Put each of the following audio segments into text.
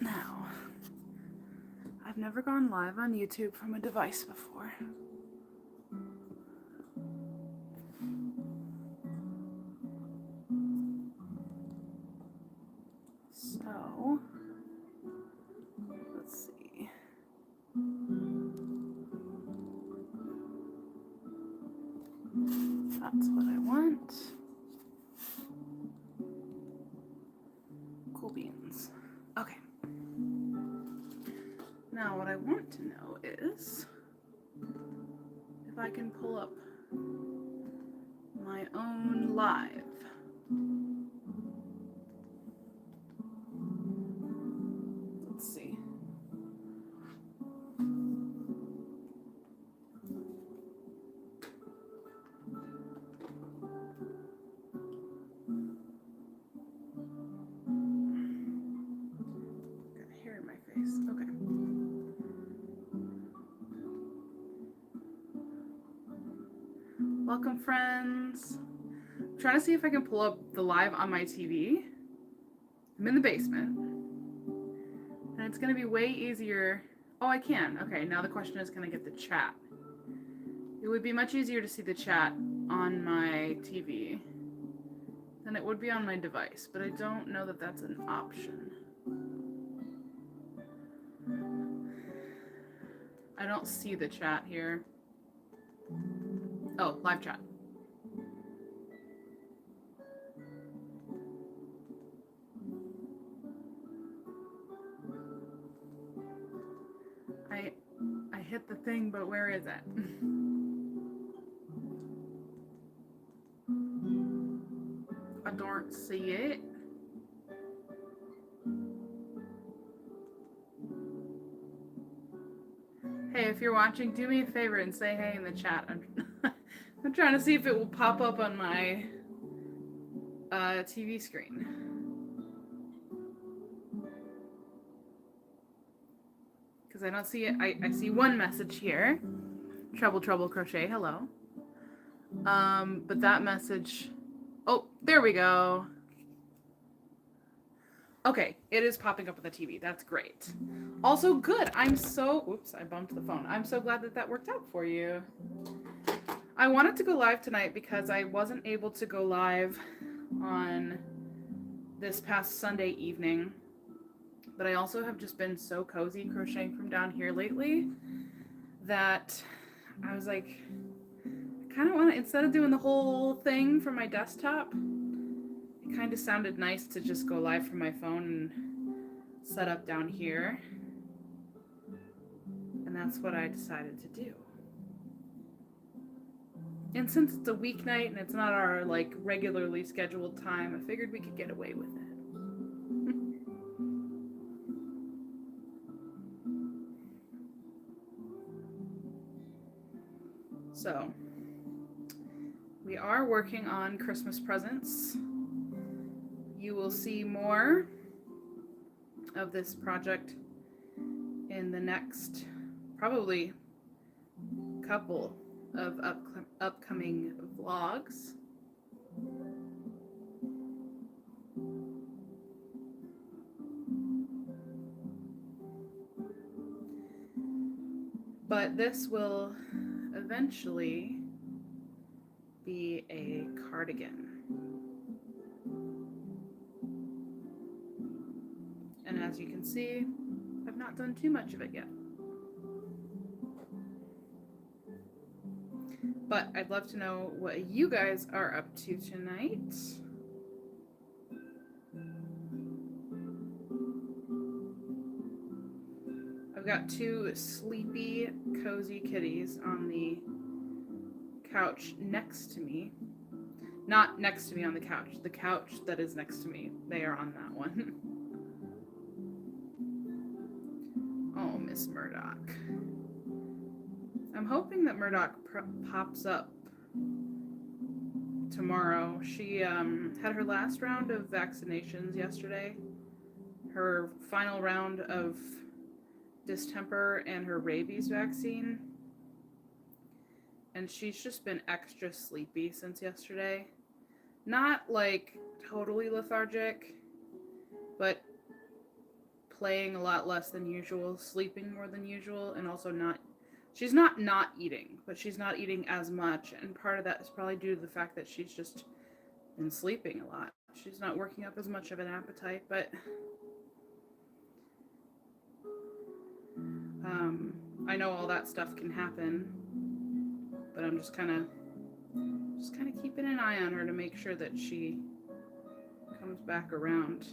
Now, I've never gone live on YouTube from a device before. So, let's see. That's what I want. Cool beans. Okay. Now what I want to know is if I can pull up my own live. Let's see. Got hair in my face. Okay. Welcome, friends. I'm trying to see if I can pull up the live on my TV. I'm in the basement. And it's going to be way easier. Oh, I can. Okay, now the question is, can I get the chat? It would be much easier to see the chat on my TV than it would be on my device, but I don't know that that's an option. I don't see the chat here. Oh, live chat. I hit the thing, but where is it? I don't see it. Hey, if you're watching, do me a favor and say hey in the chat. I'm trying to see if it will pop up on my TV screen. Because I don't see it. I see one message here. Trouble Crochet, hello. But that message... Oh, there we go. Okay, it is popping up on the TV. That's great. Also, good. I'm so... Oops, I bumped the phone. I'm so glad that that worked out for you. I wanted to go live tonight because I wasn't able to go live on this past Sunday evening. But I also have just been so cozy crocheting from down here lately that I was like, I kind of want to, instead of doing the whole thing from my desktop, it kind of sounded nice to just go live from my phone and set up down here. And that's what I decided to do. And since it's a weeknight and it's not our like regularly scheduled time, I figured we could get away with it. So, we are working on Christmas presents. You will see more of this project in the next probably couple of upcoming vlogs. But this will eventually be a cardigan. And as you can see, I've not done too much of it yet. But I'd love to know what you guys are up to tonight. I've got two sleepy, cozy kitties on the couch next to me. Not next to me on the couch that is next to me. They are on that one. Oh, Miss Murdoch. I'm hoping that Murdoch pops up tomorrow. She had her last round of vaccinations yesterday. Her final round of distemper and her rabies vaccine. And she's just been extra sleepy since yesterday. Not like totally lethargic, but playing a lot less than usual, sleeping more than usual, and also she's not eating, but she's not eating as much. And part of that is probably due to the fact that she's just been sleeping a lot. She's not working up as much of an appetite, but I know all that stuff can happen, but I'm just kind of keeping an eye on her to make sure that she comes back around.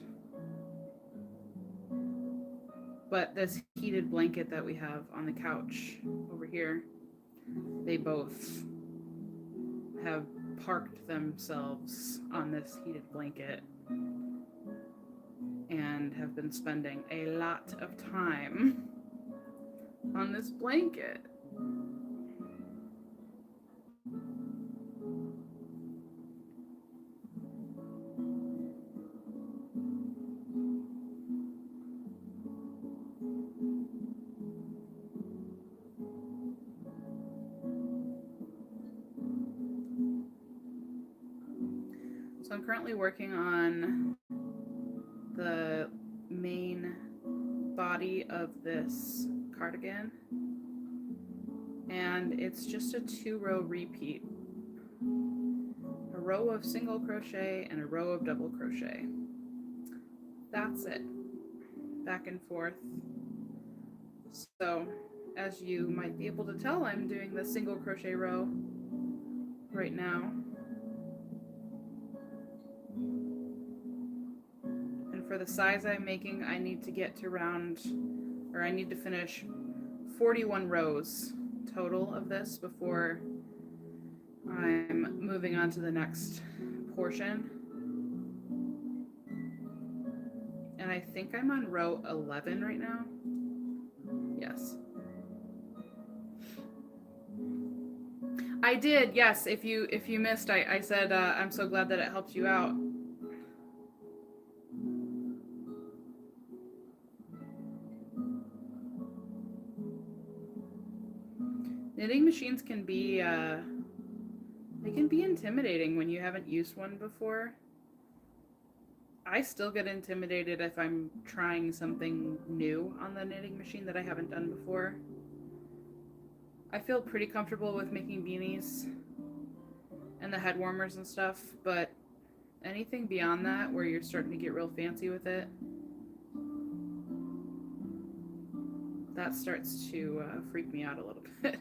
But this heated blanket that we have on the couch over here, they both have parked themselves on this heated blanket and have been spending a lot of time on this blanket. So I'm currently working on the main body of this cardigan, and it's just a 2-row repeat. A row of single crochet and a row of double crochet. That's it. Back and forth. So, as you might be able to tell, I'm doing the single crochet row right now. For the size I'm making, I need to get to I need to finish 41 rows total of this before I'm moving on to the next portion. And I think I'm on row 11 right now. Yes. I did, yes. If you missed, I said I'm so glad that it helped you out. Knitting machines can be they can be intimidating when you haven't used one before. I still get intimidated if I'm trying something new on the knitting machine that I haven't done before. I feel pretty comfortable with making beanies and the head warmers and stuff, but anything beyond that where you're starting to get real fancy with it, that starts to freak me out a little bit.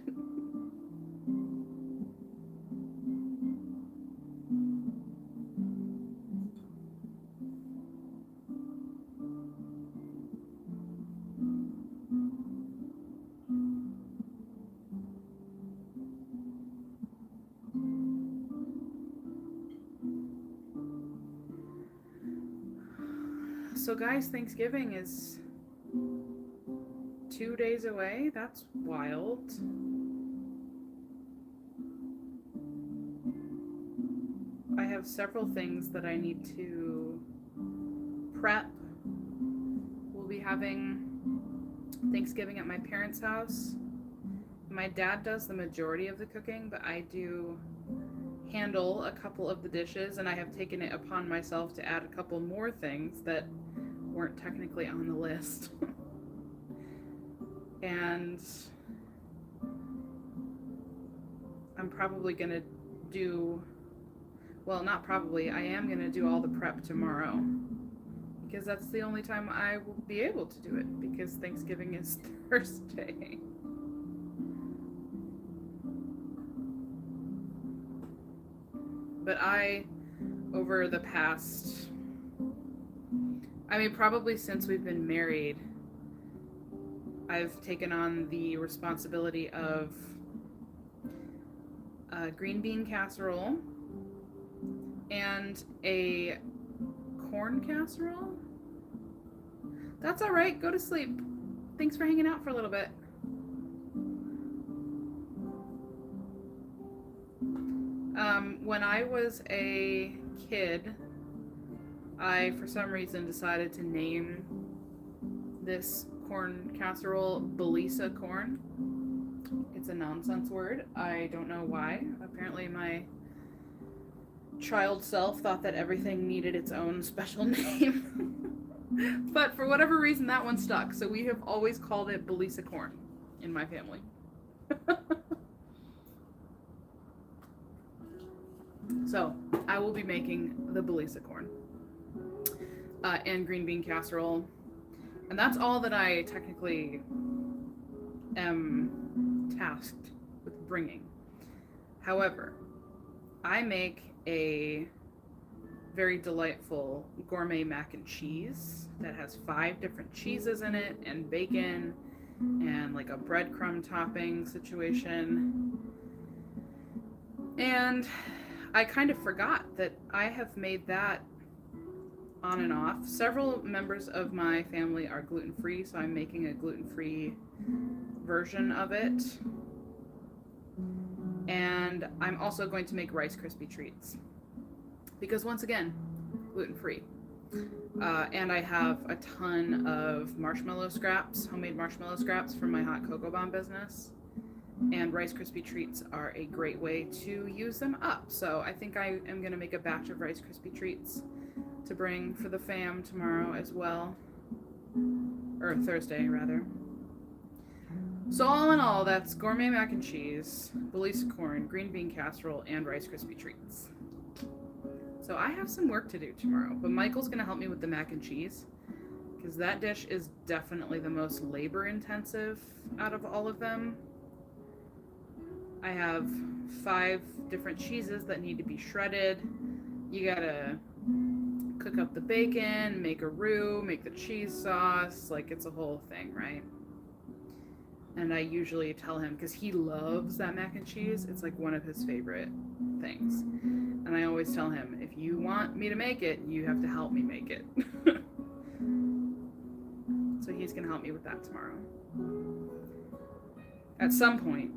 So guys, Thanksgiving is 2 days away. That's wild. I have several things that I need to prep. We'll be having Thanksgiving at my parents' house. My dad does the majority of the cooking, but I do handle a couple of the dishes, and I have taken it upon myself to add a couple more things that weren't technically on the list. And I'm probably gonna do, well, not probably, I am gonna do all the prep tomorrow, because that's the only time I will be able to do it, because Thanksgiving is Thursday. But over the past, probably since we've been married, I've taken on the responsibility of a green bean casserole and a corn casserole. That's all right. Go to sleep. Thanks for hanging out for a little bit. When I was a kid, I, for some reason, decided to name this corn casserole Belisa corn. It's a nonsense word. I don't know why. Apparently my child self thought that everything needed its own special name. But for whatever reason, that one stuck. So we have always called it Belisa corn in my family. So I will be making the Belisa corn and green bean casserole. And that's all that I technically am tasked with bringing. However, I make a very delightful gourmet mac and cheese that has 5 different cheeses in it and bacon and like a breadcrumb topping situation. And I kind of forgot that I have made that on and off. Several members of my family are gluten-free, so I'm making a gluten-free version of it. And I'm also going to make Rice Krispie treats. Because once again, gluten-free. And I have a ton of marshmallow scraps, homemade marshmallow scraps from my hot cocoa bomb business. And Rice Krispie treats are a great way to use them up. So I think I am going to make a batch of Rice Krispie treats to bring for the fam tomorrow as well. Or Thursday, rather. So all in all, that's gourmet mac and cheese, Belisa corn, green bean casserole, and Rice Krispie treats. So I have some work to do tomorrow, but Michael's going to help me with the mac and cheese because that dish is definitely the most labor intensive out of all of them. I have 5 different cheeses that need to be shredded. You gotta cook up the bacon, make a roux, make the cheese sauce, like it's a whole thing, right? And I usually tell him, because he loves that mac and cheese, it's like one of his favorite things. And I always tell him, if you want me to make it, you have to help me make it. So he's gonna help me with that tomorrow. At some point,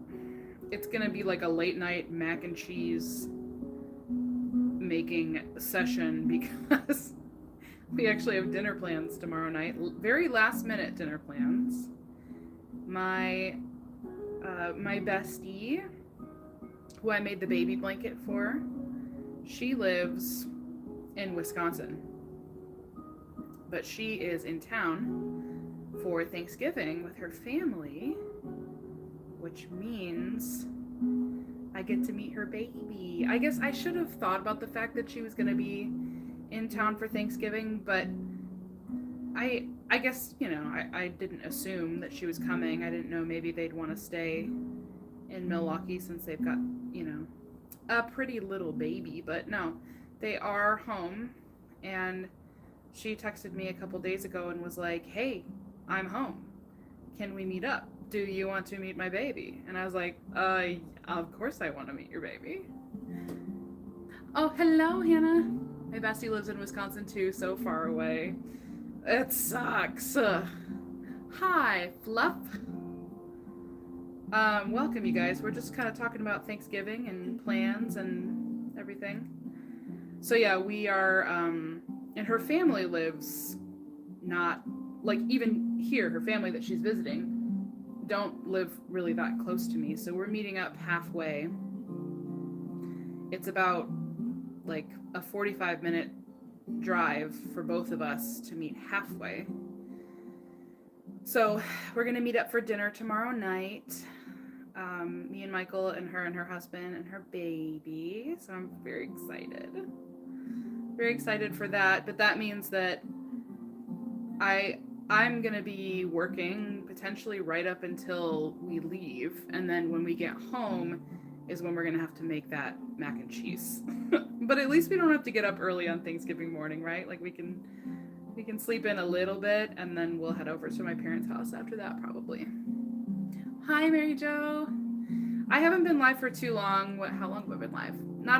it's gonna be like a late night mac and cheese making session because we actually have dinner plans tomorrow night. Very last minute dinner plans. My bestie, who I made the baby blanket for, she lives in Wisconsin, but she is in town for Thanksgiving with her family, which means I get to meet her baby. I guess I should have thought about the fact that she was going to be in town for Thanksgiving, but I guess, you know, I didn't assume that she was coming. I didn't know maybe they'd want to stay in Milwaukee since they've got, you know, a pretty little baby, but no, they are home. And she texted me a couple days ago and was like, hey, I'm home. Can we meet up? Do you want to meet my baby? And I was like, of course I want to meet your baby. Oh, hello, Hannah. My bestie lives in Wisconsin too, so far away. It sucks. Hi, Fluff. Welcome, you guys. We're just kind of talking about Thanksgiving and plans and everything. So yeah, we are, and her family lives not, like even here, her family that she's visiting don't live really that close to me. So we're meeting up halfway. It's about like a 45-minute drive for both of us to meet halfway. So we're gonna meet up for dinner tomorrow night. Me and Michael and her husband and her baby. So I'm very excited. Very excited for that. But that means that I'm gonna be working potentially right up until we leave, and then when we get home is when we're gonna have to make that mac and cheese. But at least we don't have to get up early on Thanksgiving morning, right? Like we can sleep in a little bit, and then we'll head over to my parents' house after that, probably. Hi, Mary Jo. I haven't been live for too long. How long have I been live?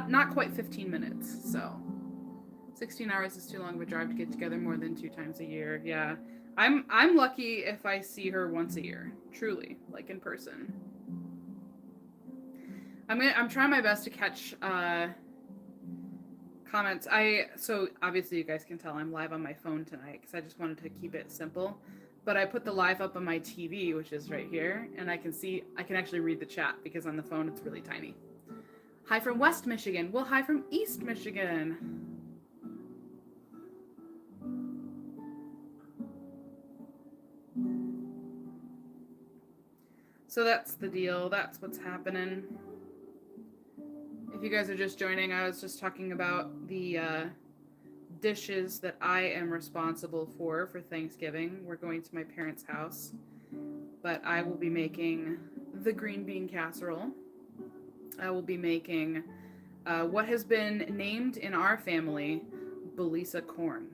Not quite 15 minutes. So 16 hours is too long of a drive to get together more than 2 times a year. Yeah. I'm lucky if I see her once a year, truly, like in person. I'm trying my best to catch comments. So obviously you guys can tell I'm live on my phone tonight because I just wanted to keep it simple. But I put the live up on my TV, which is right here, and I can actually read the chat because on the phone it's really tiny. Hi from West Michigan. Well, hi from East Michigan. So that's the deal. That's what's happening. If you guys are just joining, I was just talking about the dishes that I am responsible for Thanksgiving. We're going to my parents' house, but I will be making the green bean casserole. I will be making what has been named in our family Belisa corn.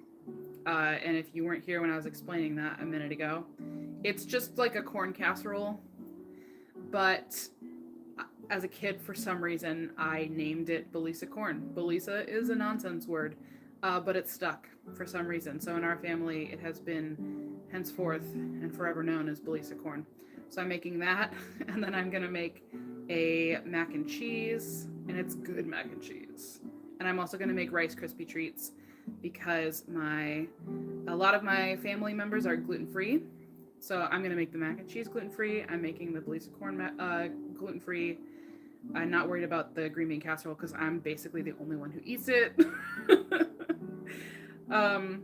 And if you weren't here when I was explaining that a minute ago, it's just like a corn casserole, but as a kid, for some reason, I named it Belisa corn. Belisa is a nonsense word, but it stuck for some reason. So in our family, it has been henceforth and forever known as Belisa corn. So I'm making that, and then I'm gonna make a mac and cheese, and it's good mac and cheese. And I'm also gonna make Rice Krispie treats because a lot of my family members are gluten-free. So I'm gonna make the mac and cheese gluten-free. I'm making the Belisa corn gluten-free. I'm not worried about the green bean casserole because I'm basically the only one who eats it. And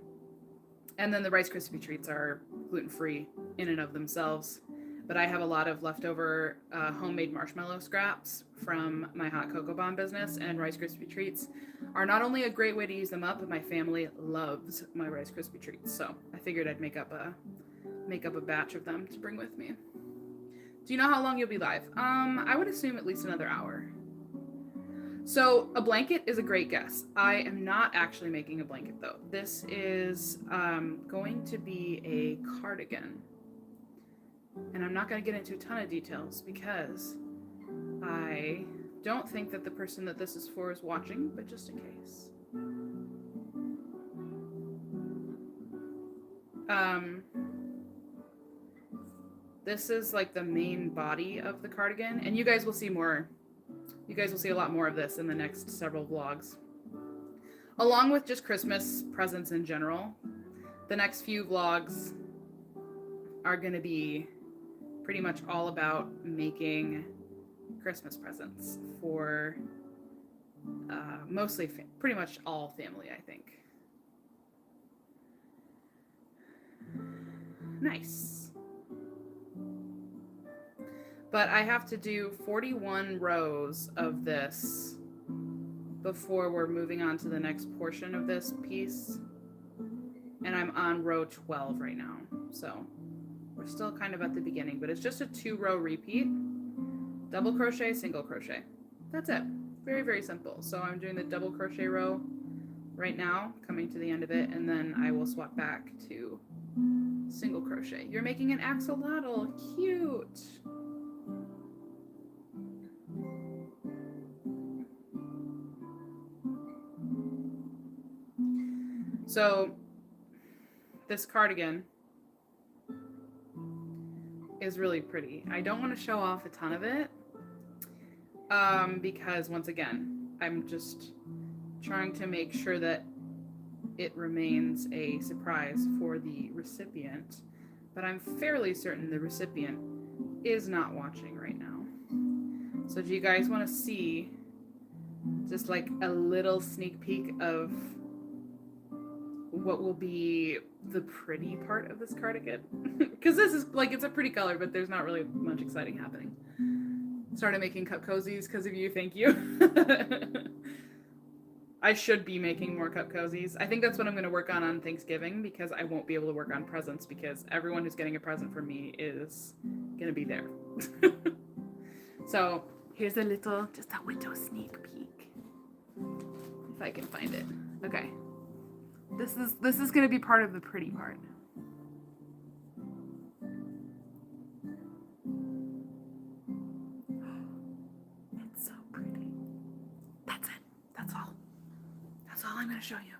then the Rice Krispie treats are gluten-free in and of themselves. But I have a lot of leftover homemade marshmallow scraps from my hot cocoa bomb business, and Rice Krispie treats are not only a great way to use them up, but my family loves my Rice Krispie treats. So I figured I'd make up a batch of them to bring with me. Do you know how long you'll be live? I would assume at least another hour. So a blanket is a great guess. I am not actually making a blanket though. This is going to be a cardigan. And I'm not going to get into a ton of details because I don't think that the person that this is for is watching, but just in case. This is like the main body of the cardigan, and you guys will see more. You guys will see a lot more of this in the next several vlogs. Along with just Christmas presents in general, the next few vlogs are going to be pretty much all about making Christmas presents for mostly, pretty much all family, I think. Nice. But I have to do 41 rows of this before we're moving on to the next portion of this piece. And I'm on row 12 right now. So we're still kind of at the beginning, but it's just a 2-row repeat. Double crochet, single crochet. That's it. Very, very simple. So I'm doing the double crochet row right now, coming to the end of it, and then I will swap back to single crochet. You're making an axolotl. Cute. So this cardigan is really pretty. I don't want to show off a ton of it because once again, I'm just trying to make sure that it remains a surprise for the recipient, but I'm fairly certain the recipient is not watching right now. So do you guys want to see just like a little sneak peek of what will be the pretty part of this cardigan? Because this is like, it's a pretty color, but there's not really much exciting happening. Started making cup cozies because of you. Thank you. I should be making more cup cozies. I think that's what I'm going to work on Thanksgiving, because I won't be able to work on presents because everyone who's getting a present from me is going to be there. So here's a little, just a window sneak peek. If I can find it. Okay. This is going to be part of the pretty part. It's so pretty. That's it. That's all. That's all I'm going to show you.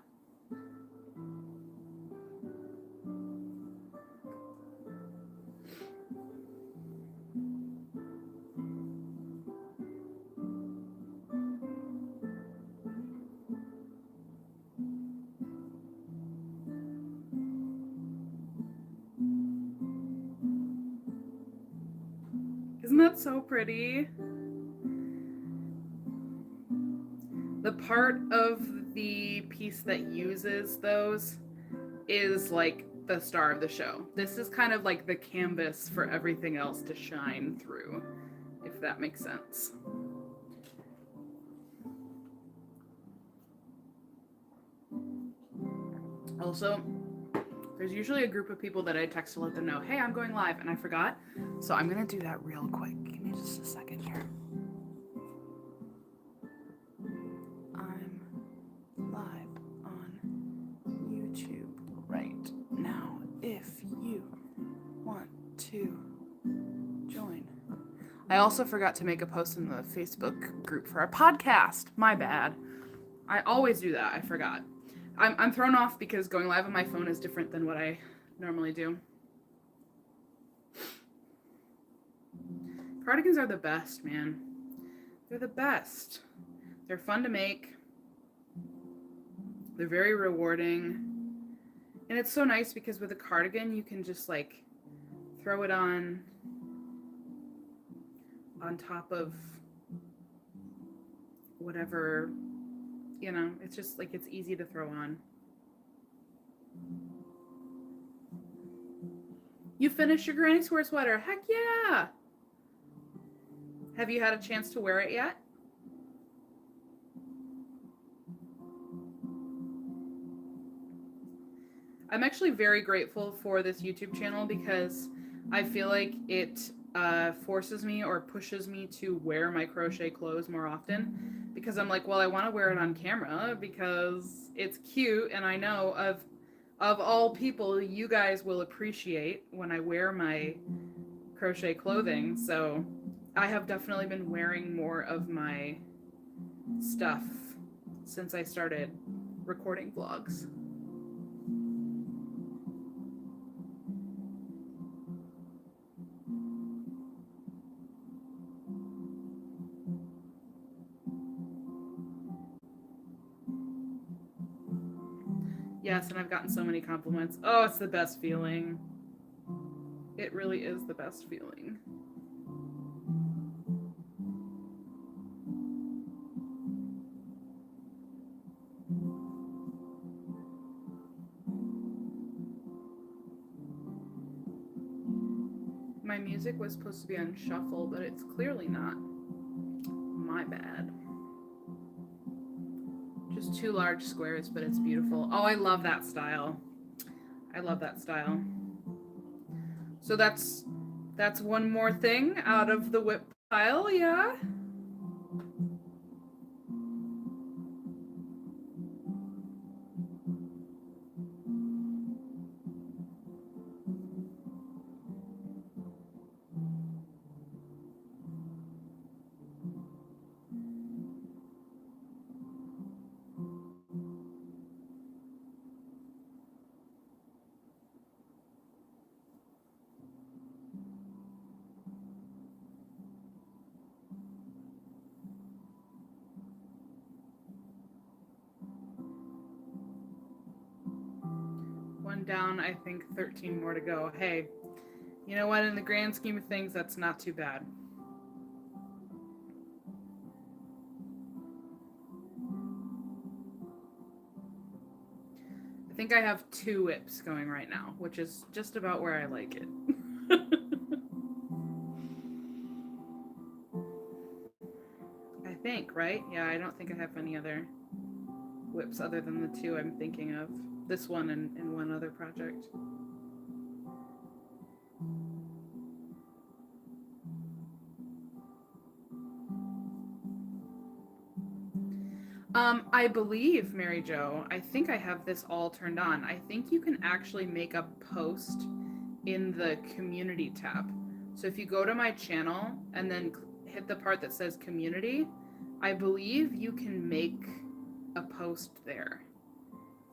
Isn't that so pretty? The part of the piece that uses those is like the star of the show. This is kind of like the canvas for everything else to shine through, if that makes sense. Also, there's usually a group of people that I text to let them know, hey, I'm going live, and I forgot. So I'm gonna do that real quick. Give me just a second here. I'm live on YouTube right now if you want to join. I also forgot to make a post in the Facebook group for our podcast. My bad. I always do that. I forgot. I'm thrown off because going live on my phone is different than what I normally do. Cardigans are the best, man. They're the best. They're fun to make. They're very rewarding. And it's so nice because with a cardigan, you can just like throw it on top of whatever, you know, it's just like, it's easy to throw on. You finished your granny square sweater. Heck yeah. Have you had a chance to wear it yet? I'm actually very grateful for this YouTube channel because I feel like it forces me or pushes me to wear my crochet clothes more often, because I'm like, well, I want to wear it on camera because it's cute, and I know of all people, you guys will appreciate when I wear my crochet clothing. So I have definitely been wearing more of my stuff since I started recording vlogs. Yes, and I've gotten so many compliments. Oh, it's the best feeling. It really is the best feeling. My music was supposed to be on shuffle, but it's clearly not. My bad. Just 2 large squares, but it's beautiful. Oh, I love that style. I love that style. So that's one more thing out of the whip pile, yeah? One down, I think 13 more to go. Hey, you know what? In the grand scheme of things, that's not too bad. I think I have 2 whips going right now, which is just about where I like it. I think, right? Yeah, I don't think I have any other whips other than the 2 I'm thinking of. This one and one other project. I believe, Mary Jo, I think I have this all turned on. I think you can actually make a post in the community tab. So if you go to my channel and then hit the part that says community, I believe you can make a post there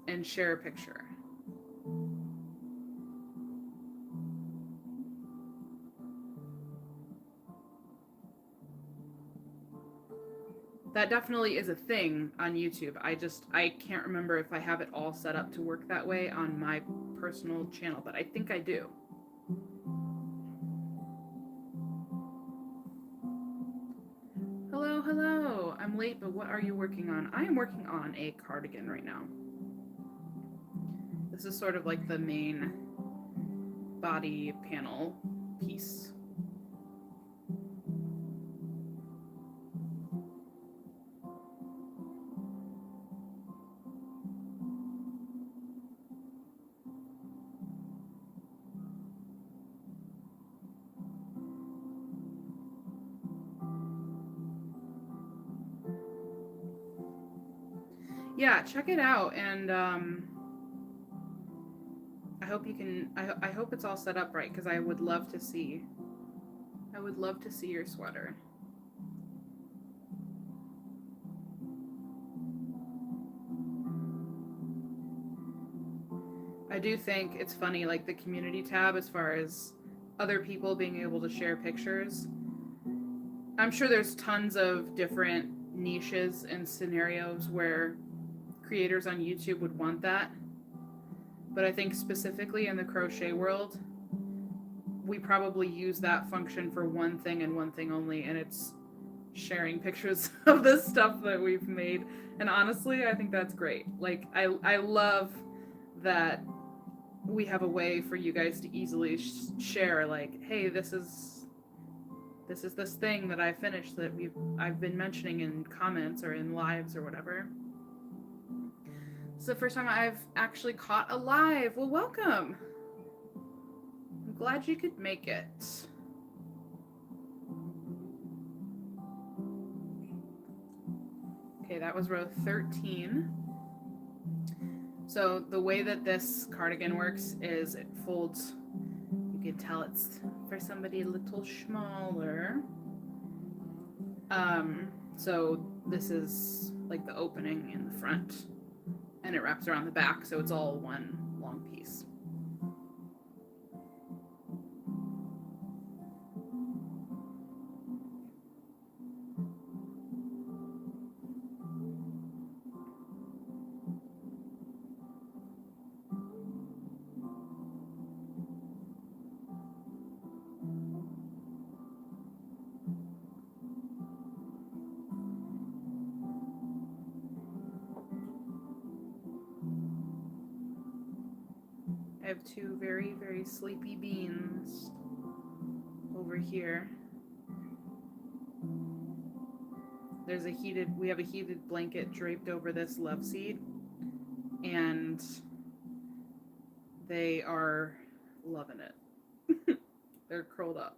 and share a picture. That definitely is a thing on YouTube. I can't remember if I have it all set up to work that way on my personal channel, but I think I do. Hello, hello. I'm late, but what are you working on? I am working on a cardigan right now. The This is sort of like the main body panel piece. Yeah, check it out, and I hope you can. I hope it's all set up right, because I would love to see. I would love to see your sweater. I do think it's funny, like the community tab, as far as other people being able to share pictures. I'm sure there's tons of different niches and scenarios where creators on YouTube would want that. But I think specifically in the crochet world, we probably use that function for one thing and one thing only, and it's sharing pictures of the stuff that we've made. And honestly, I think that's great. Like, I love that we have a way for you guys to easily share, like, hey, this is this thing that I finished that I've been mentioning in comments or in lives or whatever. It's the first time I've actually caught a live. Well, welcome. I'm glad you could make it. Okay, that was row 13. So the way that this cardigan works is it folds. You can tell it's for somebody a little smaller. So this is like the opening in the front, and it wraps around the back, so it's all one long piece. I have two very, very sleepy beans over here. We have a heated blanket draped over this love seat, and they are loving it. They're curled up.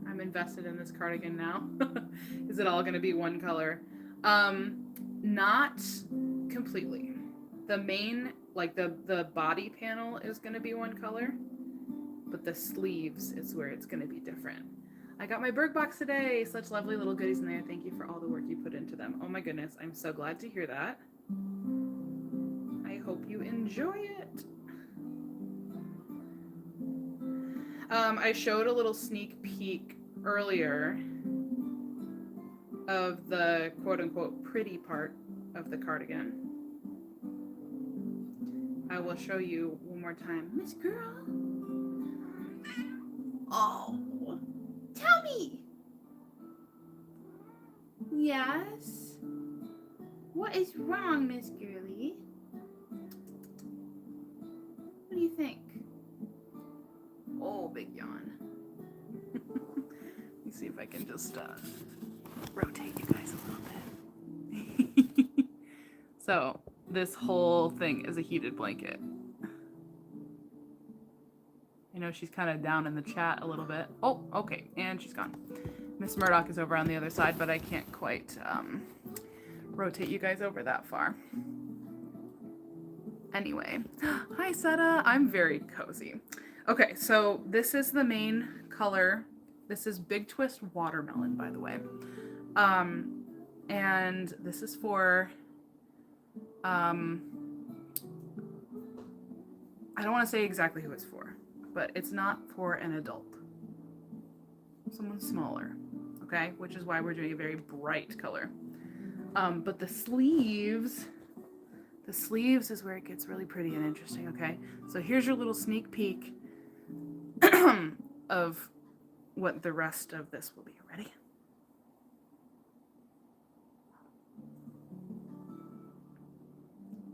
I'm invested in this cardigan now. Is it all going to be one color? Not completely. The main, like the body panel is going to be one color, but the sleeves is where it's going to be different. I got my Berg box today. Such lovely little goodies in there. Thank you for all the work you put into them. Oh my goodness, I'm so glad to hear that. I hope you enjoy it. I showed a little sneak peek earlier of the quote-unquote pretty part of the cardigan. I will show you one more time. Miss Girl. Oh, tell me. Yes? What is wrong, Miss Girly? What do you think? Oh, big yawn. Let me see if I can just rotate you guys a little bit. So this whole thing is a heated blanket. I know she's kind of down in the chat a little bit. Oh, okay, and she's gone. Miss Murdoch is over on the other side, but I can't quite rotate you guys over that far. Anyway, hi Seta, I'm very cozy. Okay, so this is the main color. This is Big Twist Watermelon, by the way. And this is for, I don't want to say exactly who it's for, but it's not for an adult. Someone smaller, okay? Which is why we're doing a very bright color. But the sleeves is where it gets really pretty and interesting, okay? So here's your little sneak peek of what the rest of this will be. Ready?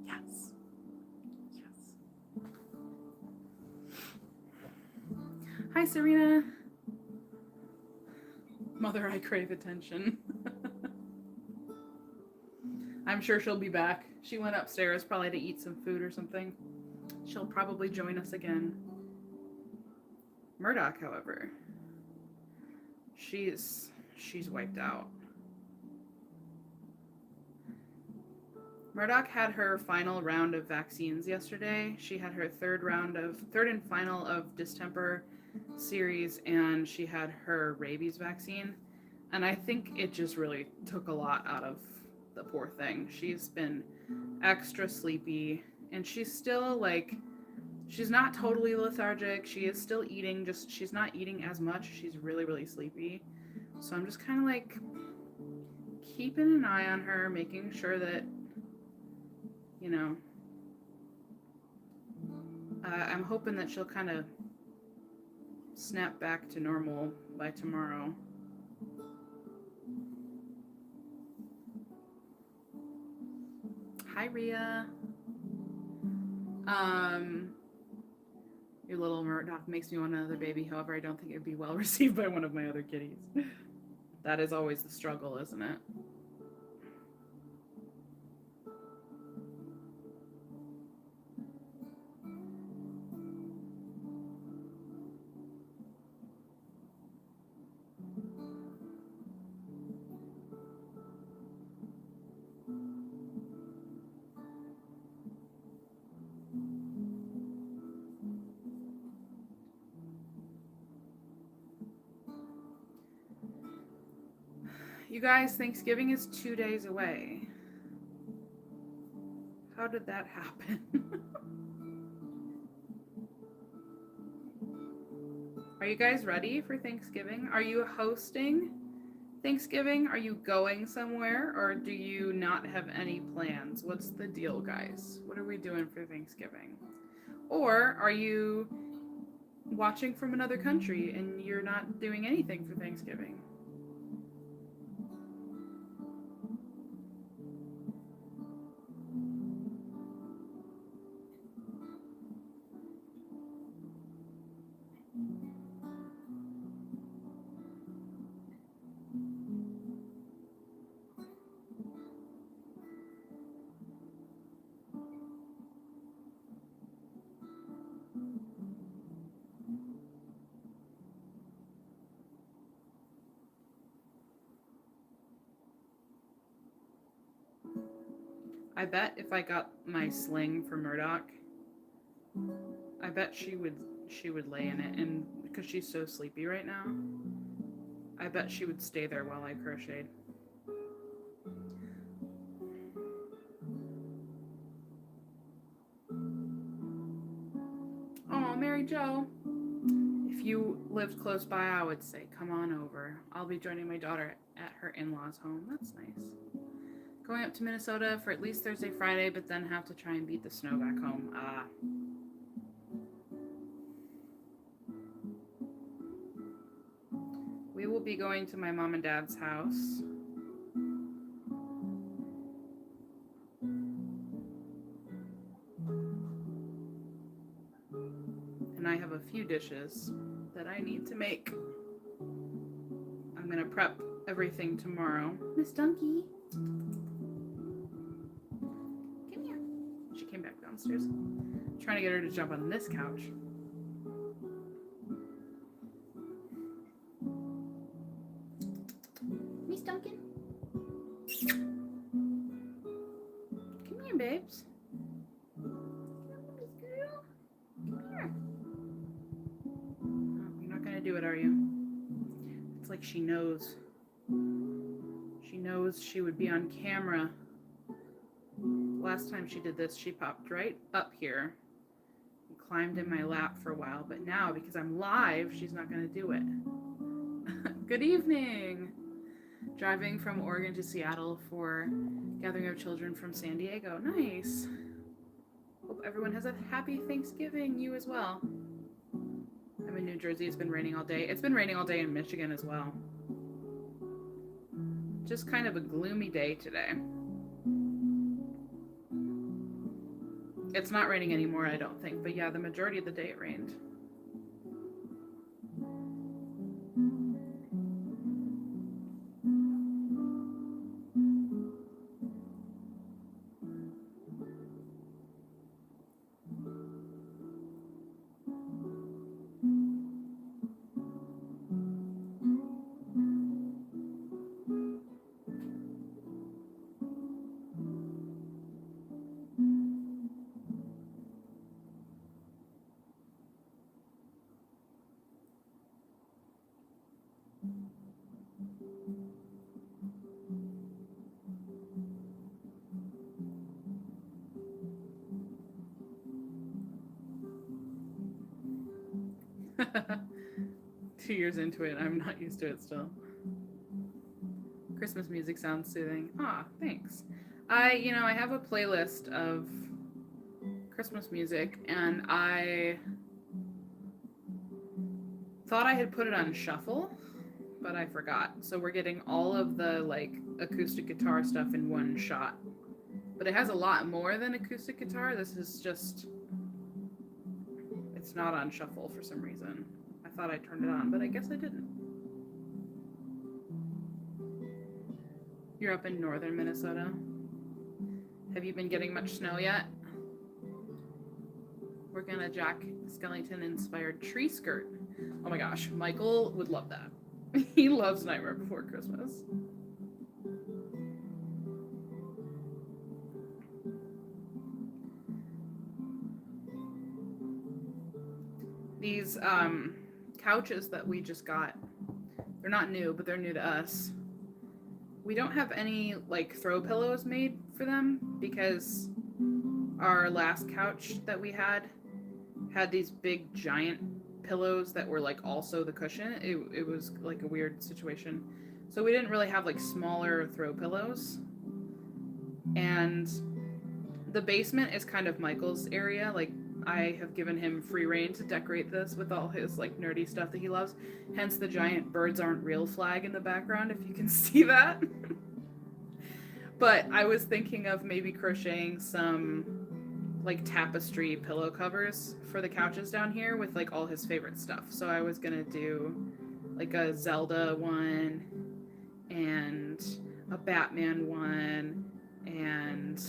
Yes. Yes. Hi, Serena. Mother, I crave attention. I'm sure she'll be back. She went upstairs probably to eat some food or something. She'll probably join us again. Murdoch, however, she's wiped out. Murdoch had her final round of vaccines yesterday. She had her third and final of distemper series, and she had her rabies vaccine. And I think it just really took a lot out of the poor thing. She's been extra sleepy, and she's still like, she's not totally lethargic. She is still eating, just she's not eating as much. She's really, really sleepy. So I'm just kind of like keeping an eye on her, making sure that, you know, I'm hoping that she'll kind of snap back to normal by tomorrow. Hi, Rhea. Your little Murdoch makes me want another baby. However, I don't think it would be well received by one of my other kitties. That is always the struggle, isn't it? You guys, Thanksgiving is 2 days away. How did that happen? Are you guys ready for Thanksgiving? Are you hosting Thanksgiving? Are you going somewhere, or do you not have any plans? What's the deal, guys? What are we doing for Thanksgiving? Or are you watching from another country and you're not doing anything for Thanksgiving? I bet if I got my sling for Murdoch, I bet she would lay in it, and because she's so sleepy right now, I bet she would stay there while I crocheted. Oh, Mary Jo. If you lived close by, I would say, come on over. I'll be joining my daughter at her in-laws' home. That's nice. Going up to Minnesota for at least Thursday, Friday, but then have to try and beat the snow back home. We will be going to my mom and dad's house. And I have a few dishes that I need to make. I'm gonna prep everything tomorrow. Miss Donkey. Come here. She came back downstairs. I'm trying to get her to jump on this couch. Miss Duncan. Come here, babes. Do it, are you? It's like she knows. She knows she would be on camera. Last time she did this, she popped right up here and climbed in my lap for a while, but now, because I'm live, she's not going to do it. Good evening! Driving from Oregon to Seattle for Gathering of Children from San Diego. Nice! Hope everyone has a happy Thanksgiving. You as well. I'm in New Jersey, it's been raining all day. It's been raining all day in Michigan as well. Just kind of a gloomy day today. It's not raining anymore, I don't think. But yeah, the majority of the day it rained. Two years into it, I'm not used to it still. Christmas music sounds soothing. Ah, thanks. I have a playlist of Christmas music, and I thought I had put it on shuffle, but I forgot. So we're getting all of the like acoustic guitar stuff in one shot. But it has a lot more than acoustic guitar. This is just, it's not on shuffle for some reason. I thought I turned it on, but I guess I didn't. You're up in northern Minnesota. Have you been getting much snow yet? We're gonna Jack Skellington inspired tree skirt. Oh my gosh, Michael would love that. He loves Nightmare Before Christmas. These couches that we just got, they're not new, but they're new to us. We don't have any like throw pillows made for them because our last couch that we had these big giant pillows that were like also the cushion. It was like a weird situation. So we didn't really have like smaller throw pillows. And the basement is kind of Michael's area. Like I have given him free reign to decorate this with all his like nerdy stuff that he loves. Hence the giant birds aren't real flag in the background, if you can see that. But I was thinking of maybe crocheting some like tapestry pillow covers for the couches down here with like all his favorite stuff. So I was gonna do like a Zelda one and a Batman one and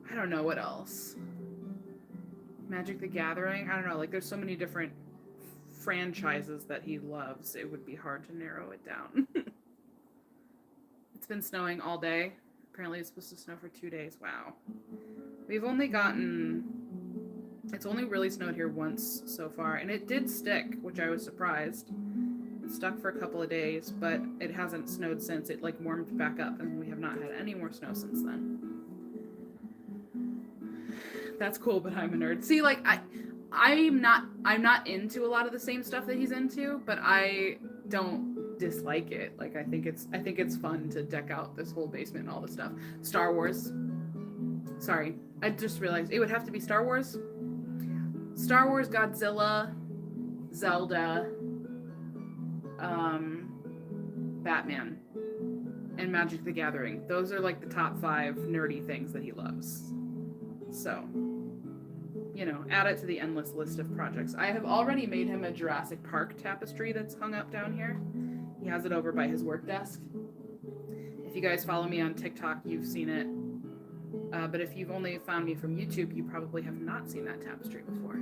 I don't know what else. Magic the Gathering. I don't know, like there's so many different franchises that he loves. It would be hard to narrow it down. It's been snowing all day. Apparently it's supposed to snow for 2 days. Wow. We've only gotten, it's only really snowed here once so far, and it did stick, which I was surprised. It stuck for a couple of days, but it hasn't snowed since. It like warmed back up, and we have not had any more snow since then. That's cool, but I'm a nerd. See, like I'm not into a lot of the same stuff that he's into, but I don't dislike it. Like I think it's fun to deck out this whole basement and all the stuff. Star Wars. Sorry, I just realized it would have to be Star Wars. Star Wars, Godzilla, Zelda, Batman, and Magic the Gathering. Those are like the top 5 nerdy things that he loves. So, you know, add it to the endless list of projects. I have already made him a Jurassic Park tapestry that's hung up down here. He has it over by his work desk. If you guys follow me on TikTok, you've seen it. But if you've only found me from YouTube, you probably have not seen that tapestry before.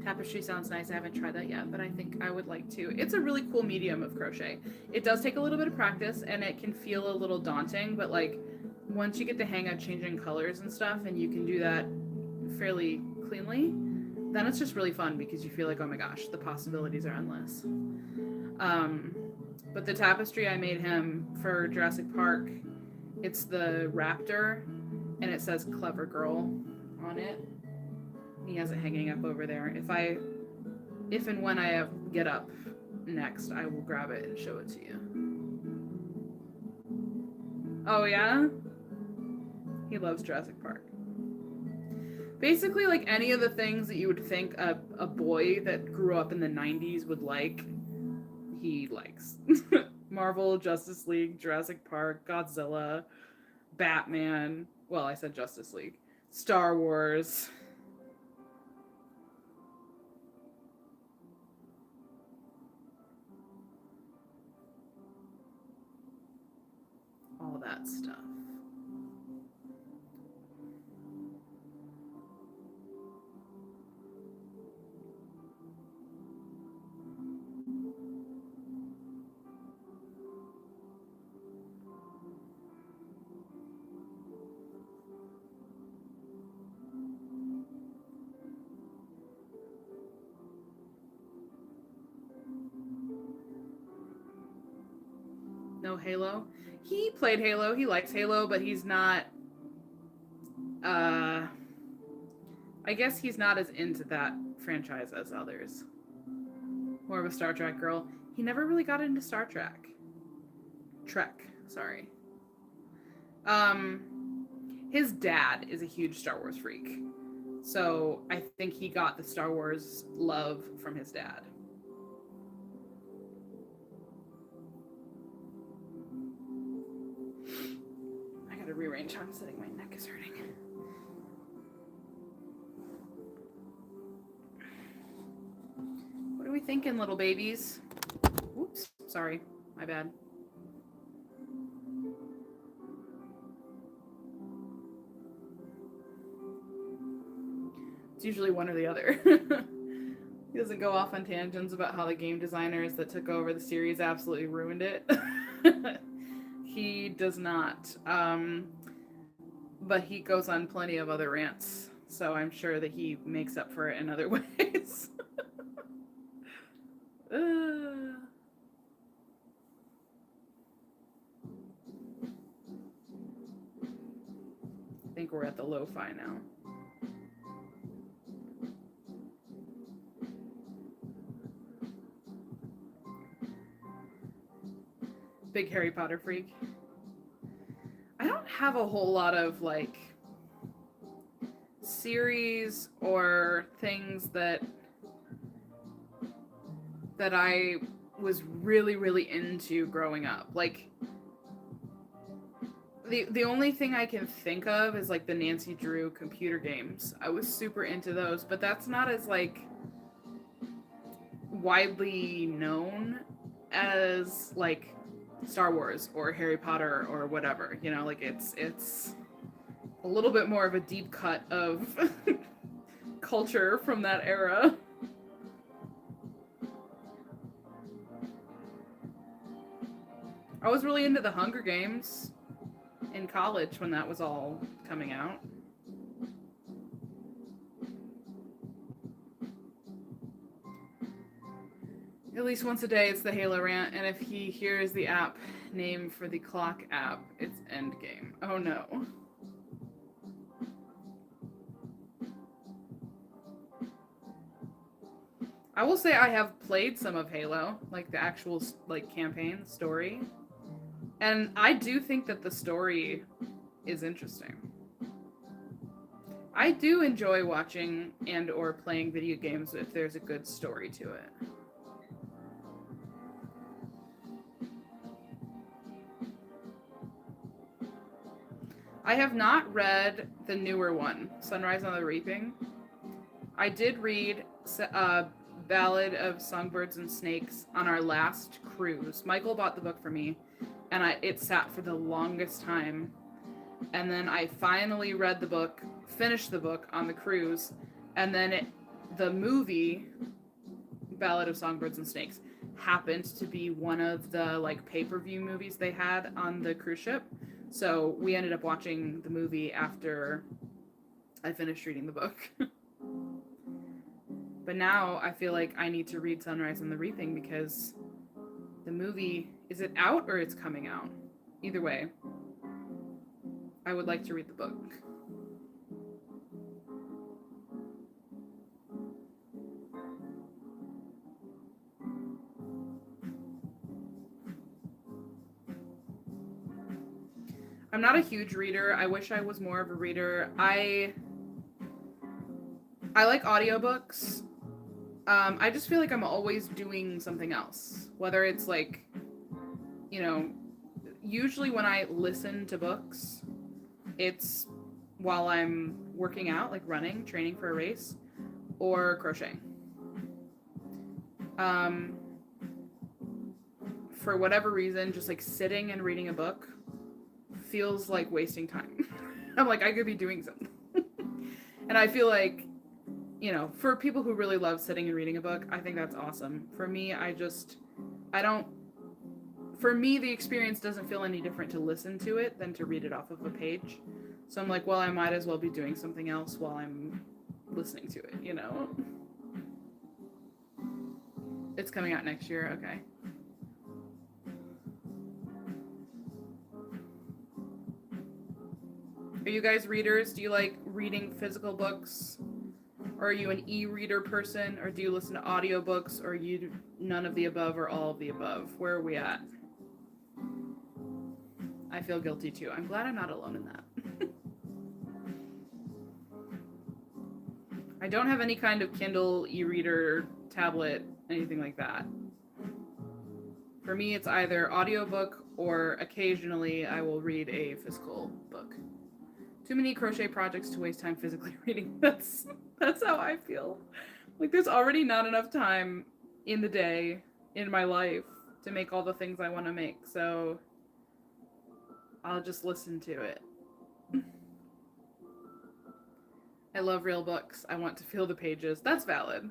Tapestry sounds nice. I haven't tried that yet, but I think I would like to. It's a really cool medium of crochet. It does take a little bit of practice, and it can feel a little daunting, but like once you get the hang of changing colors and stuff, and you can do that fairly cleanly, then it's just really fun because you feel like, oh my gosh, the possibilities are endless. But the tapestry I made him for Jurassic Park, it's the raptor, and it says "Clever Girl" on it. He has it hanging up over there. If and when I get up next, I will grab it and show it to you. Oh yeah? He loves Jurassic Park. Basically, like any of the things that you would think a boy that grew up in the 90s would like, he likes. Marvel, Justice League, Jurassic Park, Godzilla, Batman. Well, I said Justice League. Star Wars. All that stuff. No Halo. He played Halo. He likes Halo, but he's not. I guess he's not as into that franchise as others. More of a Star Trek girl. He never really got into Star Trek. Sorry. His dad is a huge Star Wars freak. So I think he got the Star Wars love from his dad. I gotta rearrange how I'm sitting. My neck is hurting. What are we thinking, little babies? Oops, sorry. My bad. It's usually one or the other. He doesn't go off on tangents about how the game designers that took over the series absolutely ruined it. He does not. But he goes on plenty of other rants, so I'm sure that he makes up for it in other ways. I think we're at the lo-fi now. Big Harry Potter freak. I don't have a whole lot of like series or things that I was really into growing up. Like the only thing I can think of is like the Nancy Drew computer games. I was super into those, but that's not as like widely known as like Star Wars or Harry Potter or whatever, you know, like it's a little bit more of a deep cut of culture from that era. I was really into the Hunger Games in college when that was all coming out. At least once a day, it's the Halo rant, and if he hears the app name for the clock app, it's Endgame. Oh no. I will say I have played some of Halo, like the actual like campaign story, and I do think that the story is interesting. I do enjoy watching and or playing video games if there's a good story to it. I have not read the newer one, Sunrise on the Reaping. I did read Ballad of Songbirds and Snakes on our last cruise. Michael bought the book for me, and it sat for the longest time. And then I finally read the book, finished the book on the cruise, and then the movie, Ballad of Songbirds and Snakes, happened to be one of the like pay-per-view movies they had on the cruise ship. So we ended up watching the movie after I finished reading the book. But now I feel like I need to read Sunrise on the Reaping because the movie, is it out or it's coming out? Either way, I would like to read the book. I'm not a huge reader. I wish I was more of a reader. I I like audiobooks. I just feel like I'm always doing something else. Whether it's like, you know, usually when I listen to books, it's while I'm working out, like running, training for a race, or crocheting. For whatever reason, just like sitting and reading a book feels like wasting time. I'm like, I could be doing something. And I feel like, you know, for people who really love sitting and reading a book, I think that's awesome. For me, for me, the experience doesn't feel any different to listen to it than to read it off of a page. So I'm like, well, I might as well be doing something else while I'm listening to it, you know? It's coming out next year, okay. Are you guys readers? Do you like reading physical books? Or are you an e-reader person? Or do you listen to audiobooks? Or are you none of the above or all of the above? Where are we at? I feel guilty too. I'm glad I'm not alone in that. I don't have any kind of Kindle, e-reader, tablet, anything like that. For me, it's either audiobook or occasionally I will read a physical book. Too many crochet projects to waste time physically reading. That's how I feel. Like there's already not enough time in the day, in my life, to make all the things I want to make. So I'll just listen to it. I love real books. I want to feel the pages. That's valid.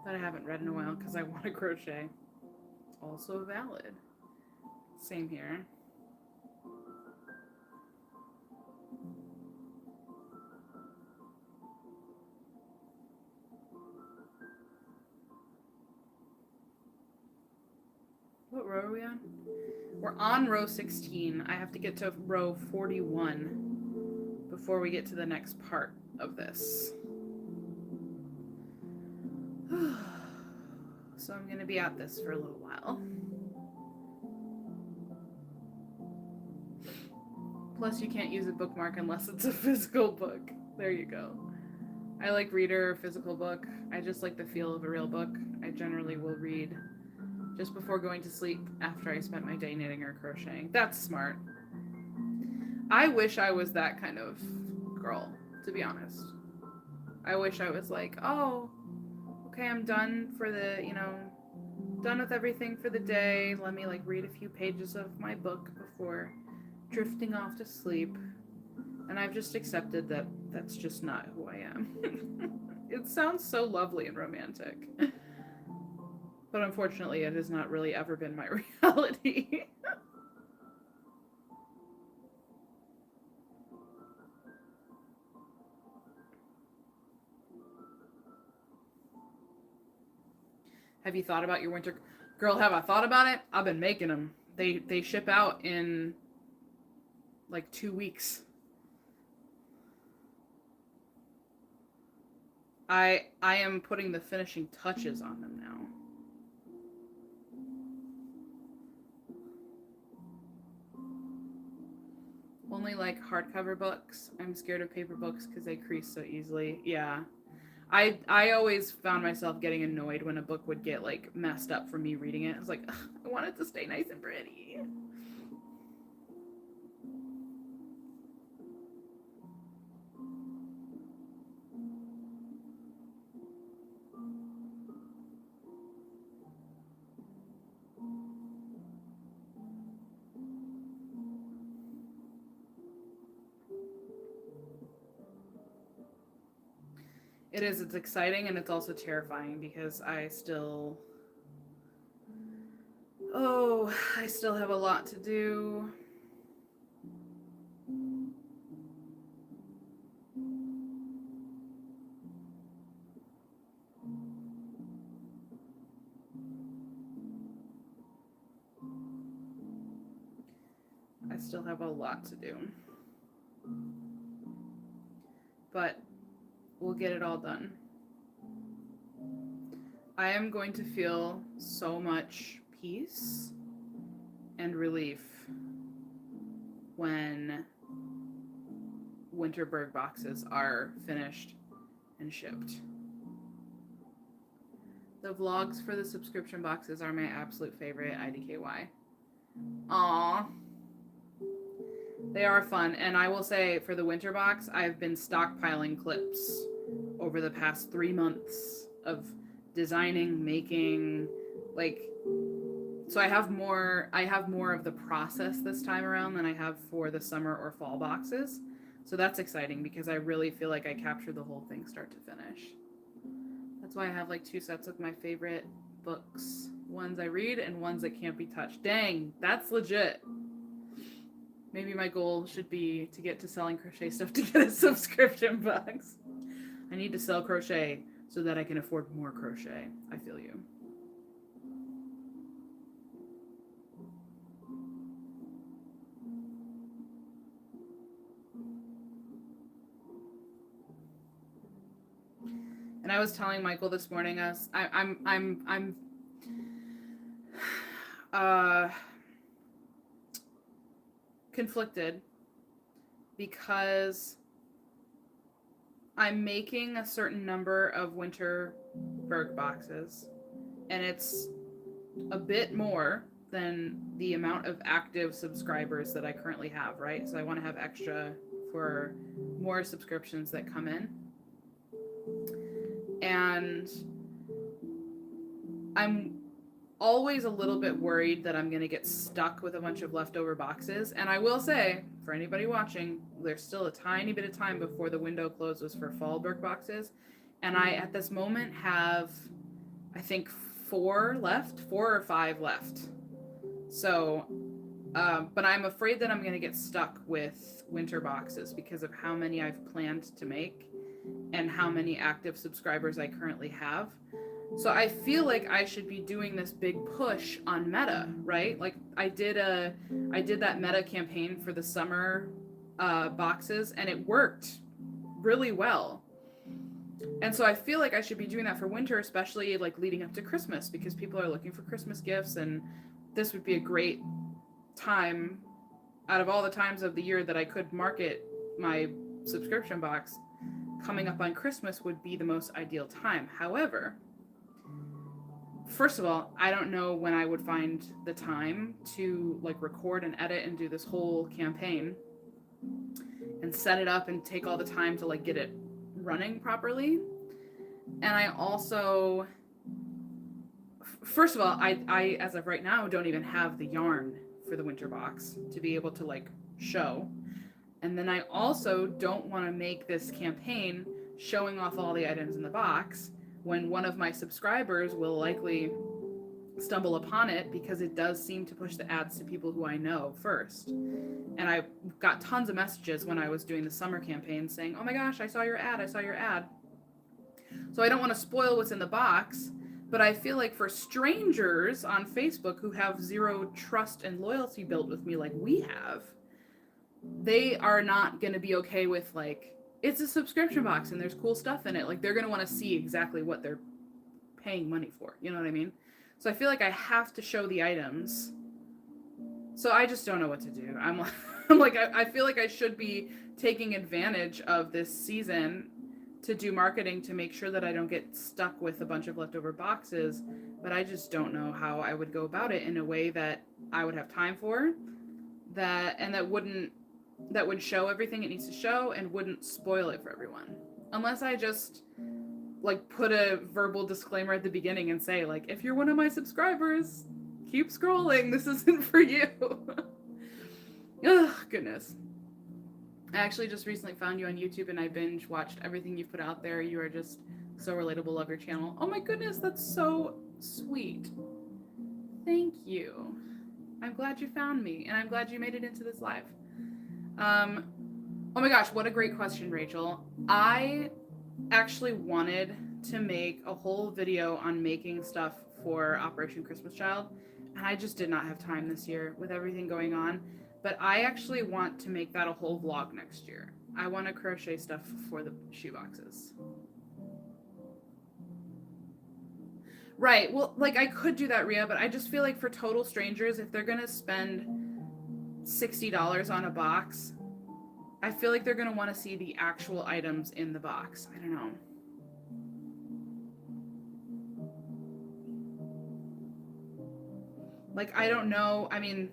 That I haven't read in a while because I want to crochet. Also valid. Same here. What row are we on? We're on row 16. I have to get to row 41 before we get to the next part of this. So I'm going to be at this for a little while. Plus, you can't use a bookmark unless it's a physical book. There you go. I like reader or physical book. I just like the feel of a real book. I generally will read just before going to sleep after I spent my day knitting or crocheting. That's smart. I wish I was that kind of girl, to be honest. I wish I was like, oh, okay, I'm done for the, done with everything for the day. Let me read a few pages of my book before drifting off to sleep. And I've just accepted that that's just not who I am. It sounds so lovely and romantic. But unfortunately, it has not really ever been my reality. Have you thought about your winter? Girl, have I thought about it? I've been making them. They ship out in 2 weeks. I am putting the finishing touches on them now. Only hardcover books. I'm scared of paper books because they crease so easily. Yeah. I always found myself getting annoyed when a book would get messed up from me reading it. I was like, I want it to stay nice and pretty. It is. It's exciting and it's also terrifying because I still have a lot to do. I still have a lot to do. But we'll get it all done. I am going to feel so much peace and relief when winter Berg boxes are finished and shipped. The vlogs for the subscription boxes are my absolute favorite, IDKY. Aww. They are fun, and I will say, for the winter box, I've been stockpiling clips over the past 3 months of designing, making, like, so I have more of the process this time around than I have for the summer or fall boxes. So that's exciting because I really feel like I captured the whole thing start to finish. That's why I have like 2 sets of my favorite books. Ones I read and ones that can't be touched. Dang, that's legit. Maybe my goal should be to get to selling crochet stuff to get a subscription box. I need to sell crochet so that I can afford more crochet. I feel you. And I was telling Michael this morning, I'm conflicted because I'm making a certain number of winter Berg boxes, and it's a bit more than the amount of active subscribers that I currently have, right? So I want to have extra for more subscriptions that come in. And I'm always a little bit worried that I'm going to get stuck with a bunch of leftover boxes. And I will say, for anybody watching, there's still a tiny bit of time before the window closes for fall Berg boxes. And I, at this moment, have, I think, 4 or 5 left. So, but I'm afraid that I'm going to get stuck with winter boxes because of how many I've planned to make and how many active subscribers I currently have. So I feel like I should be doing this big push on Meta, right? Like I did that Meta campaign for the summer boxes, and it worked really well. And so I feel like I should be doing that for winter, especially like leading up to Christmas, because people are looking for Christmas gifts, and this would be a great time out of all the times of the year that I could market my subscription box. Coming up on Christmas would be the most ideal time. However, first of all, I don't know when I would find the time to like record and edit and do this whole campaign and set it up and take all the time to like get it running properly. And I also, first of all, I as of right now don't even have the yarn for the winter box to be able to like show. And then I also don't want to make this campaign showing off all the items in the box when one of my subscribers will likely stumble upon it, because it does seem to push the ads to people who I know first. And I got tons of messages when I was doing the summer campaign saying, oh my gosh, I saw your ad. So I don't want to spoil what's in the box, but I feel like for strangers on Facebook who have zero trust and loyalty built with me like we have, they are not going to be okay with like, it's a subscription box and there's cool stuff in it. Like they're going to want to see exactly what they're paying money for. You know what I mean? So I feel like I have to show the items. So I just don't know what to do. I feel like I should be taking advantage of this season to do marketing to make sure that I don't get stuck with a bunch of leftover boxes, but I just don't know how I would go about it in a way that I would have time for, that would show everything it needs to show and wouldn't spoil it for everyone. Unless I just like put a verbal disclaimer at the beginning and say like, if you're one of my subscribers, keep scrolling, this isn't for you. Ugh, goodness. I actually just recently found you on YouTube and I binge watched everything you've put out there. You are just so relatable. Love your channel. Oh my goodness, that's so sweet. Thank you. I'm glad you found me, and I'm glad you made it into this live. Oh my gosh, what a great question, Rachel. I actually wanted to make a whole video on making stuff for Operation Christmas Child, and I just did not have time this year with everything going on. But I actually want to make that a whole vlog next year. I want to crochet stuff for the shoeboxes. Right. Well, like I could do that, Rhea, but I just feel like for total strangers, if they're gonna spend $60 on a box, I feel like they're gonna want to see the actual items in the box. I don't know. Like, I don't know. I mean,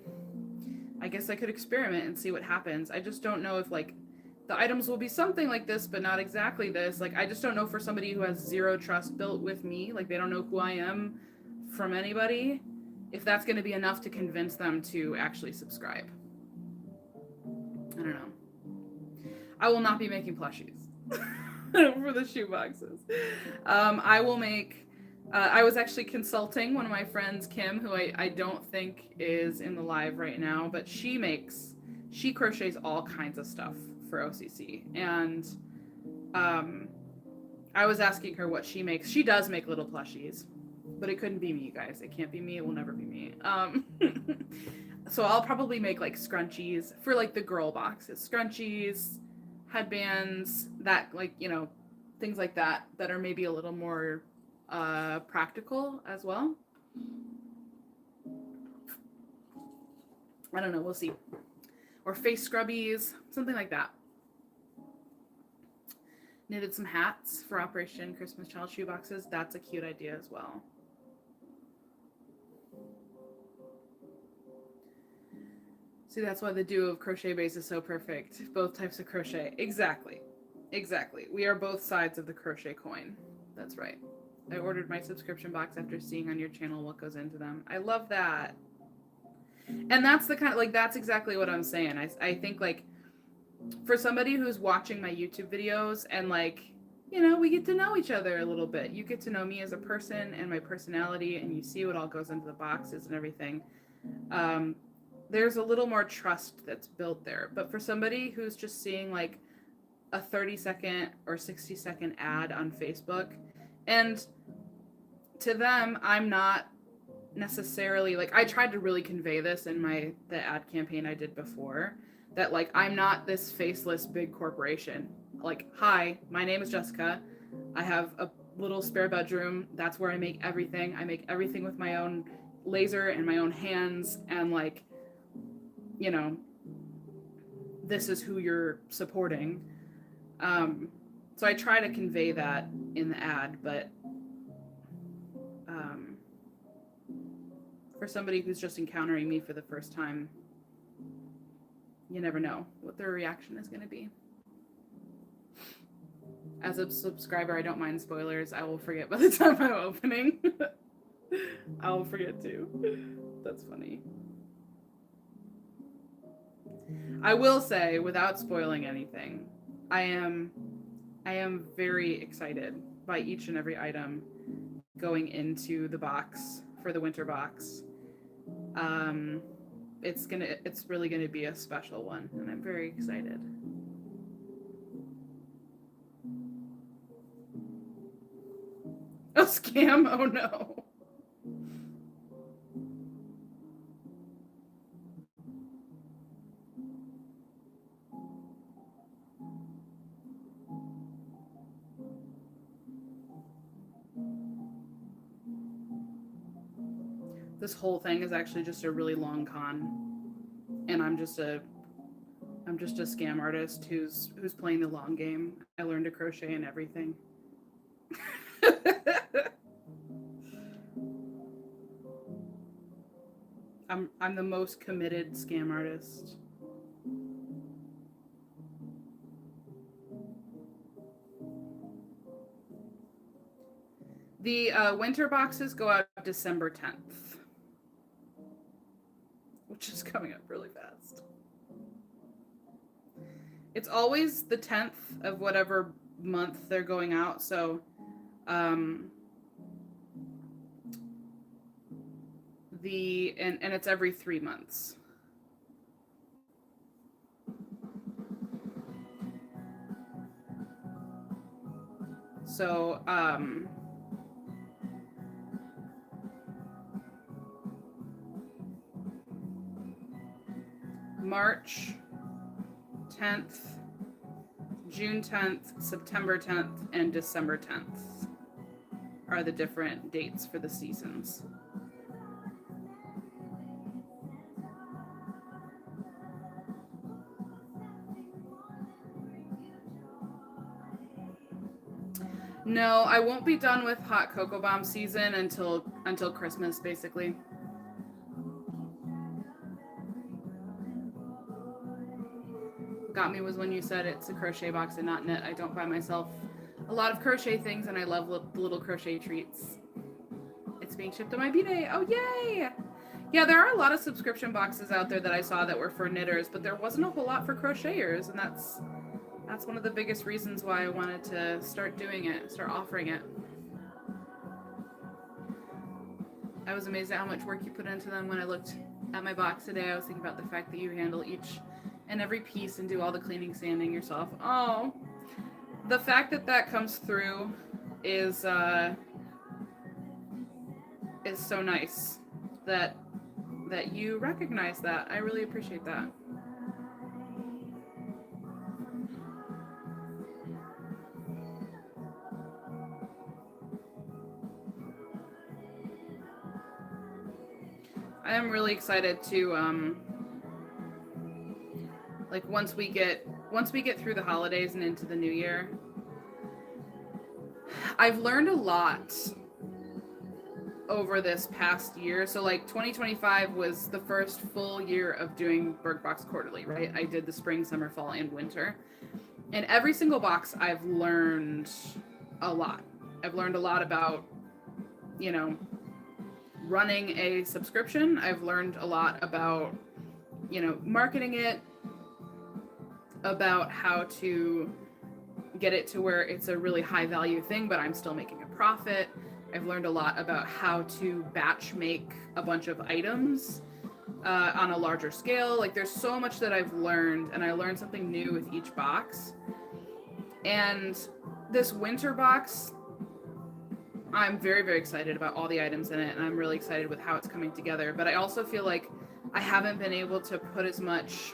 I guess I could experiment and see what happens. I just don't know if, like, the items will be something like this, but not exactly this. Like, I just don't know for somebody who has zero trust built with me, like, they don't know who I am from anybody, if that's going to be enough to convince them to actually subscribe. I don't know. I will not be making plushies for the shoe boxes. I will make... I was actually consulting one of my friends, Kim, who I don't think is in the live right now, but she crochets all kinds of stuff for OCC. And I was asking her what she makes. She does make little plushies, but it couldn't be me, you guys. It can't be me. It will never be me. So I'll probably make like scrunchies for like the girl boxes. Scrunchies, headbands, that like, you know, things like that are maybe a little more practical as well. I don't know, we'll see. Or face scrubbies, something like that. Knitted some hats for Operation Christmas Child shoe boxes. That's a cute idea as well. See, that's why the duo of Crochet Baes is so perfect. Both types of crochet. Exactly. Exactly. We are both sides of the crochet coin. That's right. I ordered my subscription box after seeing on your channel what goes into them. I love that. And that's the kind of, like, that's exactly what I'm saying. I think, like, for somebody who's watching my YouTube videos and, like, you know, we get to know each other a little bit. You get to know me as a person and my personality, and you see what all goes into the boxes and everything. There's a little more trust that's built there. But for somebody who's just seeing, like, a 30-second or 60-second ad on Facebook, and to them, I'm not necessarily, like, I tried to really convey this in the ad campaign I did before, that, like, I'm not this faceless big corporation. Like, hi, my name is Jessica. I have a little spare bedroom. That's where I make everything. I make everything with my own laser and my own hands, and, like, you know, this is who you're supporting. So I try to convey that in the ad, but for somebody who's just encountering me for the first time, you never know what their reaction is going to be. As a subscriber, I don't mind spoilers. I will forget by the time I'm opening. I'll forget too. That's funny. I will say, without spoiling anything, I am very excited by each and every item going into the box for the winter box. It's really gonna be a special one, and I'm very excited. A scam? Oh no. This whole thing is actually just a really long con, and I'm just a scam artist who's playing the long game. I learned to crochet and everything. I'm the most committed scam artist. The winter boxes go out December 10th, which is coming up really fast. It's always the 10th of whatever month they're going out, so and it's every 3 months. So March 10th, June 10th, September 10th, and December 10th are the different dates for the seasons. No, I won't be done with hot cocoa bomb season until Christmas, basically. What got me was when you said it's a crochet box and not knit. I don't buy myself a lot of crochet things, and I love the little crochet treats. It's being shipped on my B-Day. Oh, yay! Yeah, there are a lot of subscription boxes out there that I saw that were for knitters, but there wasn't a whole lot for crocheters, and that's one of the biggest reasons why I wanted to start doing it, start offering it. I was amazed at how much work you put into them. When I looked at my box today, I was thinking about the fact that you handle each and every piece and do all the cleaning, sanding yourself. Oh, the fact that that comes through is so nice that you recognize that. I really appreciate that. I am really excited to like once we get through the holidays and into the new year. I've learned a lot over this past year. So like 2025 was the first full year of doing Berg Box Quarterly, right? I did the spring, summer, fall, and winter. And every single box I've learned a lot. I've learned a lot about, you know, running a subscription. I've learned a lot about, you know, marketing it, about how to get it to where it's a really high value thing, but I'm still making a profit. I've learned a lot about how to batch make a bunch of items on a larger scale. Like there's so much that I've learned, and I learned something new with each box. And this winter box, I'm very, very excited about all the items in it, and I'm really excited with how it's coming together. But I also feel like I haven't been able to put as much...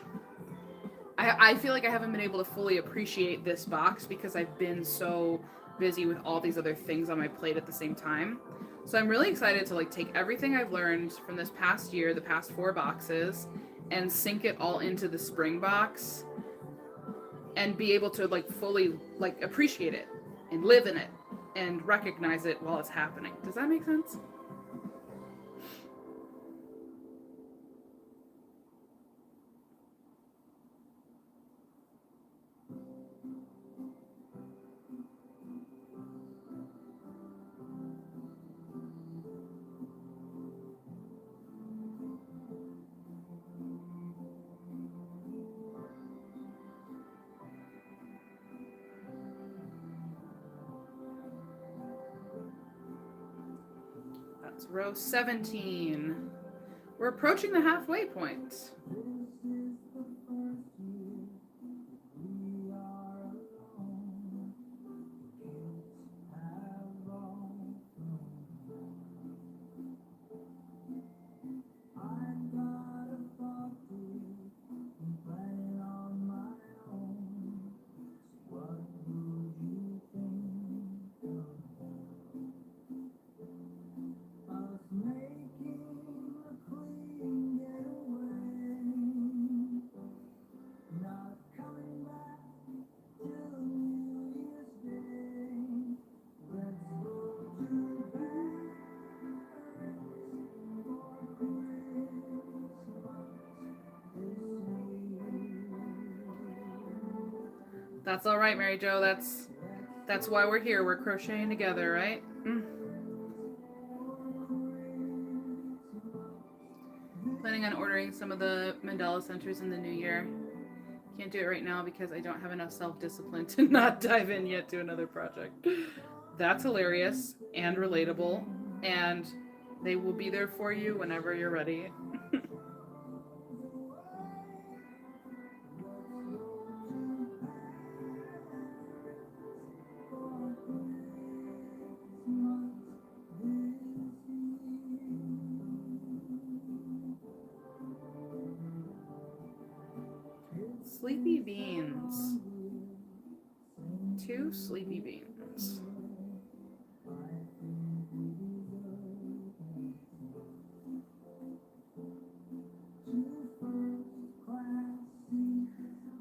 I feel like I haven't been able to fully appreciate this box because I've been so busy with all these other things on my plate at the same time. So I'm really excited to like take everything I've learned from this past year, the past 4 boxes, and sink it all into the spring box and be able to like fully like appreciate it and live in it and recognize it while it's happening. Does that make sense? That's row 17. We're approaching the halfway point. That's all right, Mary Jo. That's why we're here. We're crocheting together, right? Planning on ordering some of the mandala centers in the new year. Can't do it right now because I don't have enough self-discipline to not dive in yet to another project. That's hilarious and relatable, and they will be there for you whenever you're ready. sleepy beans. 2 sleepy beans.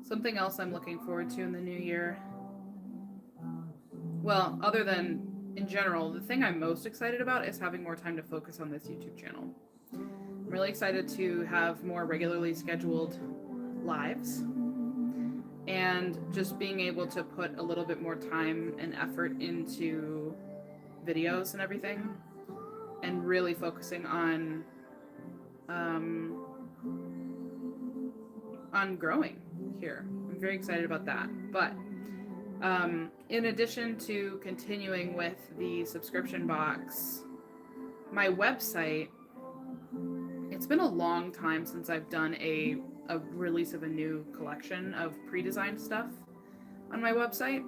Something else I'm looking forward to in the new year. Well, other than in general, the thing I'm most excited about is having more time to focus on this YouTube channel. I'm really excited to have more regularly scheduled lives and just being able to put a little bit more time and effort into videos and everything, and really focusing on growing here. I'm very excited about that. But in addition to continuing with the subscription box, my website, it's been a long time since I've done a release of a new collection of pre-designed stuff on my website.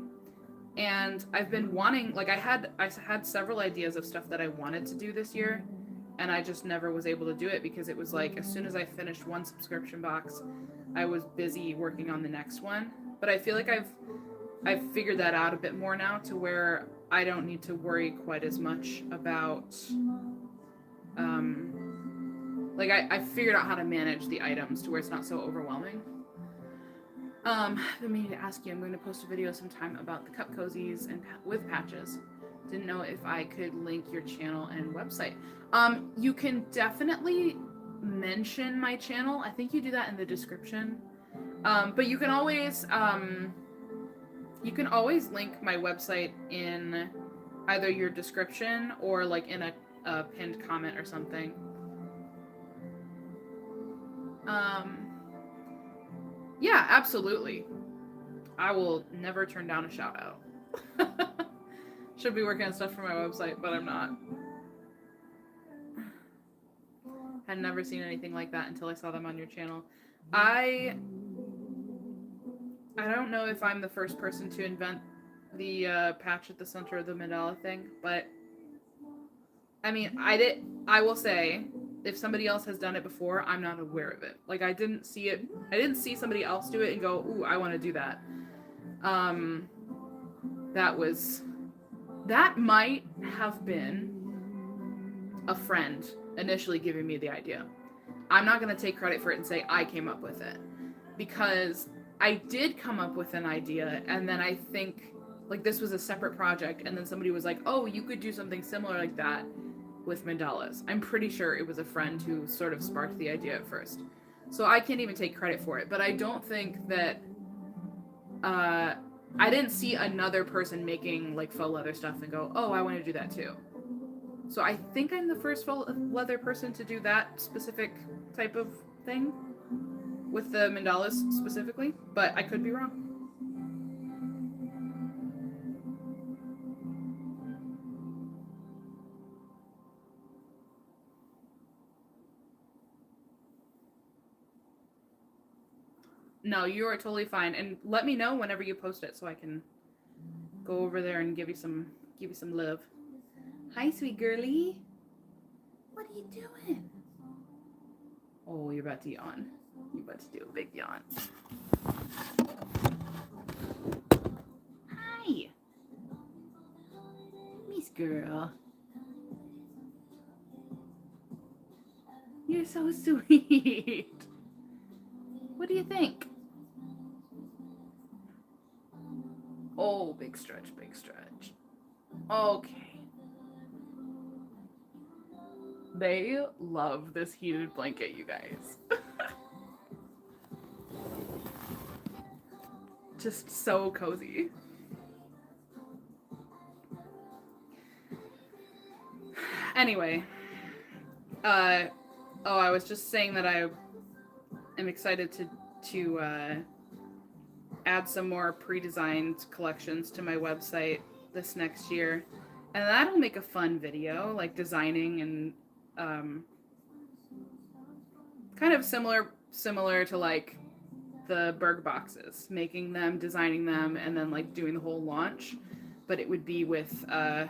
And I've been wanting, like I had several ideas of stuff that I wanted to do this year, and I just never was able to do it because it was like as soon as I finished one subscription box, I was busy working on the next one. But I feel like I've figured that out a bit more now, to where I don't need to worry quite as much about like I figured out how to manage the items to where it's not so overwhelming. I mean, to ask you, I'm going to post a video sometime about the cup cozies and with patches. Didn't know if I could link your channel and website. You can definitely mention my channel. I think you do that in the description. But you can always link my website in either your description or like in a pinned comment or something. Yeah, absolutely. I will never turn down a shout out. Should be working on stuff for my website, but I'm not. Had never seen anything like that until I saw them on your channel. I don't know if I'm the first person to invent the patch at the center of the mandala thing, but I mean, I will say, if somebody else has done it before, I'm not aware of it. Like, I didn't see somebody else do it and go, ooh, I want to do that. That might have been a friend initially giving me the idea. I'm not going to take credit for it and say I came up with it, because I did come up with an idea, and then I think, like, this was a separate project, and then somebody was like, oh, you could do something similar like that with mandalas. I'm pretty sure it was a friend who sort of sparked the idea at first. So I can't even take credit for it, but I don't think that, I didn't see another person making like faux leather stuff and go, oh, I want to do that too. So I think I'm the first faux leather person to do that specific type of thing with the mandalas specifically, but I could be wrong. No, you are totally fine, and let me know whenever you post it so I can go over there and give you some love. Hi, sweet girly. What are you doing? Oh, you're about to yawn. You're about to do a big yawn. Hi, Miss Girl. You're so sweet. What do you think? Oh, big stretch, big stretch. Okay. They love this heated blanket, you guys. Just so cozy. Anyway. I was just saying that I am excited to add some more pre-designed collections to my website this next year, and that'll make a fun video, like designing and kind of similar to like the Berg boxes, making them, designing them, and then like doing the whole launch. But it would be with kind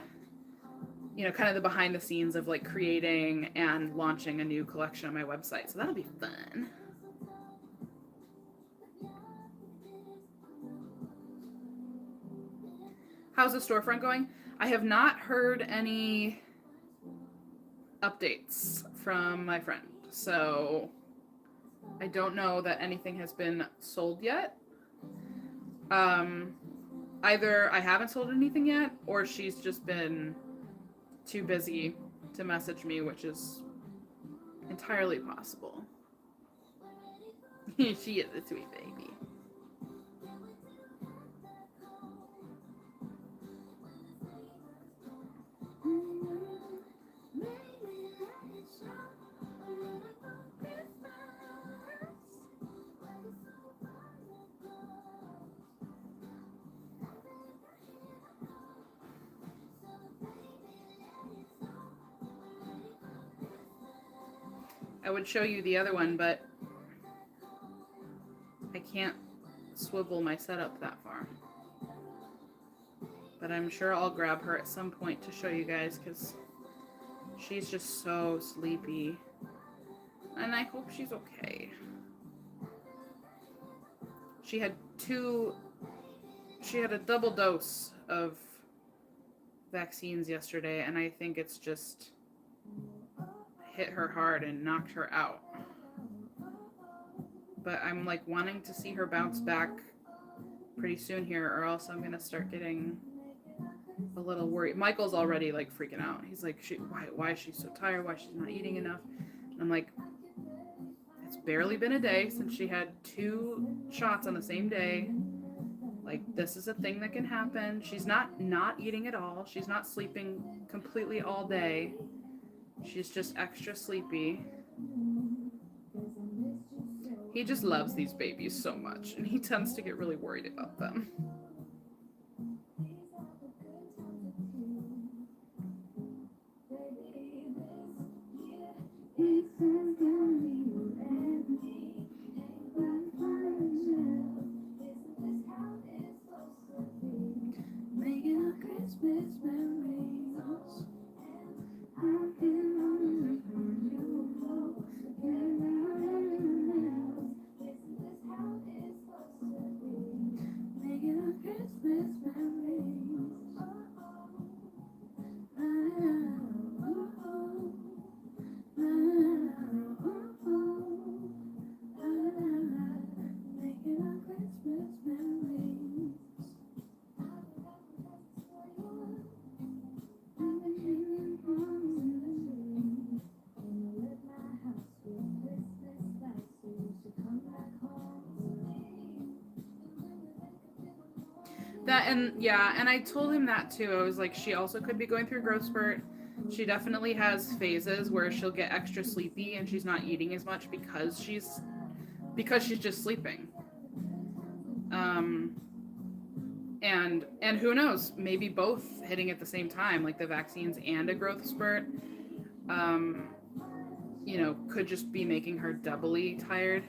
of the behind the scenes of like creating and launching a new collection on my website. So that'll be fun. How's the storefront going? I have not heard any updates from my friend, so I don't know that anything has been sold yet. Either I haven't sold anything yet, or she's just been too busy to message me, which is entirely possible. She is a sweet baby. I would show you the other one, but I can't swivel my setup that far. But I'm sure I'll grab her at some point to show you guys, because she's just so sleepy. And I hope she's okay. She had a double dose of vaccines yesterday, and I think it's just hit her hard and knocked her out. But I'm like wanting to see her bounce back pretty soon here, or else I'm gonna start getting a little worried. Michael's already like freaking out. He's like, why is she so tired? Why she's not eating enough? And I'm like, it's barely been a day since she had 2 shots on the same day. Like, this is a thing that can happen. She's not eating at all. She's not sleeping completely all day. She's just extra sleepy. He just loves these babies so much, and he tends to get really worried about them. And I told him that too. I was like, she also could be going through growth spurt. She definitely has phases where she'll get extra sleepy and she's not eating as much because she's just sleeping. And who knows, maybe both hitting at the same time, like the vaccines and a growth spurt, could just be making her doubly tired.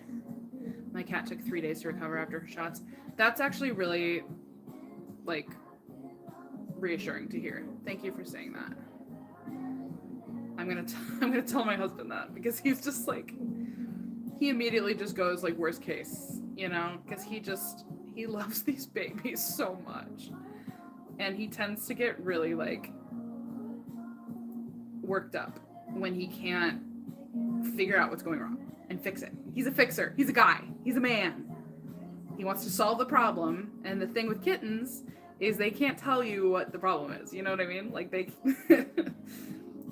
My cat took 3 days to recover after her shots. That's actually really, like, reassuring to hear. Thank you for saying that. I'm gonna tell my husband that, because he's just like, he immediately just goes like worst case, because he loves these babies so much, and he tends to get really like worked up when he can't figure out what's going wrong and fix it. He's a fixer. He's a guy. He's a man. He wants to solve the problem, and the thing with kittens is they can't tell you what the problem is. You know what I mean? Like they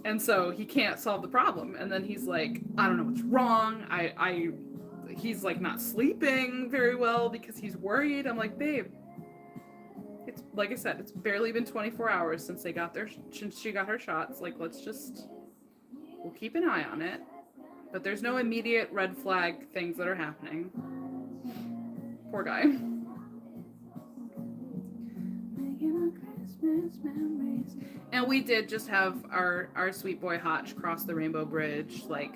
and so he can't solve the problem, and then he's like, I don't know what's wrong. He's like not sleeping very well because he's worried. I'm like, babe, it's like I said, it's barely been 24 hours since she got her shots. Like, we'll keep an eye on it, but there's no immediate red flag things that are happening. Poor guy. And we did just have our sweet boy Hotch cross the Rainbow Bridge, like,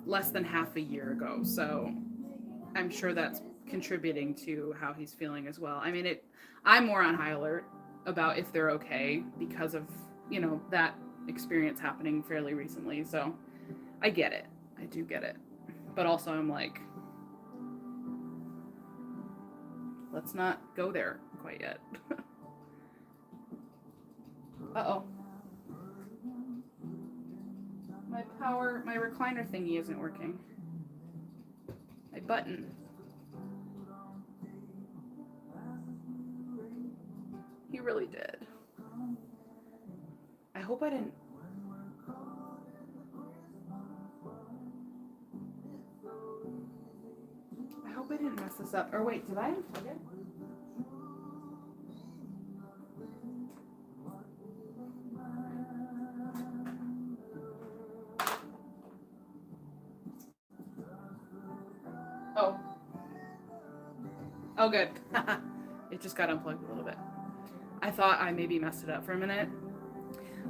less than half a year ago. So I'm sure that's contributing to how he's feeling as well. I mean, I'm more on high alert about if they're okay because of, that experience happening fairly recently. So I get it. I do get it. But also I'm like, Let's not go there quite yet. Uh-oh. My recliner thingy isn't working. My button. He really did. I hope I didn't. I hope I didn't mess this up. Or wait, did I unplug it? Oh. Oh, good. It just got unplugged a little bit. I thought I maybe messed it up for a minute.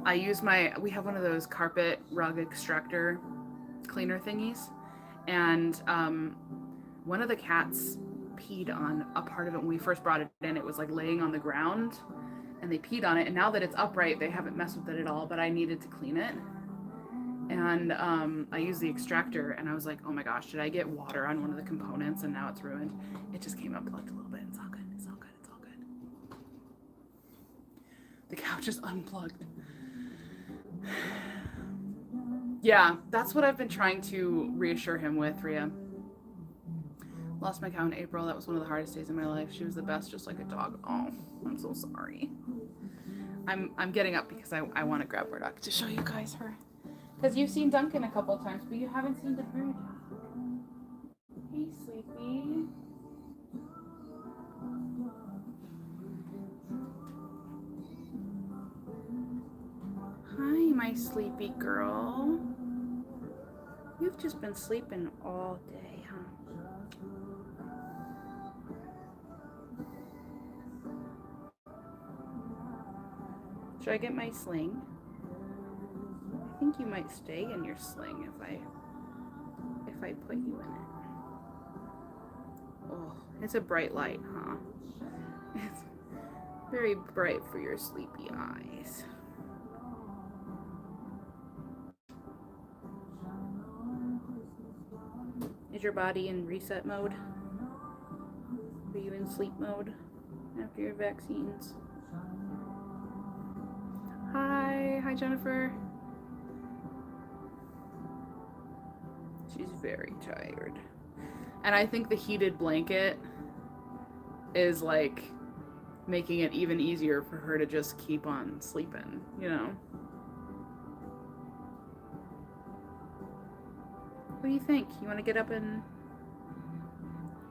I use we have one of those carpet rug extractor cleaner thingies, and one of the cats peed on a part of it when we first brought it in. It was like laying on the ground, and they peed on it, and now that it's upright, they haven't messed with it at all, but I needed to clean it. And I used the extractor, and I was like, oh my gosh, did I get water on one of the components, and now it's ruined? It just came unplugged a little bit. It's all good. It's all good. It's all good. The couch is unplugged. Yeah, that's what I've been trying to reassure him with, Rhea. Lost my cow in April. That was one of the hardest days of my life. She was the best, just like a dog. Oh, I'm so sorry. I'm getting up because I want to grab Berg to show you guys her. Because you've seen Duncan a couple of times, but you haven't seen the Berg. Hey, Sleepy. Hi, my sleepy girl. You've just been sleeping all day, huh? Should I get my sling? I think you might stay in your sling if I put you in it. Oh, it's a bright light, huh? It's very bright for your sleepy eyes. Is your body in reset mode? Are you in sleep mode after your vaccines? Hi Jennifer. She's very tired. And I think the heated blanket is like making it even easier for her to just keep on sleeping, you know? What do you think? You want to get up and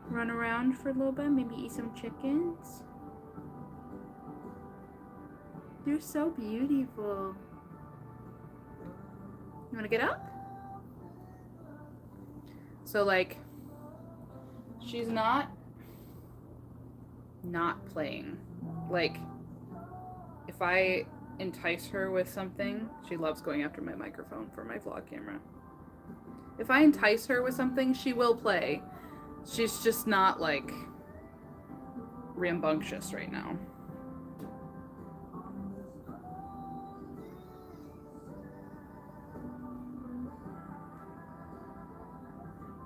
run around for a little bit? Maybe eat some chickens? You're so beautiful. You want to get up? So like, she's not playing. Like, if I entice her with something, she loves going after my microphone for my vlog camera. If I entice her with something, she will play. She's just not like rambunctious right now.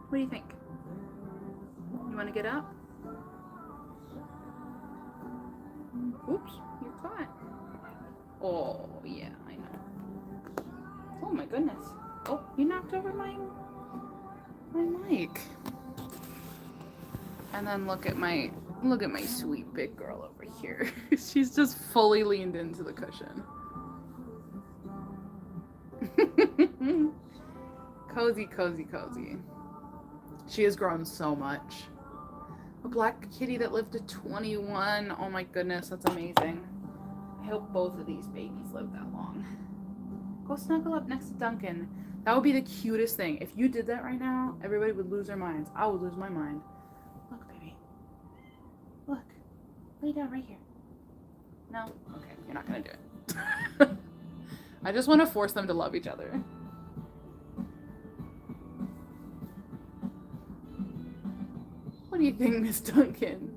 What do you think? You want to get up? Oops, you're caught. Oh, yeah, I know. Oh my goodness. Oh, you knocked over my mic. And then look at my sweet big girl over here. She's just fully leaned into the cushion. Cozy, cozy, cozy. She has grown so much. A black kitty that lived to 21. Oh my goodness, that's amazing. I hope both of these babies live that long. Go snuggle up next to Duncan. That would be the cutest thing. If you did that right now, everybody would lose their minds. I would lose my mind. Look, baby. Look. Lay down right here. No? Okay, you're not gonna do it. I just want to force them to love each other. What do you think, Miss Duncan?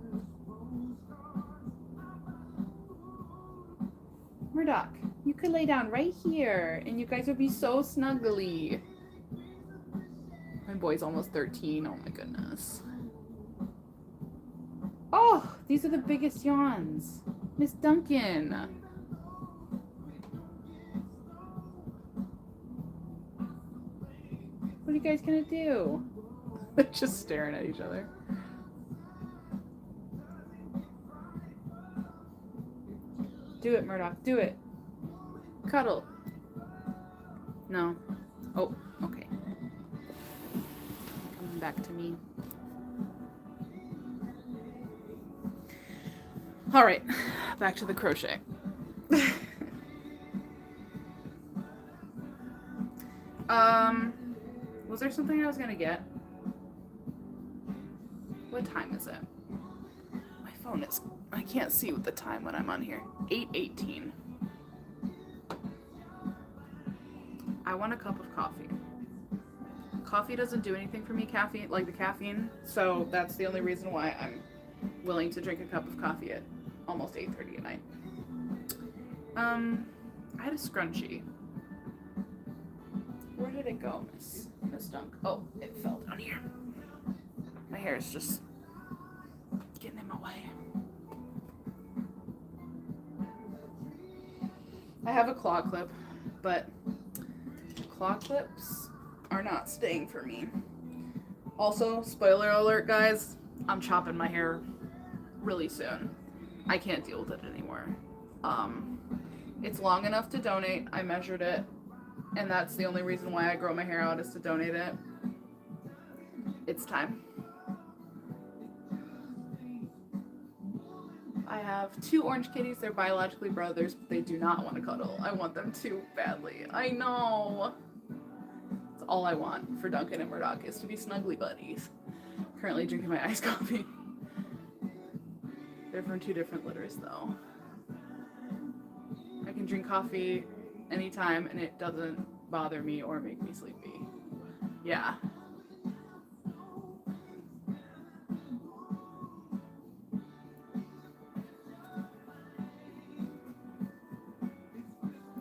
Murdoch, you could lay down right here and you guys would be so snuggly. My boy's almost 13. Oh my goodness. Oh, these are the biggest yawns. Miss Duncan. What are you guys gonna do? They're just staring at each other. Do it, Murdoch. Do it. Cuddle. No. Oh, okay. Coming back to me. All right, back to the crochet. Was there something I was gonna get? What time is it? My phone is, I can't see with the time when I'm on here. 8:18. I want a cup of coffee. Coffee doesn't do anything for me, caffeine, like the caffeine, so that's the only reason why I'm willing to drink a cup of coffee at almost 8:30 at night. I had a scrunchie. Where did it go, Miss Dunk? Oh, it fell down here. My hair is just getting in my way. I have a claw clip, but claw clips are not staying for me. Also, spoiler alert, guys, I'm chopping my hair really soon. I can't deal with it anymore. It's long enough to donate. I measured it, and that's the only reason why I grow my hair out is to donate it. It's time. I have 2 orange kitties. They're biologically brothers, but they do not want to cuddle. I want them to badly. I know. That's all I want for Duncan and Murdoch is to be snuggly buddies. Currently drinking my iced coffee. They're from 2 different litters, though. I can drink coffee anytime, and it doesn't bother me or make me sleepy. Yeah.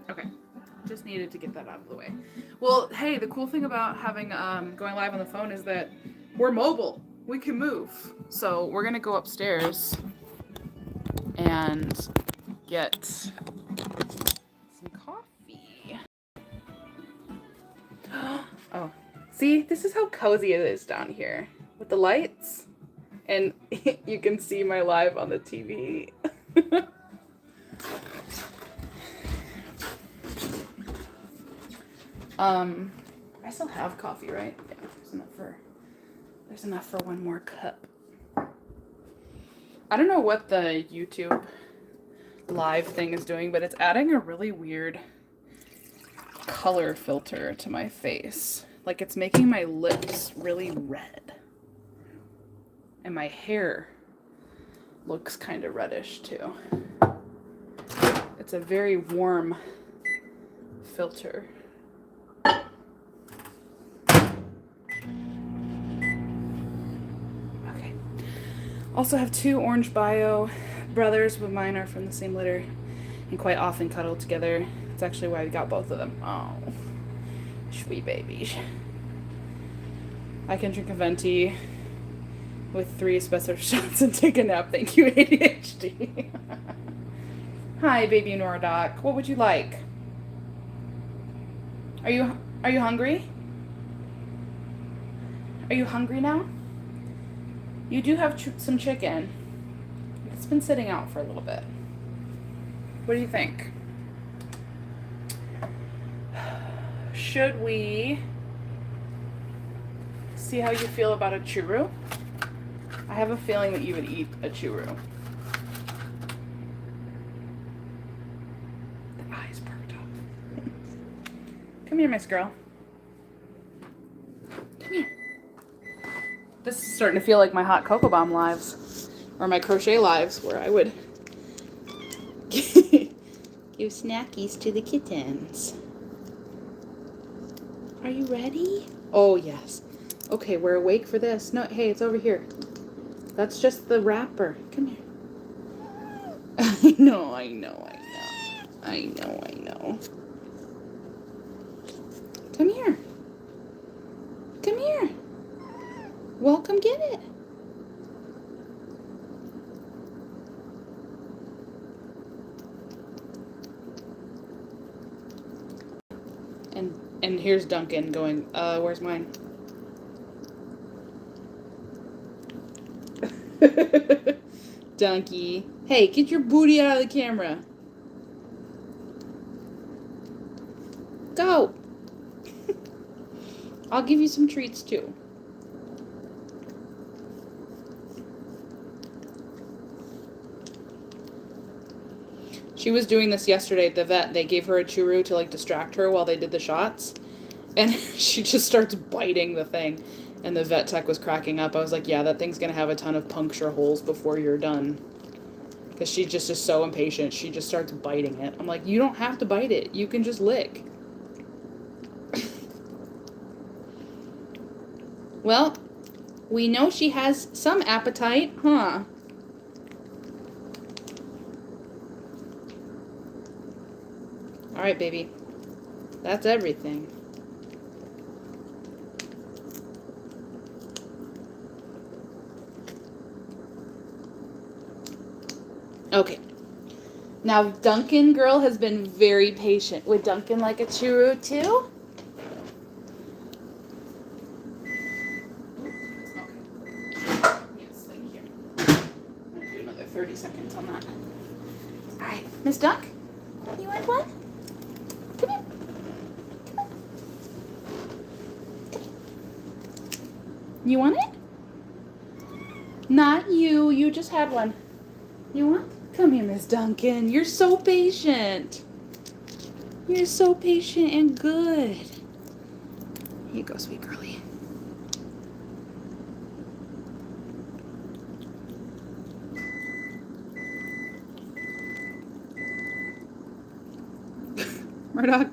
Okay. Just needed to get that out of the way. Well, hey, the cool thing about having going live on the phone is that we're mobile. We can move. So we're gonna go upstairs and get some coffee. Oh, see, this is how cozy it is down here with the lights, and you can see my live on the TV. I still have coffee, right? Yeah, there's enough for one more cup. I don't know what the YouTube live thing is doing, but it's adding a really weird color filter to my face. Like it's making my lips really red. And my hair looks kind of reddish too. It's a very warm filter. Okay. Also have 2 orange bio brothers, but mine are from the same litter and quite often cuddle together. It's actually why we got both of them. Oh, sweet babies. I can drink a venti with 3 espresso shots and take a nap. Thank you, ADHD. Hi, baby Nora. What would you like? Are you hungry? Are you hungry now? You do have some chicken. It's been sitting out for a little bit. What do you think? Should we see how you feel about a churro? I have a feeling that you would eat a churro. The eyes perked up. Come here, Miss Girl. Come here. This is starting to feel like my hot cocoa bomb lives, or my crochet lives, where I would give snackies to the kittens. Are you ready? Oh, yes. Okay, we're awake for this. No, hey, it's over here. That's just the wrapper. Come here. I know. Come here. Come here. Well, come get it. And here's Duncan going, where's mine? Donkey. Hey, get your booty out of the camera. Go. I'll give you some treats too. She was doing this yesterday at the vet. They gave her a churu to like distract her while they did the shots. And she just starts biting the thing. And the vet tech was cracking up. I was like, yeah, that thing's going to have a ton of puncture holes before you're done. Because she just is so impatient. She just starts biting it. I'm like, you don't have to bite it. You can just lick. Well, we know she has some appetite, huh? All right, baby. That's everything. Okay. Now, Duncan girl has been very patient. Would Duncan like a churro too? Okay. Yes, thank you. I'm going to do another 30 seconds on that. All right. Miss Duck, you want one? Come here. Come on. You want it? Not you. You just had one. You want? Come here, Miss Duncan. You're so patient. You're so patient and good. Here you go, sweet girlie. Murdoch.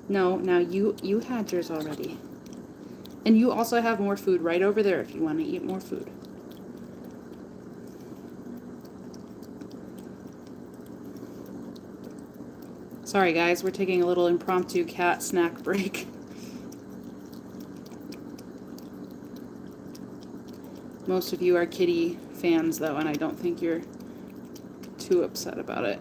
No, now you had yours already. And you also have more food right over there if you want to eat more food. Sorry guys, we're taking a little impromptu cat snack break. Most of you are kitty fans though, and I don't think you're too upset about it.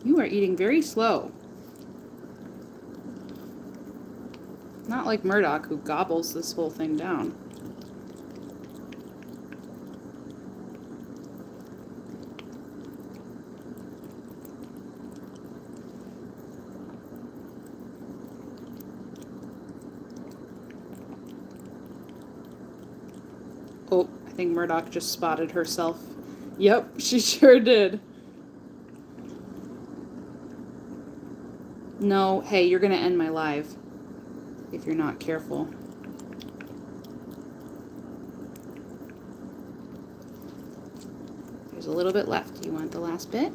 You are eating very slow. Not like Murdoch, who gobbles this whole thing down. Oh, I think Murdoch just spotted herself. Yep, she sure did. No, hey, you're gonna end my live if you're not careful. There's a little bit left. You want the last bit?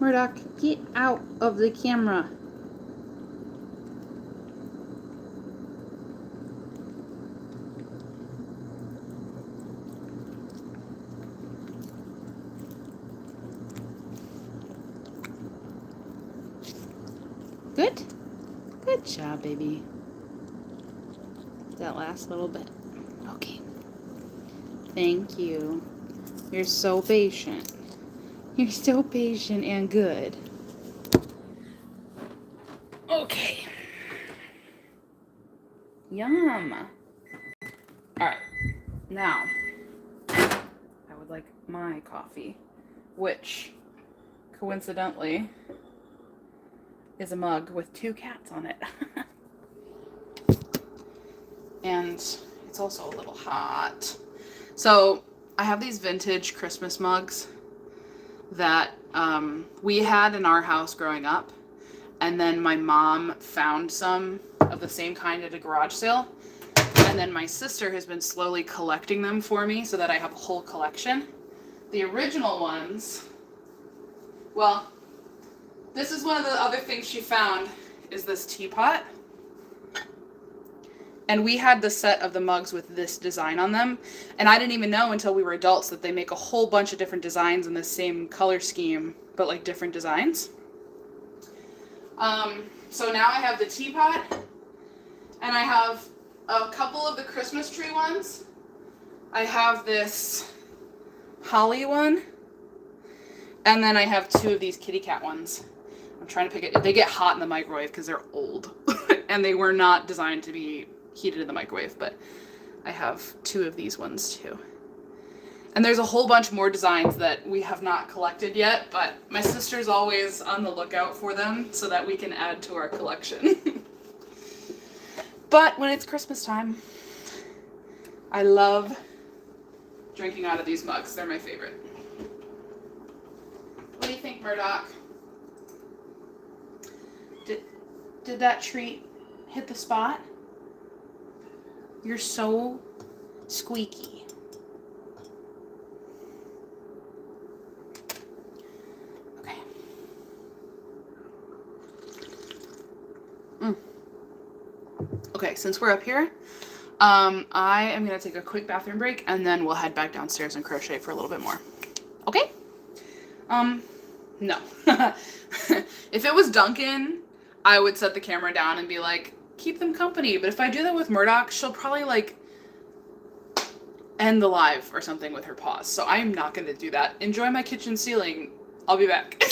Murdoch, get out of the camera. Good? Good job, baby. That last little bit. Okay. Thank you. You're so patient. You're so patient and good. Okay. Yum. Alright. Now, I would like my coffee, which, coincidentally, is a mug with 2 cats on it. And it's also a little hot. So I have these vintage Christmas mugs that we had in our house growing up. And then my mom found some of the same kind at a garage sale. And then my sister has been slowly collecting them for me so that I have a whole collection. The original ones, well, this is one of the other things she found, is this teapot. And we had the set of the mugs with this design on them. And I didn't even know until we were adults that they make a whole bunch of different designs in the same color scheme, but like different designs. So now I have the teapot, and I have a couple of the Christmas tree ones. I have this holly one. And then I have 2 of these kitty cat ones. I'm trying to pick it. They get hot in the microwave because they're old. And they were not designed to be heated in the microwave, but I have 2 of these ones too. And there's a whole bunch more designs that we have not collected yet, but my sister's always on the lookout for them so that we can add to our collection. But when it's Christmas time, I love drinking out of these mugs. They're my favorite. What do you think, Murdoch? Did that treat hit the spot? You're so squeaky. Okay. Okay, since we're up here, I am gonna take a quick bathroom break and then we'll head back downstairs and crochet for a little bit more. Okay? No. If it was Duncan, I would set the camera down and be like, keep them company. But if I do that with Murdoch, she'll probably like end the live or something with her paws. So I am not going to do that. Enjoy my kitchen ceiling. I'll be back.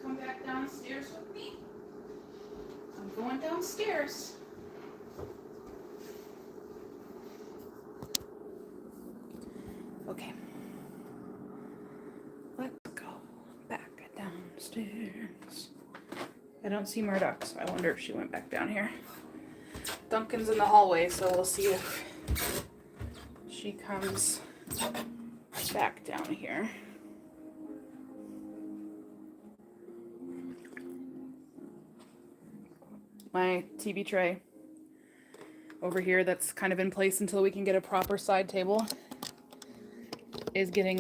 Come back downstairs with me? I'm going downstairs. Okay. Let's go back downstairs. I don't see Murdoch, so I wonder if she went back down here. Duncan's in the hallway, so we'll see if she comes back down here. My TV tray over here that's kind of in place until we can get a proper side table is getting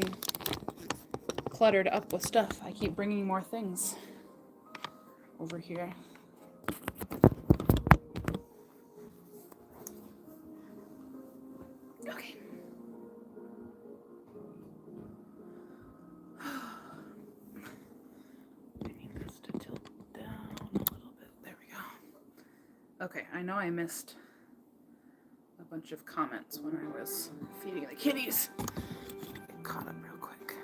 cluttered up with stuff. I keep bringing more things over here. Okay. I need this to tilt down a little bit. There we go. Okay, I know I missed a bunch of comments when I was feeding the kitties. Get caught up real quick.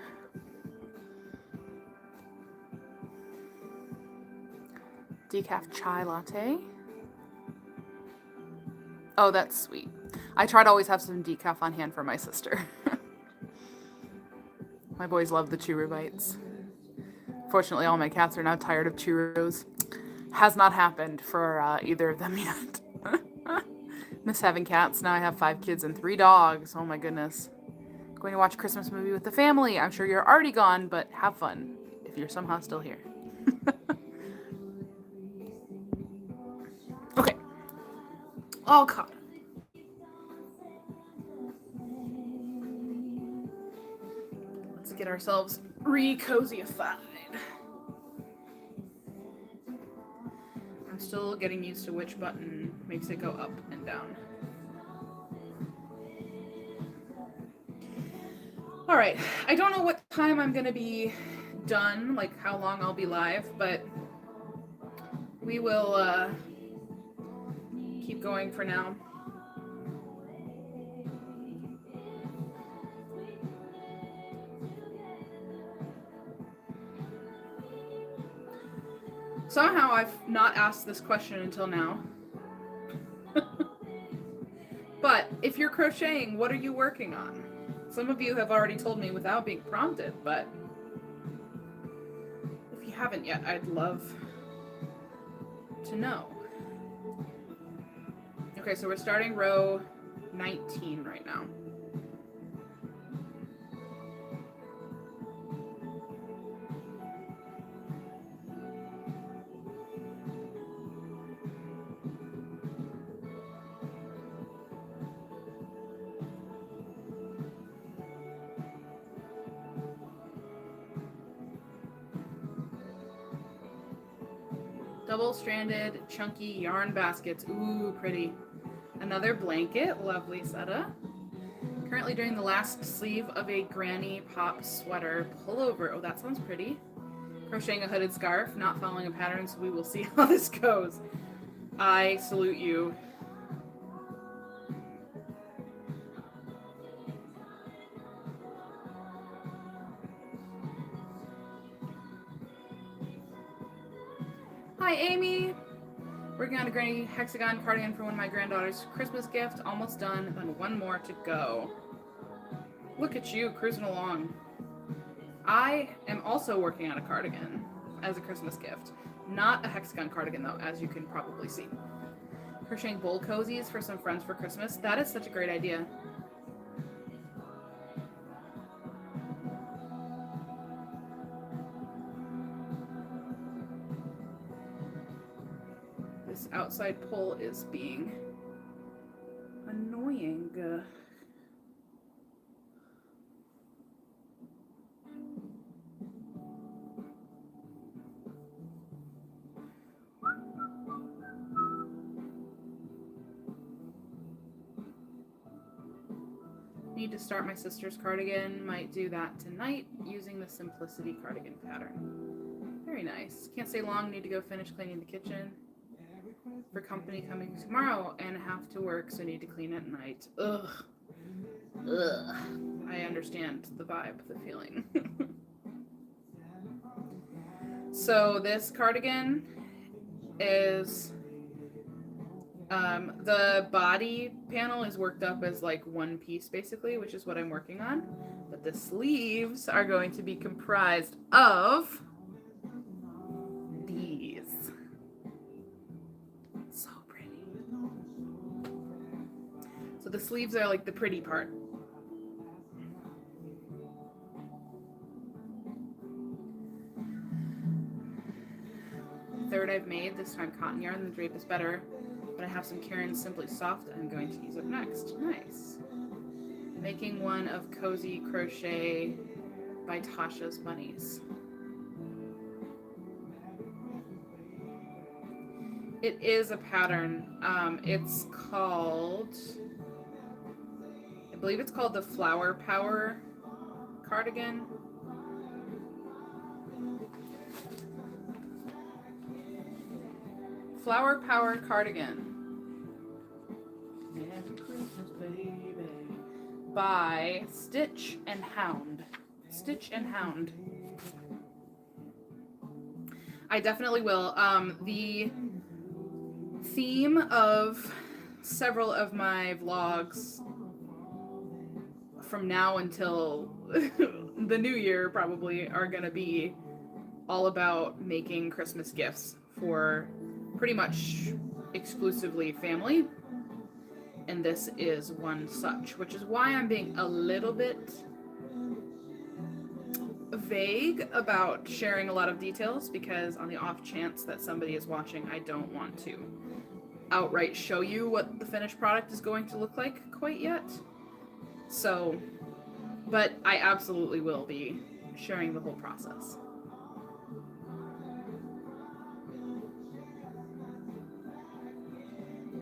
Decaf chai latte. Oh, that's sweet. I try to always have some decaf on hand for my sister. My boys love the churro bites. Fortunately, all my cats are now tired of churros. Has not happened for either of them yet. Miss having cats. Now I have 5 kids and 3 dogs. Oh my goodness. Going to watch a Christmas movie with the family. I'm sure you're already gone, but have fun if you're somehow still here. Okay. All caught. Let's get ourselves re-cozified. I'm still getting used to which button makes it go up and down. All right, I don't know what time I'm gonna be done, like how long I'll be live, but we will keep going for now. Somehow I've not asked this question until now. But if you're crocheting, what are you working on? Some of you have already told me without being prompted, but if you haven't yet, I'd love to know. Okay, so we're starting row 19 right now. Double-stranded, chunky yarn baskets. Ooh, pretty. Another blanket. Lovely setup. Currently doing the last sleeve of a granny pop sweater pullover. Oh, that sounds pretty. Crocheting a hooded scarf. Not following a pattern, so we will see how this goes. I salute you. Hi, Amy. Working on a granny hexagon cardigan for one of my granddaughter's Christmas gift. Almost done, then one more to go. Look at you, cruising along. I am also working on a cardigan as a Christmas gift. Not a hexagon cardigan, though, as you can probably see. Crocheting bowl cozies for some friends for Christmas. That is such a great idea. This outside pull is being annoying. Need to start my sister's cardigan. Might do that tonight using the Simplicity cardigan pattern. Very nice. Can't stay long. Need to go finish cleaning the kitchen for company coming tomorrow and have to work, so need to clean at night. Ugh. Ugh. I understand the vibe, the feeling. So this cardigan is the body panel is worked up as like one piece basically, which is what I'm working on. But the sleeves are going to be comprised of these. So pretty. So the sleeves are like the pretty part. Third I've made, this time cotton yarn. The drape is better, but I have some Karen's Simply Soft I'm going to use up next. Nice. Making one of Cozy Crochet by Tasha's Bunnies. It is a pattern. It's called, I believe it's called the Flower Power cardigan. Flower Power cardigan. Merry Christmas, baby. By Stitch and Hound. Stitch and Hound. I definitely will. The theme of several of my vlogs from now until the new year probably are gonna be all about making Christmas gifts for pretty much exclusively family, and this is one such, which is why I'm being a little bit vague about sharing a lot of details, because on the off chance that somebody is watching, I don't want to outright show you what the finished product is going to look like quite yet. So, but I absolutely will be sharing the whole process.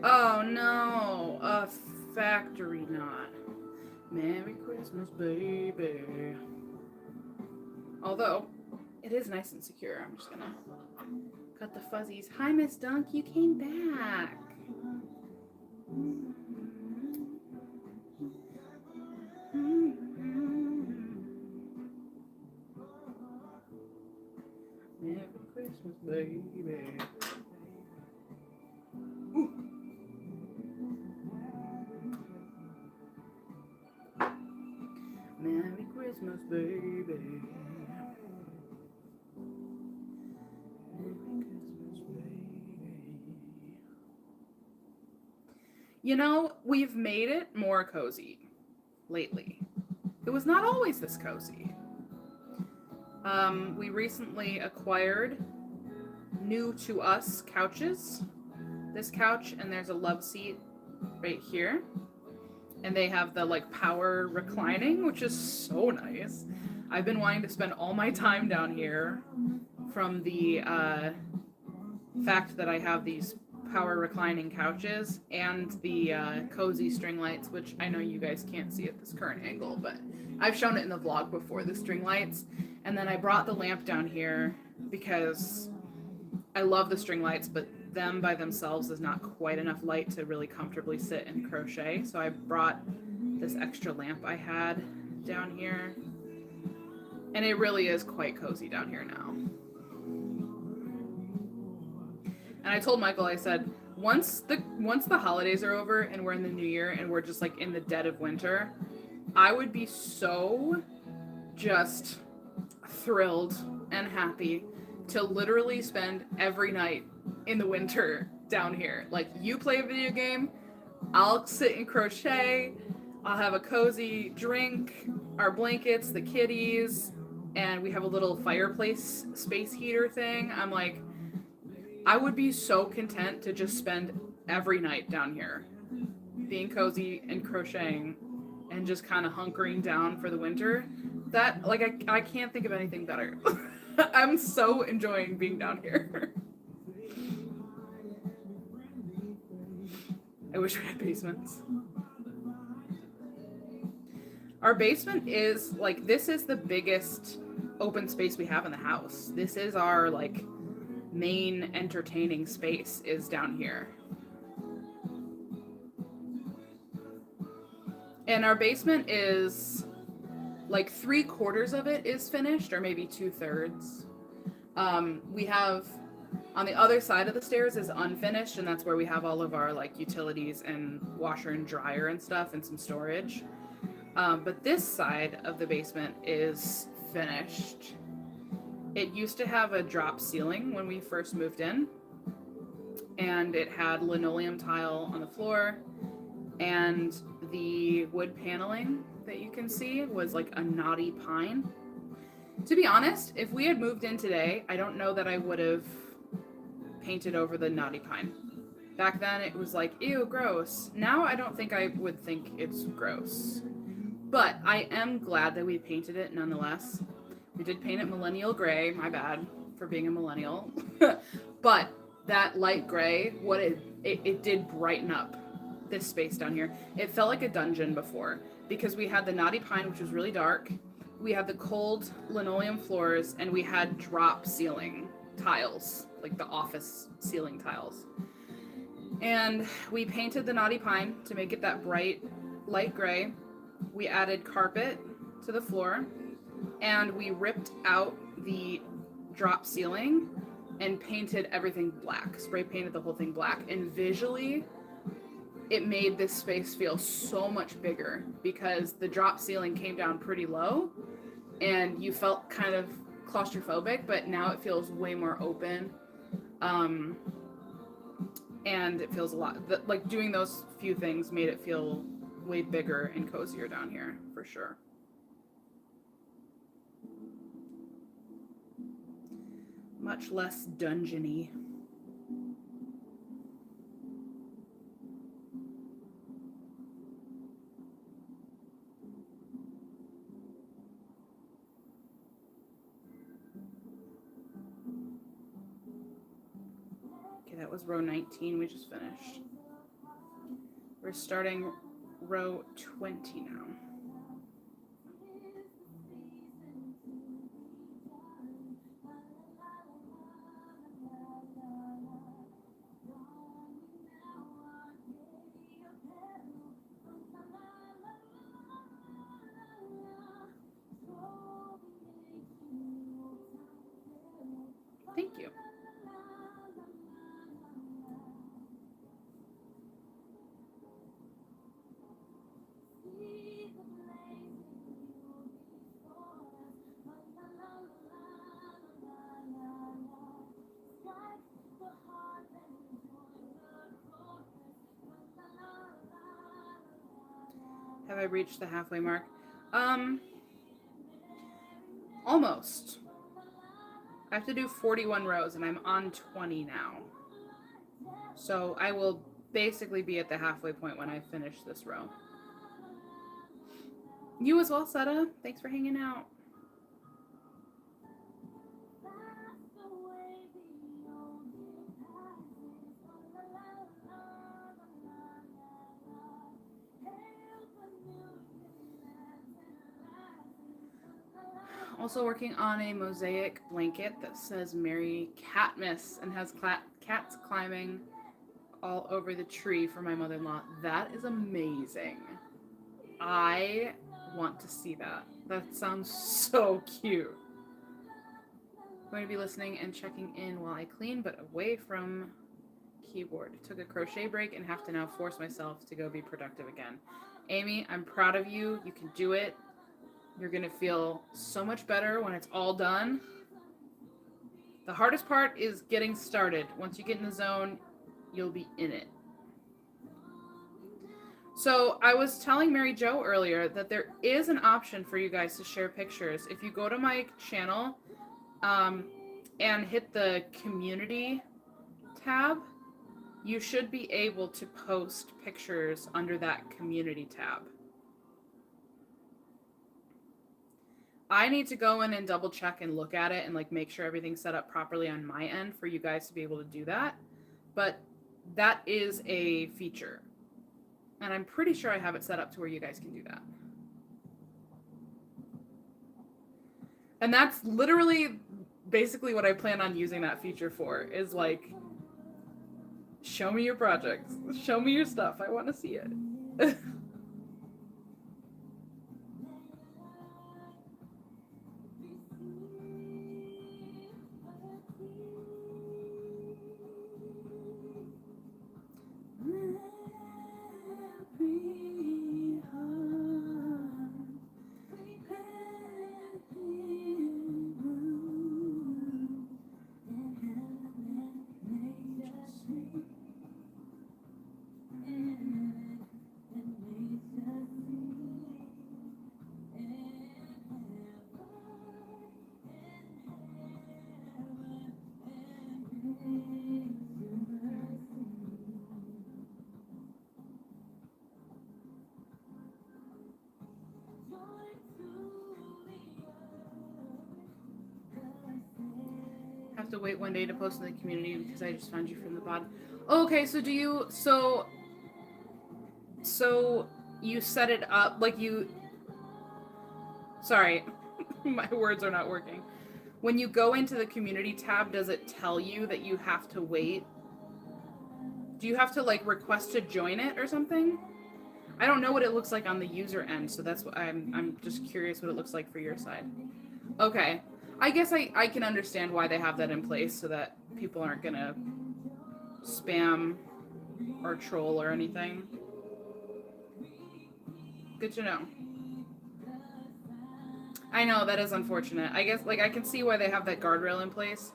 Oh no, a factory knot. Merry Christmas, baby. Although, it is nice and secure. I'm just gonna cut the fuzzies. Hi, Miss Dunk, you came back. Merry Christmas, baby. Merry Christmas, baby. Merry Christmas, baby. You know, we've made it more cozy lately. It was not always this cozy. We recently acquired new to us couches. This couch, and there's a love seat right here. And they have the like power reclining, which is so nice. I've been wanting to spend all my time down here from the fact that I have these power reclining couches and the cozy string lights, which I know you guys can't see at this current angle, but I've shown it in the vlog before, the string lights. And then I brought the lamp down here because I love the string lights, but them by themselves is not quite enough light to really comfortably sit and crochet. So I brought this extra lamp I had down here. And it really is quite cozy down here now. And I told Michael, I said, once the holidays are over and we're in the new year and we're just like in the dead of winter, I would be so just thrilled and happy to literally spend every night in the winter down here. Like, you play a video game, I'll sit and crochet, I'll have a cozy drink, our blankets, the kitties, and we have a little fireplace space heater thing. I'm like, I would be so content to just spend every night down here being cozy and crocheting and just kind of hunkering down for the winter. That, like, I can't think of anything better. I'm so enjoying being down here. I wish we had basements. Our basement is, like, this is the biggest open space we have in the house. This is our, like, main entertaining space is down here. And our basement is, like, 3/4 of it is finished, or maybe 2/3. We have, on the other side of the stairs is unfinished, and that's where we have all of our, like, utilities and washer and dryer and stuff and some storage. But this side of the basement is finished. It used to have a drop ceiling when we first moved in, and it had linoleum tile on the floor, and the wood paneling that you can see was like a knotty pine. To be honest, if we had moved in today, I don't know that I would have painted over the knotty pine. Back then it was like, ew, gross. Now I don't think I would think it's gross. But I am glad that we painted it nonetheless. We did paint it millennial gray, my bad for being a millennial. But that light gray, what it did brighten up this space down here. It felt like a dungeon before because we had the knotty pine, which was really dark. We had the cold linoleum floors, and we had drop ceiling tiles, like the office ceiling tiles. And we painted the knotty pine to make it that bright light gray. We added carpet to the floor, and we ripped out the drop ceiling and painted everything black, spray painted the whole thing black. And visually, it made this space feel so much bigger because the drop ceiling came down pretty low and you felt kind of claustrophobic, but now it feels way more open. And it feels a lot, like doing those few things made it feel way bigger and cozier down here, for sure. Much less dungeony. Okay, that was row 19 we just finished. We're starting row 20 now. Have I reached the halfway mark? Almost. I have to do 41 rows and I'm on 20 now. So I will basically be at the halfway point when I finish this row. You as well, Seta. Thanks for hanging out. Also working on a mosaic blanket that says Merry Catmas and has cats climbing all over the tree for my mother-in-law. That is amazing. I want to see that. That sounds so cute. I'm going to be listening and checking in while I clean, but away from keyboard. Took a crochet break and have to now force myself to go be productive again. Amy, I'm proud of you. You can do it. You're going to feel so much better when it's all done. The hardest part is getting started. Once you get in the zone, you'll be in it. So I was telling Mary Jo earlier that there is an option for you guys to share pictures. If you go to my channel and hit the community tab, you should be able to post pictures under that community tab. I need to go in and double check and look at it and like make sure everything's set up properly on my end for you guys to be able to do that. But that is a feature. And I'm pretty sure I have it set up to where you guys can do that. And that's literally basically what I plan on using that feature for, is like, show me your projects. Show me your stuff. I want to see it. Have to wait one day to post in the community because I just found you from the pod. Oh, okay, so do you, so you set it up, like you, sorry, my words are not working. When you go into the community tab, does it tell you that you have to wait? Do you have to like request to join it or something? I don't know what it looks like on the user end, so that's what I'm just curious what it looks like for your side. Okay. I guess I can understand why they have that in place so that people aren't gonna spam or troll or anything. Good to know. I know, that is unfortunate. I guess, like, I can see why they have that guardrail in place.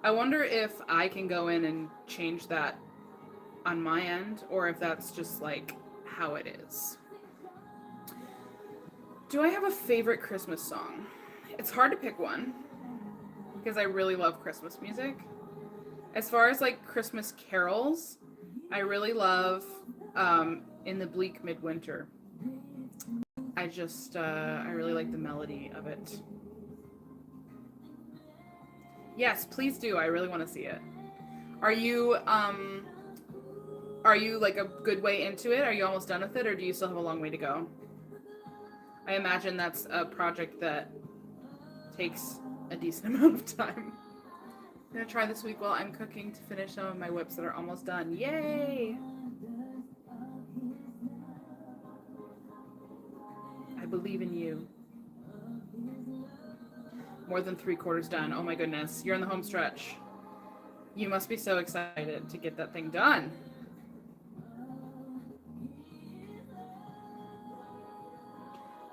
I wonder if I can go in and change that on my end, or if that's just, like, how it is. Do I have a favorite Christmas song? It's hard to pick one because I really love Christmas music. As far as like Christmas carols, I really love In the Bleak Midwinter. I really like the melody of it. Yes, please do. I really want to see it. Are you like a good way into it? Are you almost done with it, or do you still have a long way to go? I imagine that's a project that takes a decent amount of time. I'm gonna try this week while I'm cooking to finish some of my whips that are almost done. Yay! I believe in you. More than 3/4 done. Oh my goodness. You're in the home stretch. You must be so excited to get that thing done.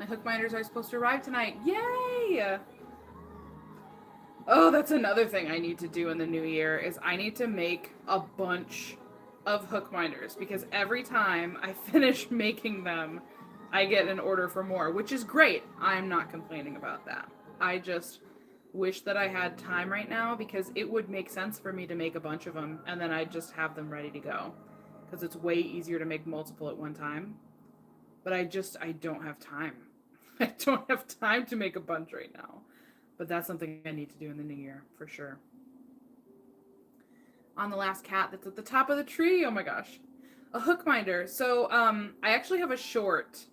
My hook minders are supposed to arrive tonight. Yay! Oh, that's another thing I need to do in the new year is I need to make a bunch of hook minders because every time I finish making them, I get an order for more, which is great. I'm not complaining about that. I just wish that I had time right now because it would make sense for me to make a bunch of them and then I just have them ready to go because it's way easier to make multiple at one time. But I don't have time. I don't have time to make a bunch right now. But that's something I need to do in the new year for sure. On the last cat that's at the top of the tree. Oh my gosh. A hook minder. So I actually have a short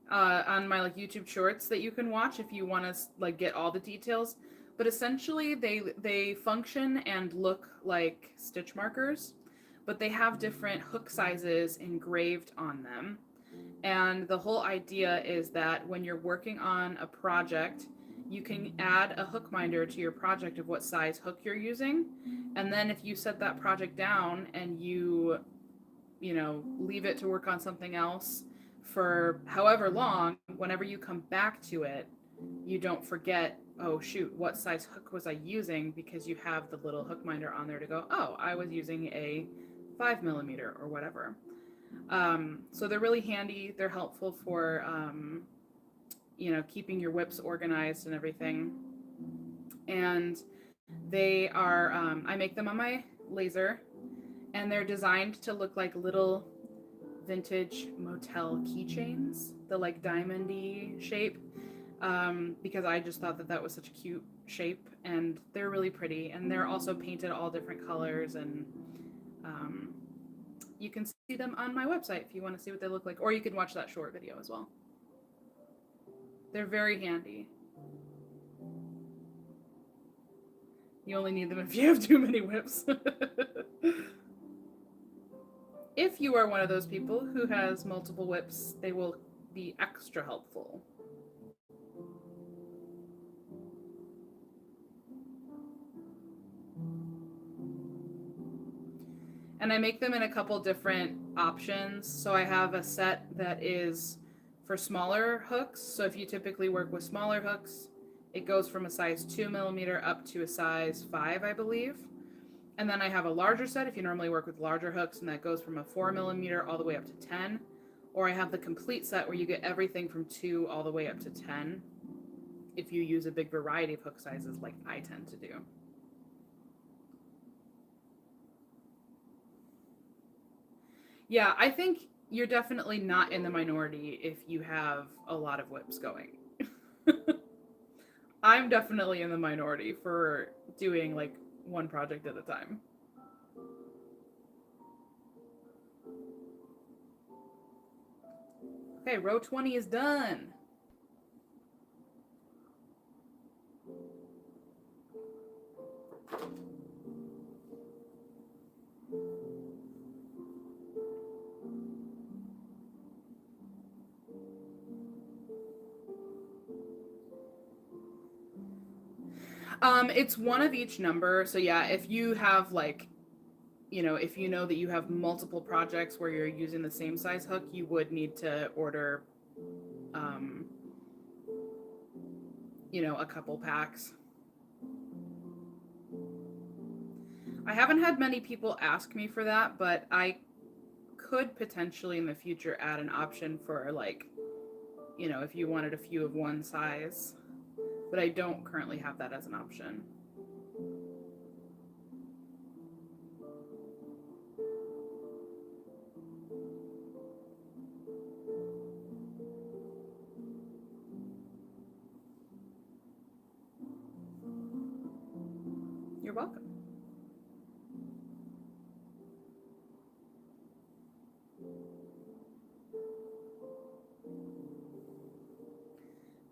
on my like YouTube shorts that you can watch if you want to like get all the details. But essentially they function and look like stitch markers, but they have different hook sizes engraved on them. And the whole idea is that when you're working on a project, you can add a hook minder to your project of what size hook you're using. And then if you set that project down and you leave it to work on something else for however long, whenever you come back to it, you don't forget, oh shoot, what size hook was I using? Because you have the little hook minder on there to go, oh, I was using a 5mm or whatever. So they're really handy. They're helpful for, keeping your whips organized and everything. And they are, I make them on my laser, and they're designed to look like little vintage motel keychains, the like diamond-y shape, because I just thought that was such a cute shape, and they're really pretty, and they're also painted all different colors, and you can see them on my website if you want to see what they look like, or you can watch that short video as well. They're very handy. You only need them if you have too many whips. If you are one of those people who has multiple whips, they will be extra helpful. And I make them in a couple different options. So I have a set that is for smaller hooks. So if you typically work with smaller hooks, it goes from a size 2mm up to a size 5, I believe. And then I have a larger set if you normally work with larger hooks, and that goes from a 4mm all the way up to 10. Or I have the complete set where you get everything from 2 all the way up to 10 if you use a big variety of hook sizes like I tend to do. Yeah, I think you're definitely not in the minority if you have a lot of whips going. I'm definitely in the minority for doing like one project at a time. Okay, row 20 is done. It's one of each number. So yeah, if you have like, if you know that you have multiple projects where you're using the same size hook, you would need to order, a couple packs. I haven't had many people ask me for that, but I could potentially in the future add an option for like, if you wanted a few of one size. But I don't currently have that as an option. You're welcome.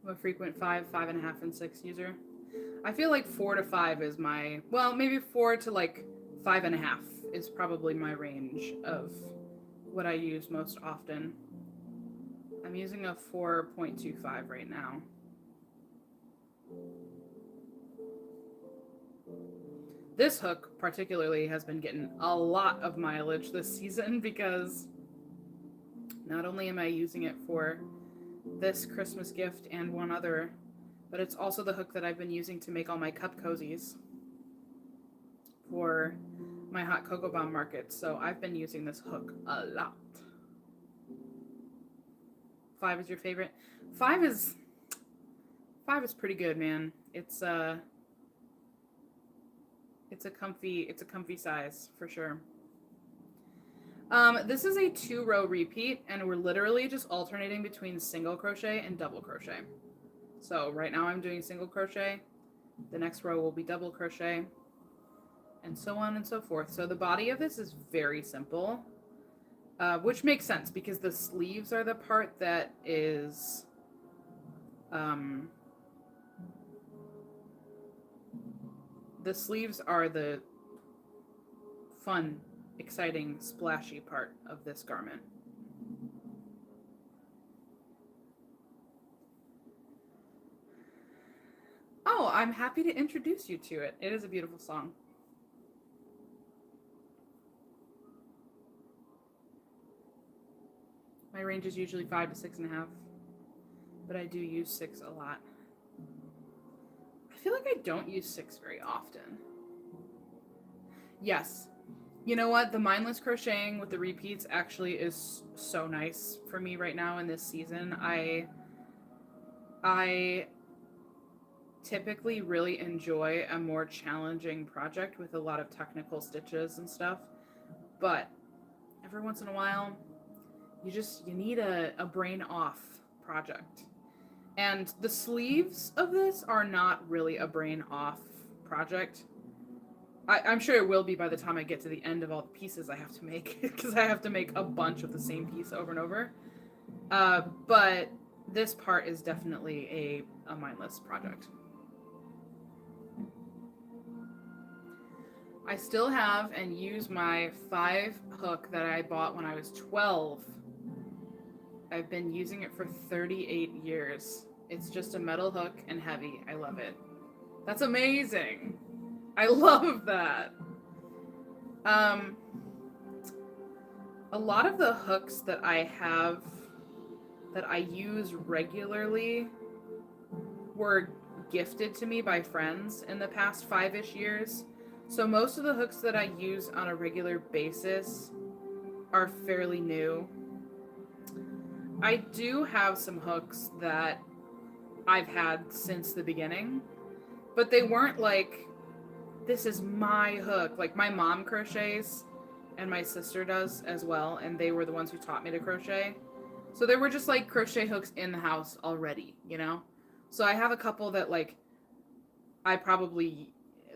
I'm a frequent 5, 5.5, and 6 user. I feel like 4 to 5 is my, well, maybe 4 to like 5.5 is probably my range of what I use most often. I'm using a 4.25 right now. This hook particularly has been getting a lot of mileage this season because not only am I using it for this Christmas gift and one other, but it's also the hook that I've been using to make all my cup cozies for my hot cocoa bomb market. So I've been using this hook a lot. 5 is your favorite. 5 is 5 is pretty good, man. It's a comfy size for sure. This is a 2-row repeat, and we're literally just alternating between single crochet and double crochet. So right now I'm doing single crochet, the next row will be double crochet, and so on and so forth. So the body of this is very simple, which makes sense because the sleeves are the part that is the sleeves are the fun, exciting, splashy part of this garment. Oh, I'm happy to introduce you to it. It is a beautiful song. My range is usually 5 to 6.5, but I do use 6 a lot. I feel like I don't use 6 very often. Yes. You know what? The mindless crocheting with the repeats actually is so nice for me right now in this season. I typically really enjoy a more challenging project with a lot of technical stitches and stuff, but every once in a while you need a brain off project. And the sleeves of this are not really a brain off project. I'm sure it will be by the time I get to the end of all the pieces I have to make, because I have to make a bunch of the same piece over and over. But this part is definitely a mindless project. I still have and use my 5 hook that I bought when I was 12. I've been using it for 38 years. It's just a metal hook and heavy. I love it. That's amazing. I love that. A lot of the hooks that I have that I use regularly were gifted to me by friends in the past 5-ish years. So most of the hooks that I use on a regular basis are fairly new. I do have some hooks that I've had since the beginning, but they weren't like, this is my hook. Like, my mom crochets and my sister does as well, and they were the ones who taught me to crochet. So there were just like crochet hooks in the house already, you know? So I have a couple that like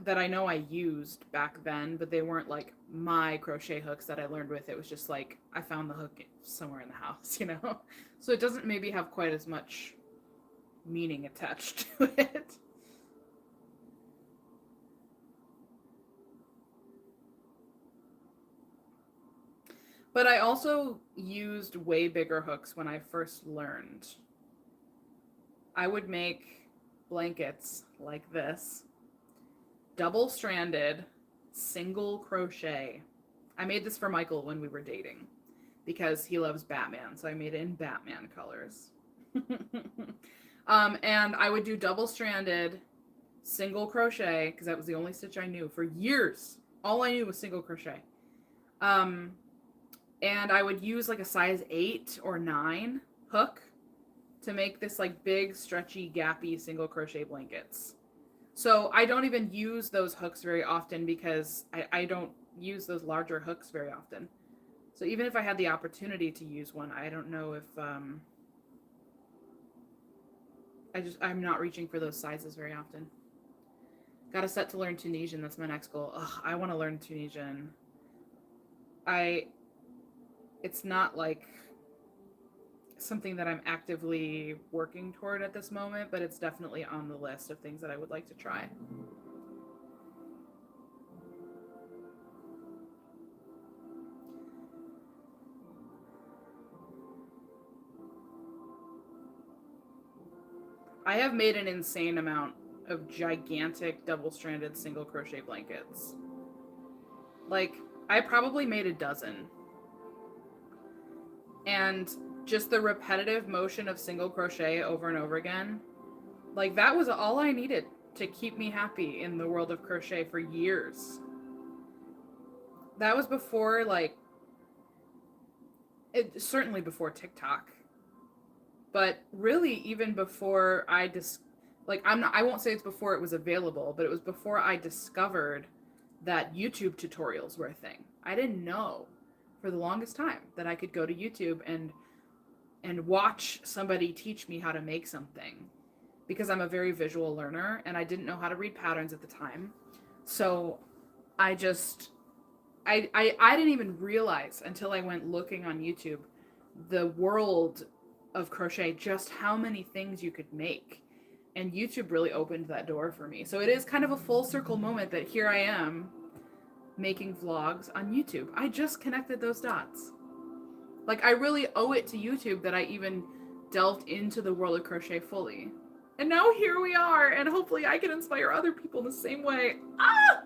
that I know I used back then, but they weren't like my crochet hooks that I learned with. It was just like I found the hook somewhere in the house, you know? So it doesn't maybe have quite as much meaning attached to it. But I also used way bigger hooks when I first learned. I would make blankets like this, double-stranded, single crochet. I made this for Michael when we were dating because he loves Batman, so I made it in Batman colors. And I would do double-stranded, single crochet, because that was the only stitch I knew for years. All I knew was single crochet. And I would use like a size 8 or 9 hook to make this like big, stretchy, gappy single crochet blankets. So I don't even use those hooks very often because I don't use those larger hooks very often. So even if I had the opportunity to use one, I don't know if I'm not reaching for those sizes very often. Got a set to learn Tunisian. That's my next goal. Ugh, I want to learn Tunisian. It's not like something that I'm actively working toward at this moment, but it's definitely on the list of things that I would like to try. I have made an insane amount of gigantic double-stranded single crochet blankets. Like, I probably made a dozen. And just the repetitive motion of single crochet over and over again, like, that was all I needed to keep me happy in the world of crochet for years. That was before, like, certainly before TikTok. But really, even before I won't say it's before it was available, but it was before I discovered that YouTube tutorials were a thing. I didn't know for the longest time that I could go to YouTube and watch somebody teach me how to make something, because I'm a very visual learner and I didn't know how to read patterns at the time. So I just I didn't even realize until I went looking on YouTube the world of crochet, just how many things you could make. And YouTube really opened that door for me. So it is kind of a full circle moment that here I am making vlogs on YouTube. I just connected those dots. Like, I really owe it to YouTube that I even delved into the world of crochet fully. And now here we are, and hopefully I can inspire other people in the same way. Ah!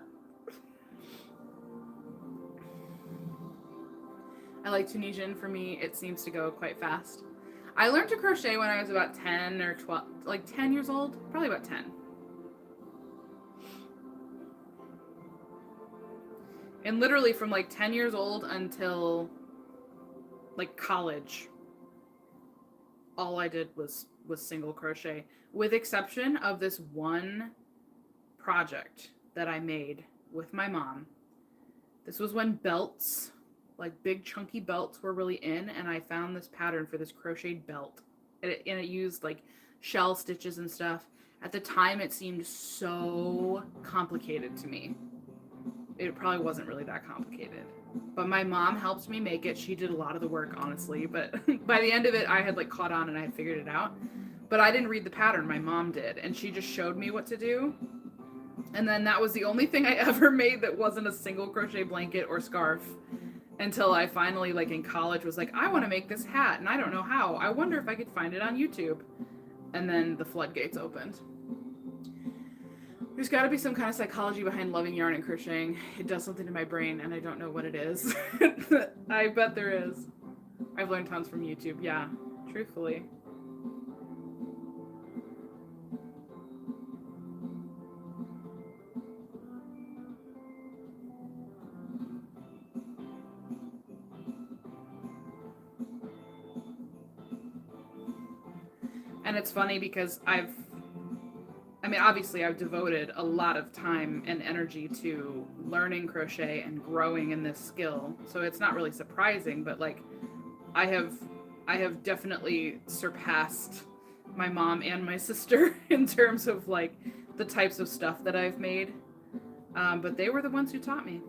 I like Tunisian. For me, it seems to go quite fast. I learned to crochet when I was about 10 or 12, like 10 years old, probably about 10. And literally from like 10 years old until like college, all I did was single crochet, with exception of this one project that I made with my mom. This was when belts, like big chunky belts, were really in, and I found this pattern for this crocheted belt, and it used like shell stitches and stuff. At the time, it seemed so complicated to me. It probably wasn't really that complicated, but my mom helped me make it. She did a lot of the work, honestly, but by the end of it, I had like caught on and I had figured it out. But I didn't read the pattern, my mom did, and she just showed me what to do. And then that was the only thing I ever made that wasn't a single crochet blanket or scarf, until I finally, like in college, was like, I want to make this hat, and I don't know how. I wonder if I could find it on YouTube. And then the floodgates opened. There's got to be some kind of psychology behind loving yarn and crocheting. It does something to my brain, and I don't know what it is. I bet there is. I've learned tons from YouTube, yeah, truthfully. And it's funny because obviously I've devoted a lot of time and energy to learning crochet and growing in this skill. So it's not really surprising, but like I have definitely surpassed my mom and my sister in terms of like the types of stuff that I've made. But they were the ones who taught me.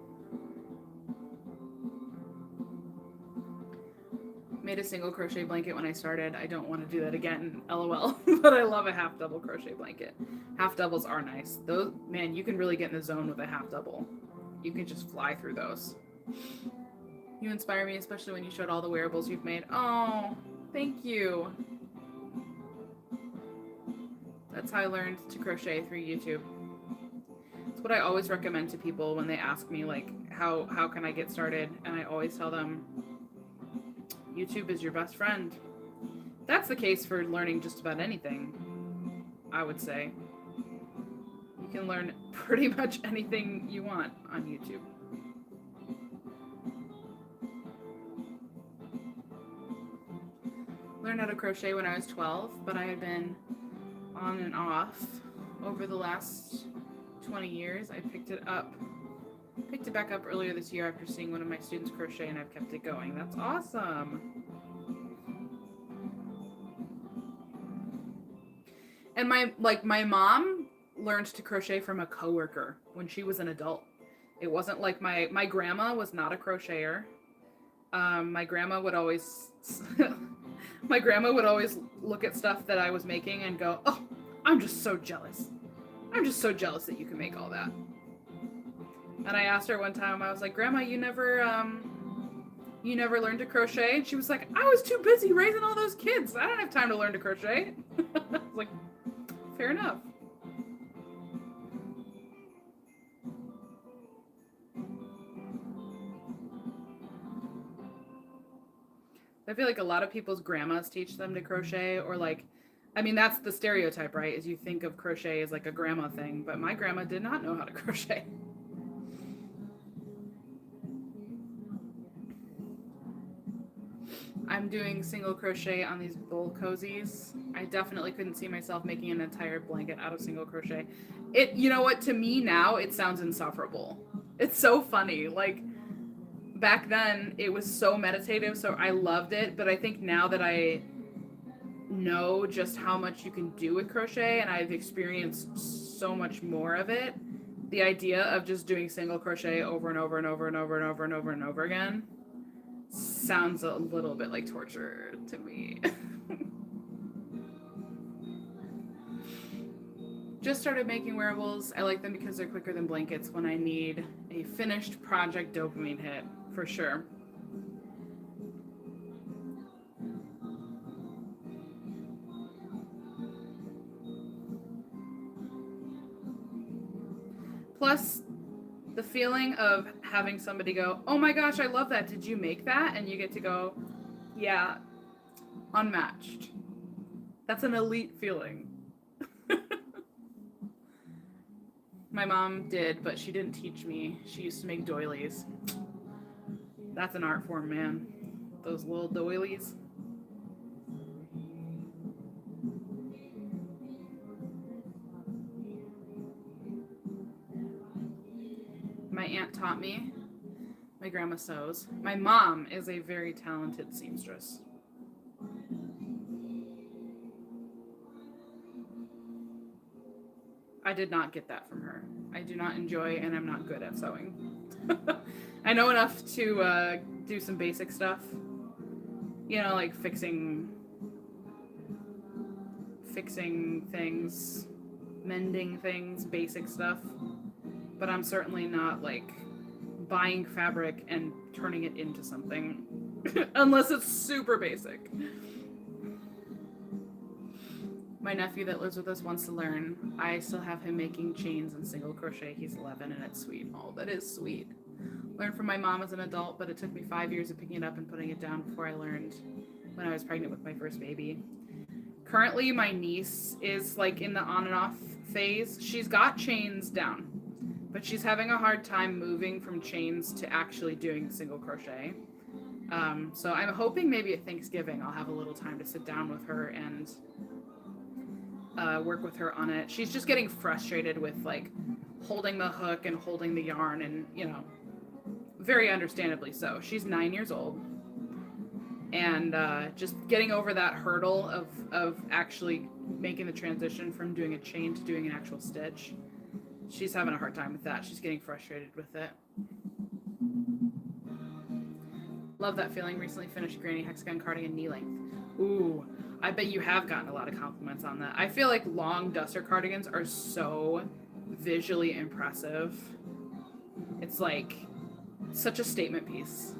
Made a single crochet blanket when I started. I don't want to do that again, LOL. But I love a half double crochet blanket. Half doubles are nice. Those, man, you can really get in the zone with a half double. You can just fly through those. You inspire me, especially when you showed all the wearables you've made. Oh, thank you. That's how I learned to crochet, through YouTube. It's what I always recommend to people when they ask me, like, how can I get started? And I always tell them, YouTube is your best friend. That's the case for learning just about anything, I would say. You can learn pretty much anything you want on YouTube. Learned how to crochet when I was 12, but I had been on and off over the last 20 years. I picked it back up earlier this year after seeing one of my students crochet, and I've kept it going. That's awesome. And my mom learned to crochet from a coworker when she was an adult. It wasn't like my grandma was not a crocheter. My grandma would always look at stuff that I was making and go, "Oh, I'm just so jealous. I'm just so jealous that you can make all that." And I asked her one time, I was like, "Grandma, you never learned to crochet?" And she was like, "I was too busy raising all those kids. I don't have time to learn to crochet." I was like, fair enough. I feel like a lot of people's grandmas teach them to crochet, or like, that's the stereotype, right? Is you think of crochet as like a grandma thing, but my grandma did not know how to crochet. I'm doing single crochet on these bowl cozies. I definitely couldn't see myself making an entire blanket out of single crochet. You know what, to me now, it sounds insufferable. It's so funny. Like, back then, it was so meditative, so I loved it, but I think now that I know just how much you can do with crochet and I've experienced so much more of it, the idea of just doing single crochet over and over and over and over and over and over and over again sounds a little bit like torture to me. Just started making wearables. I like them because they're quicker than blankets when I need a finished project dopamine hit, for sure. Plus, the feeling of having somebody go, oh my gosh, I love that. Did you make that? And you get to go, yeah, unmatched. That's an elite feeling. My mom did, but she didn't teach me. She used to make doilies. That's an art form, man. Those little doilies. My aunt taught me. My grandma sews. My mom is a very talented seamstress. I did not get that from her. I do not enjoy and I'm not good at sewing. I know enough to do some basic stuff. You know, like fixing things, mending things, basic stuff. But I'm certainly not like buying fabric and turning it into something unless it's super basic. My nephew that lives with us wants to learn. I still have him making chains and single crochet. He's 11 and it's sweet. Oh, that is sweet. Learned from my mom as an adult, but it took me 5 years of picking it up and putting it down before I learned when I was pregnant with my first baby. Currently, my niece is like in the on and off phase. She's got chains down, but she's having a hard time moving from chains to actually doing single crochet. So I'm hoping maybe at Thanksgiving I'll have a little time to sit down with her and work with her on it. She's just getting frustrated with like holding the hook and holding the yarn, and you know, very understandably so. She's 9 years old, and just getting over that hurdle of actually making the transition from doing a chain to doing an actual stitch. She's having a hard time with that. She's getting frustrated with it. Love that feeling. Recently finished granny hexagon cardigan knee length. Ooh, I bet you have gotten a lot of compliments on that. I feel like long duster cardigans are so visually impressive. It's like such a statement piece.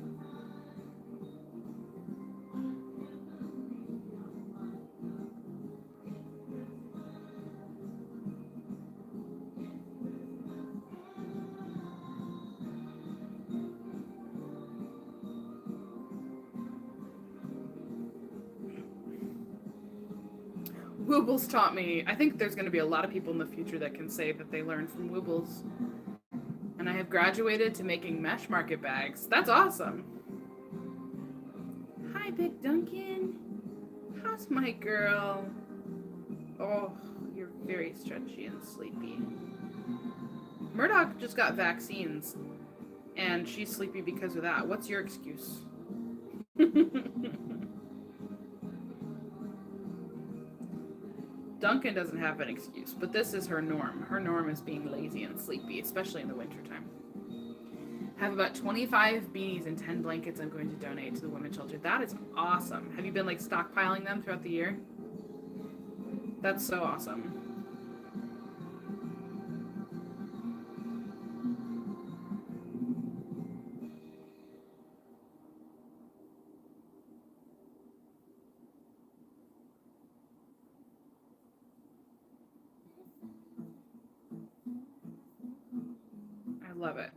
Woobles taught me. I think there's going to be a lot of people in the future that can say that they learned from Woobles. And I have graduated to making mesh market bags. That's awesome. Hi, Big Duncan. How's my girl? Oh, you're very stretchy and sleepy. Murdoch just got vaccines, and she's sleepy because of that. What's your excuse? Duncan doesn't have an excuse, but this is her norm. Her norm is being lazy and sleepy, especially in the wintertime. Have about 25 beanies and 10 blankets I'm going to donate to the women's shelter. That is awesome. Have you been like stockpiling them throughout the year? That's so awesome. I love it.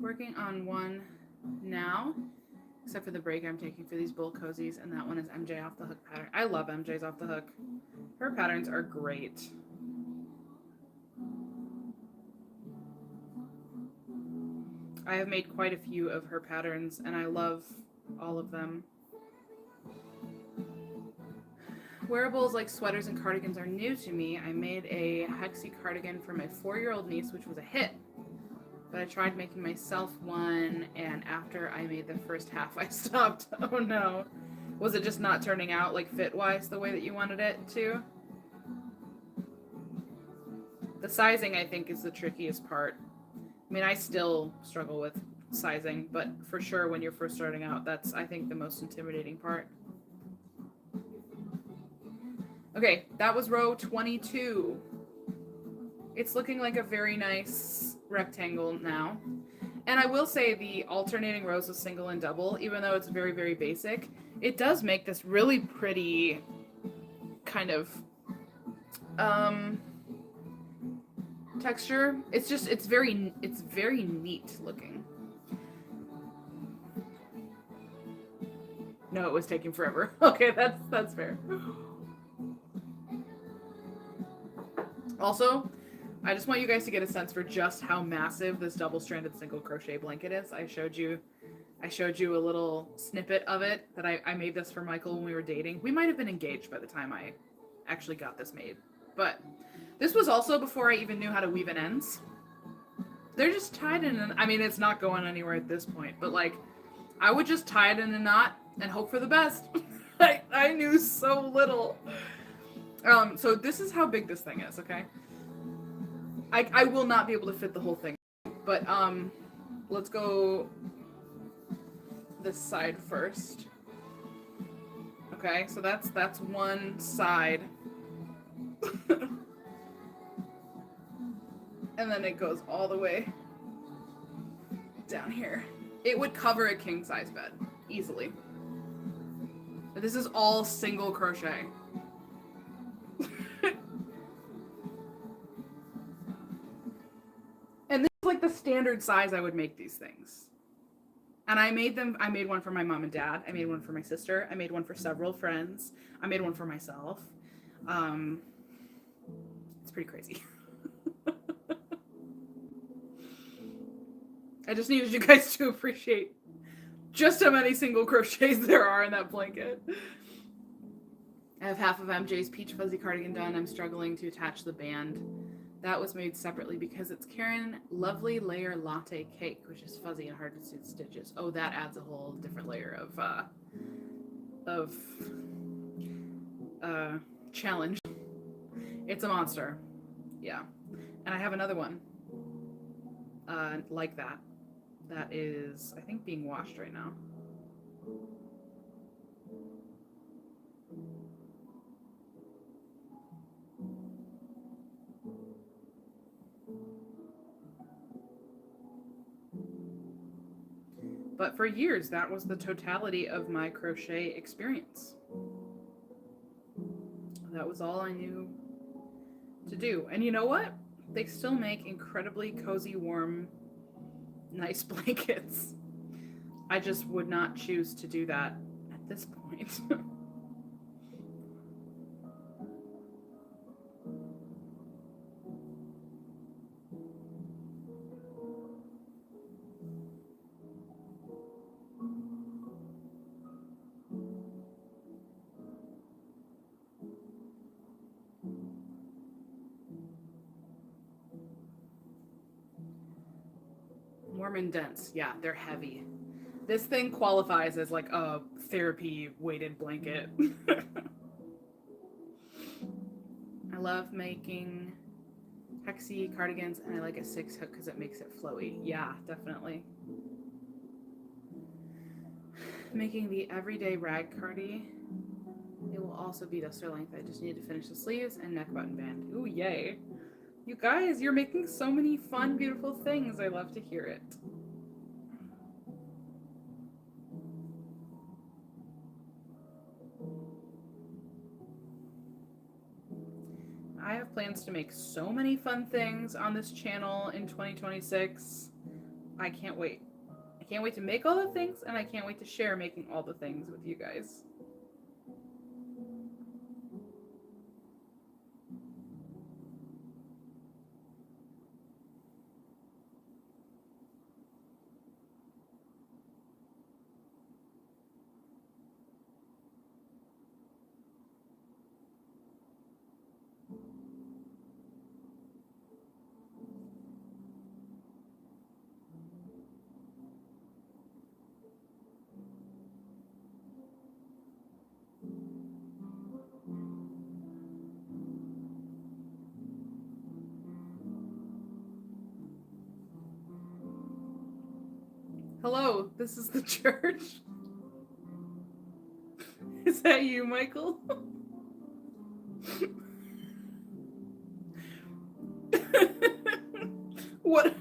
Working on one now, except for the break I'm taking for these bowl cozies, and that one is MJ off the hook pattern. I love MJ's off the hook. Her patterns are great. I have made quite a few of her patterns, and I love all of them. Wearables like sweaters and cardigans are new to me. I made a hexie cardigan for my 4-year-old niece, which was a hit. But I tried making myself one, and after I made the first half, I stopped. Oh no. Was it just not turning out, like, fit-wise the way that you wanted it to? The sizing, I think, is the trickiest part. I mean, I still struggle with sizing, but for sure when you're first starting out, that's, I think, the most intimidating part. Okay, that was row 22. It's looking like a very nice rectangle now. And I will say the alternating rows of single and double, even though it's very, very basic, it does make this really pretty kind of texture. It's very neat looking. No, it was taking forever. Okay, that's fair. Also, I just want you guys to get a sense for just how massive this double-stranded single crochet blanket is. I showed you a little snippet of it that I made this for Michael when we were dating. We might have been engaged by the time I actually got this made. But this was also before I even knew how to weave in ends. They're just tied in I mean, it's not going anywhere at this point, but like, I would just tie it in a knot and hope for the best. I knew so little. So this is how big this thing is, okay? I will not be able to fit the whole thing, but let's go this side first. Okay, so that's one side. And then it goes all the way down here. It would cover a king size bed easily. But this is all single crochet. And this is like the standard size I would make these things. And I made one for my mom and dad. I made one for my sister. I made one for several friends. I made one for myself. It's pretty crazy. I just needed you guys to appreciate just how many single crochets there are in that blanket. I have half of MJ's peach fuzzy cardigan done. I'm struggling to attach the band. That was made separately because it's Karen Lovely Layer Latte Cake, which is fuzzy and hard to suit stitches. Oh, that adds a whole different layer of challenge. It's a monster. Yeah. And I have another one like that. That is, I think, being washed right now. But for years, that was the totality of my crochet experience. That was all I knew to do. And you know what? They still make incredibly cozy, warm, nice blankets. I just would not choose to do that at this point. Warm and dense. Yeah, they're heavy. This thing qualifies as like a therapy weighted blanket. I love making hexie cardigans, and I like a 6 hook because it makes it flowy. Yeah, definitely. Making the everyday rag cardi. It will also be duster length. I just need to finish the sleeves and neck button band. Ooh, yay. You guys, you're making so many fun, beautiful things. I love to hear it. I have plans to make so many fun things on this channel in 2026. I can't wait. I can't wait to make all the things, and I can't wait to share making all the things with you guys. Hello, this is the church. Is that you, Michael? What?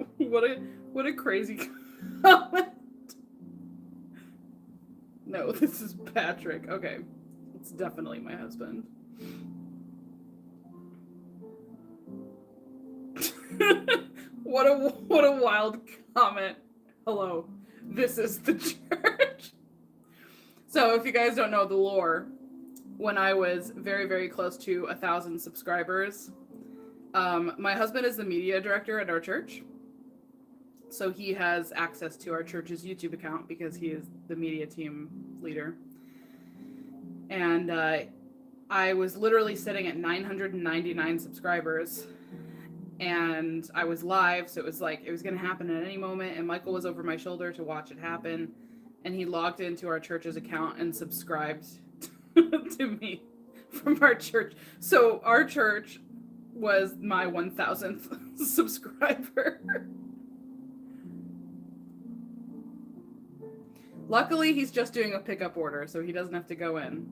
what a crazy comment. No, this is Patrick. Okay, it's definitely my husband. What a wild comment. Hello, this is the church. So if you guys don't know the lore, when I was very, very close to 1,000 subscribers, my husband is the media director at our church. So he has access to our church's YouTube account because he is the media team leader. And I was literally sitting at 999 subscribers. And I was live, so it was like it was going to happen at any moment. And Michael was over my shoulder to watch it happen. And he logged into our church's account and subscribed to me from our church. So our church was my 1,000th subscriber. Luckily, he's just doing a pickup order, so he doesn't have to go in.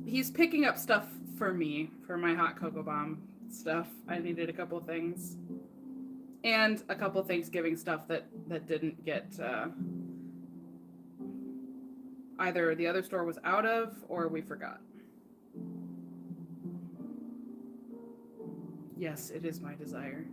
He's picking up stuff for me, for my hot cocoa bomb stuff. I needed a couple things. And a couple Thanksgiving stuff that didn't get... either the other store was out of or we forgot. Yes, it is my desire.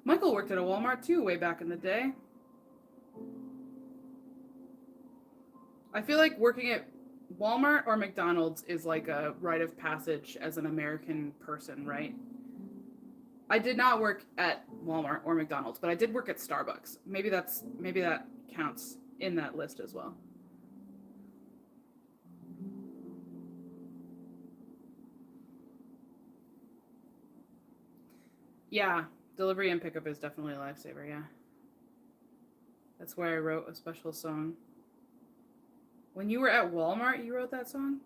Michael worked at a Walmart too way back in the day. I feel like working at Walmart or McDonald's is like a rite of passage as an American person, right? I did not work at Walmart or McDonald's, but I did work at Starbucks. Maybe that counts in that list as well. Yeah. Delivery and pickup is definitely a lifesaver, yeah. That's why I wrote a special song. When you were at Walmart, you wrote that song?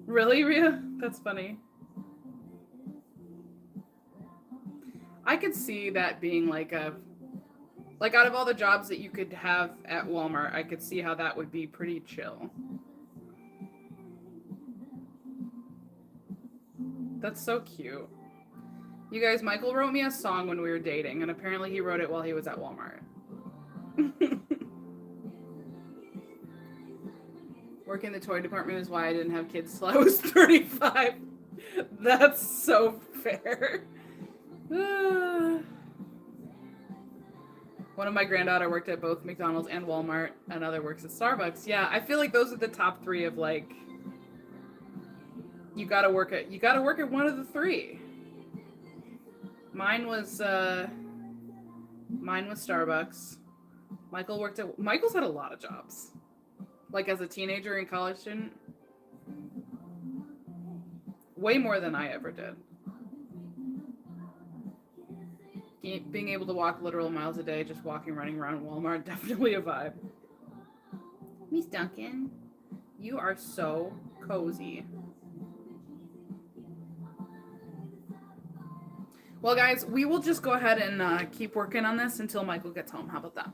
Really, Rhea? That's funny. I could see that being like out of all the jobs that you could have at Walmart, I could see how that would be pretty chill. That's so cute. You guys, Michael wrote me a song when we were dating, and apparently he wrote it while he was at Walmart. Working the toy department is why I didn't have kids till I was 35. That's so fair. One of my granddaughter worked at both McDonald's and Walmart. Another works at Starbucks. Yeah, I feel like those are the top three of like you gotta work at one of the three. Mine was Starbucks. Michael's had a lot of jobs. Like as a teenager and college student. Way more than I ever did. Being able to walk literal miles a day, just running around Walmart, definitely a vibe. Miss Duncan, you are so cozy. Well, guys, we will just go ahead and keep working on this until Michael gets home. How about that?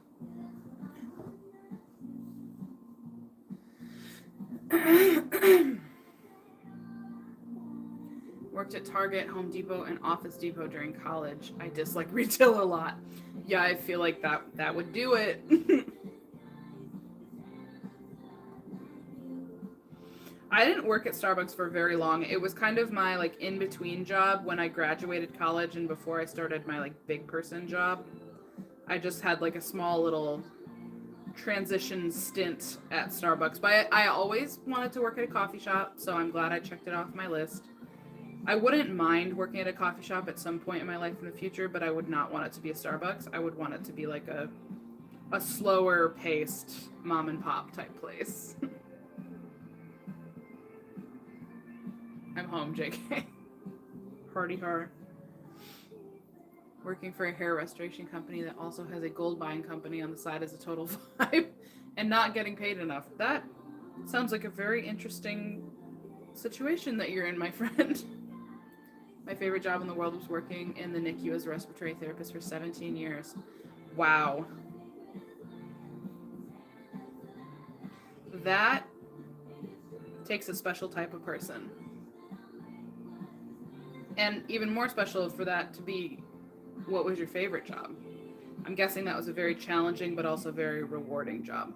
Worked at Target, Home Depot, and Office Depot during college. I dislike retail a lot. Yeah, I feel like that would do it. I didn't work at Starbucks for very long. It was kind of my like in between job when I graduated college and before I started my like big person job. I just had like a small little transition stint at Starbucks. But I always wanted to work at a coffee shop, so I'm glad I checked it off my list. I wouldn't mind working at a coffee shop at some point in my life in the future, but I would not want it to be a Starbucks. I would want it to be like a slower paced mom and pop type place. I'm home, JK. Hardy har. Working for a hair restoration company that also has a gold buying company on the side is a total vibe and not getting paid enough. That sounds like a very interesting situation that you're in, my friend. My favorite job in the world was working in the NICU as a respiratory therapist for 17 years. Wow. That takes a special type of person. And even more special for that to be what was your favorite job. I'm guessing that was a very challenging but also very rewarding job.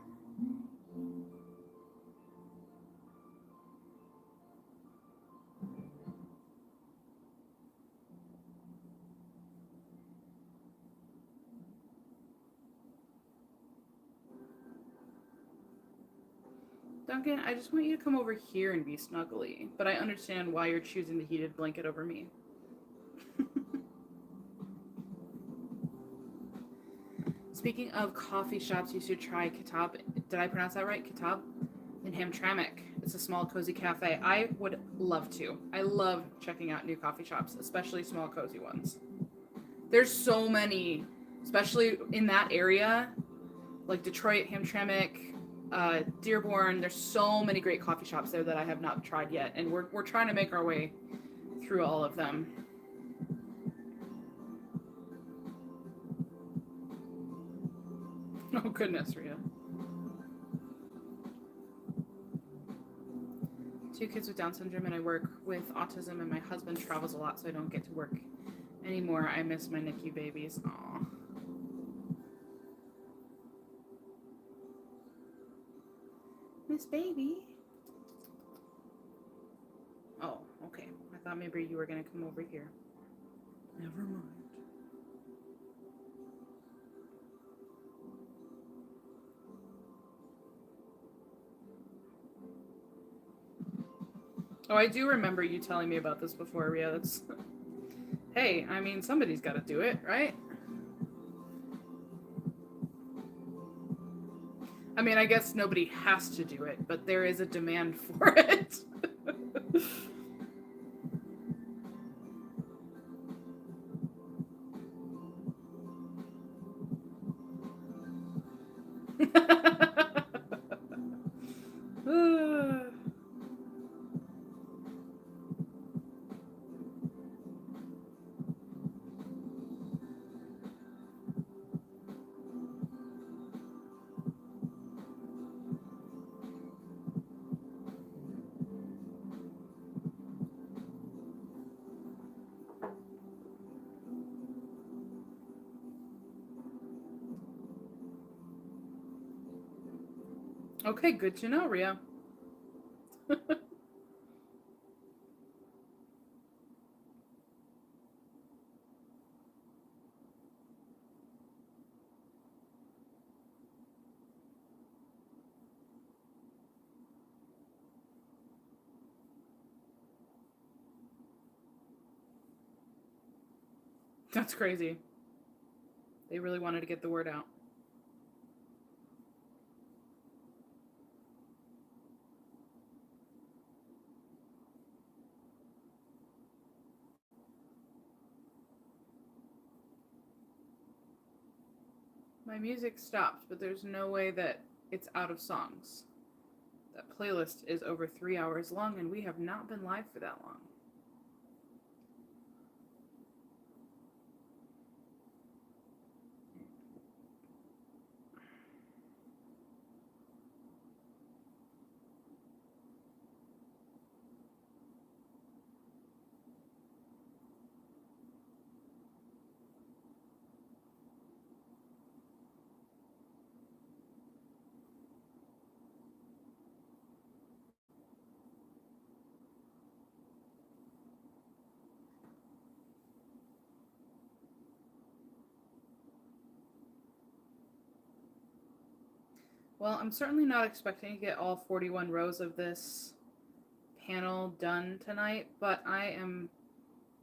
Duncan, I just want you to come over here and be snuggly, but I understand why you're choosing the heated blanket over me. Speaking of coffee shops, you should try Kitab. Did I pronounce that right? Kitab? In Hamtramck. It's a small, cozy cafe. I would love to. I love checking out new coffee shops, especially small, cozy ones. There's so many, especially in that area, like Detroit, Hamtramck, Dearborn. There's so many great coffee shops there that I have not tried yet, and we're trying to make our way through all of them. Oh goodness, Rita. 2 kids with Down syndrome, and I work with autism, and my husband travels a lot, so I don't get to work anymore. I miss my NICU babies. Aw. Miss Baby. Oh, okay. I thought maybe you were going to come over here. Never mind. Oh, I do remember you telling me about this before, Ria. That's... Hey, I mean, somebody's got to do it, right? I mean, I guess nobody has to do it, but there is a demand for it. Okay, good to know, Ria. That's crazy. They really wanted to get the word out. My music stopped, but there's no way that it's out of songs. That playlist is over 3 hours long, and we have not been live for that long. Well, I'm certainly not expecting to get all 41 rows of this panel done tonight, but I am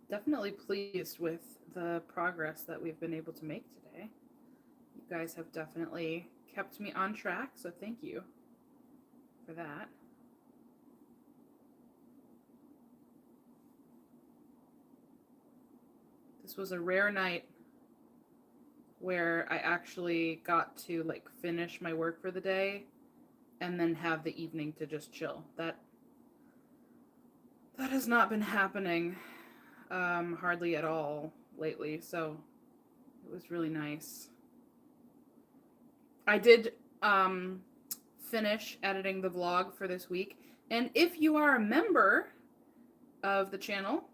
definitely pleased with the progress that we've been able to make today. You guys have definitely kept me on track, so thank you for that. This was a rare night where I actually got to like finish my work for the day and then have the evening to just chill. That has not been happening hardly at all lately, so it was really nice. I did finish editing the vlog for this week, and if you are a member of the channel,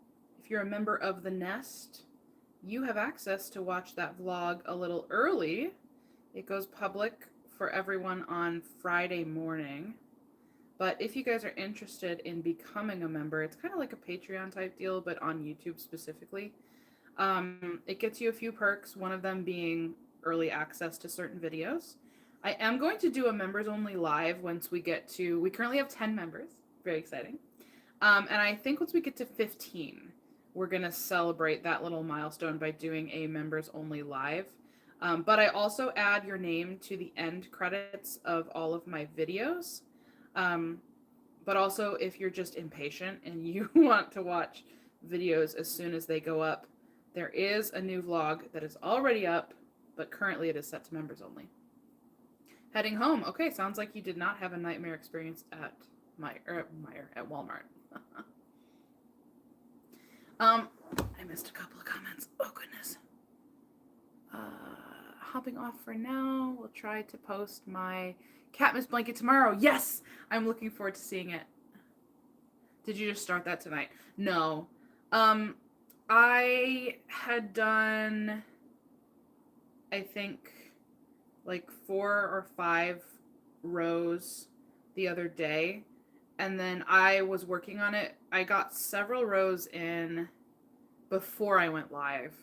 if you're a member of the Nest, you have access to watch that vlog a little early. It goes public for everyone on Friday morning. But if you guys are interested in becoming a member, it's kind of like a Patreon type deal, but on YouTube specifically. It gets you a few perks, one of them being early access to certain videos. I am going to do a members only live once we get to, we currently have 10 members, very exciting. And I think once we get to 15, we're going to celebrate that little milestone by doing a members only live. But I also add your name to the end credits of all of my videos. But also, if you're just impatient and you want to watch videos as soon as they go up, there is a new vlog that is already up, but currently it is set to members only. Heading home. Okay, sounds like you did not have a nightmare experience at Walmart. I missed a couple of comments. Oh, goodness. Hopping off for now. We'll try to post my Catmas blanket tomorrow. Yes! I'm looking forward to seeing it. Did you just start that tonight? No. I had done, I think, like 4 or 5 rows the other day. And then I was working on it. I got several rows in before I went live.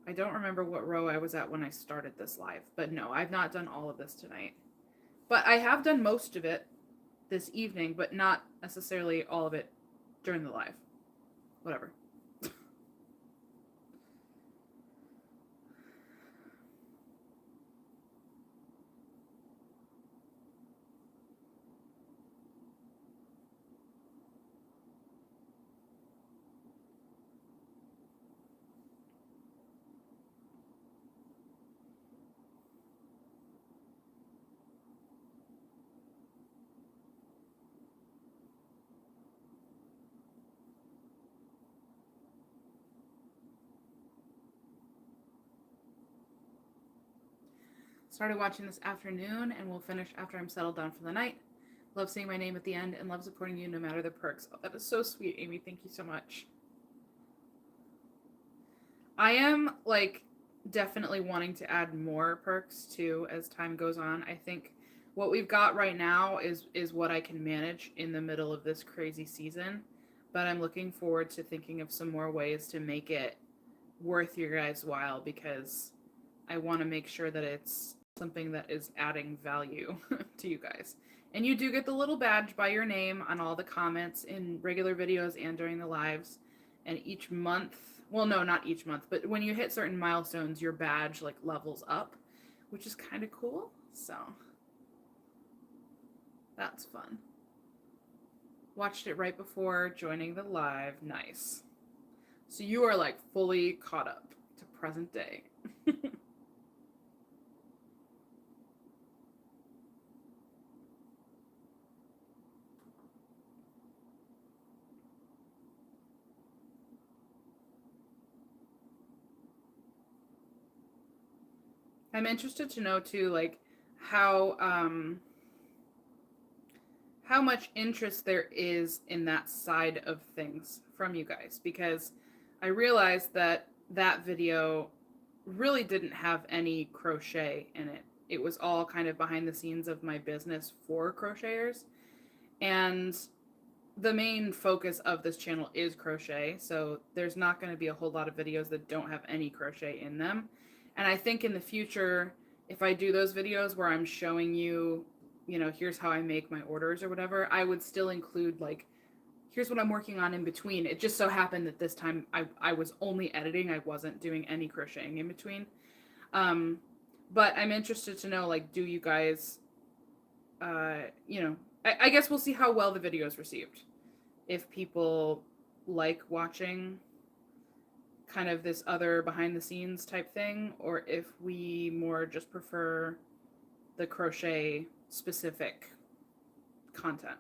I don't remember what row I was at when I started this live. But no, I've not done all of this tonight. But I have done most of it this evening, but not necessarily all of it during the live. Whatever. Started watching this afternoon and will finish after I'm settled down for the night. Love seeing my name at the end and love supporting you no matter the perks. Oh, that is so sweet, Amy. Thank you so much. I am, like, definitely wanting to add more perks, too, as time goes on. I think what we've got right now is what I can manage in the middle of this crazy season. But I'm looking forward to thinking of some more ways to make it worth your guys' while, because I want to make sure that it's something that is adding value to you guys. And you do get the little badge by your name on all the comments in regular videos and during the lives. And each month, well, no, not each month, but when you hit certain milestones, your badge like levels up, which is kind of cool. So that's fun. Watched it right before joining the live. Nice. So you are like fully caught up to present day. I'm interested to know too, like how much interest there is in that side of things from you guys, because I realized that that video really didn't have any crochet in it. It was all kind of behind the scenes of my business for crocheters, and the main focus of this channel is crochet, so there's not going to be a whole lot of videos that don't have any crochet in them. And I think in the future, if I do those videos where I'm showing you, you know, here's how I make my orders or whatever, I would still include like, here's what I'm working on in between. It just so happened that this time I was only editing. I wasn't doing any crocheting in between. But I'm interested to know, like, do you guys, you know, I guess we'll see how well the video is received. If people like watching kind of this other behind the scenes type thing, or if we more just prefer the crochet specific content.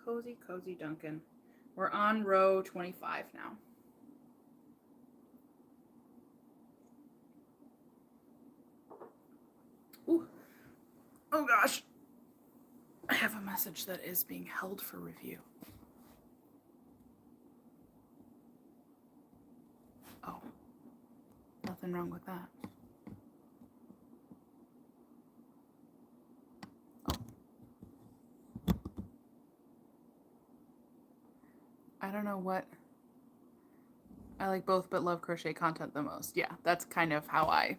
Cozy Duncan. We're on row 25 now. Ooh. Oh gosh. I have a message that is being held for review. Oh. Nothing wrong with that. Oh. I don't know what. I like both but love crochet content the most. Yeah, that's kind of how I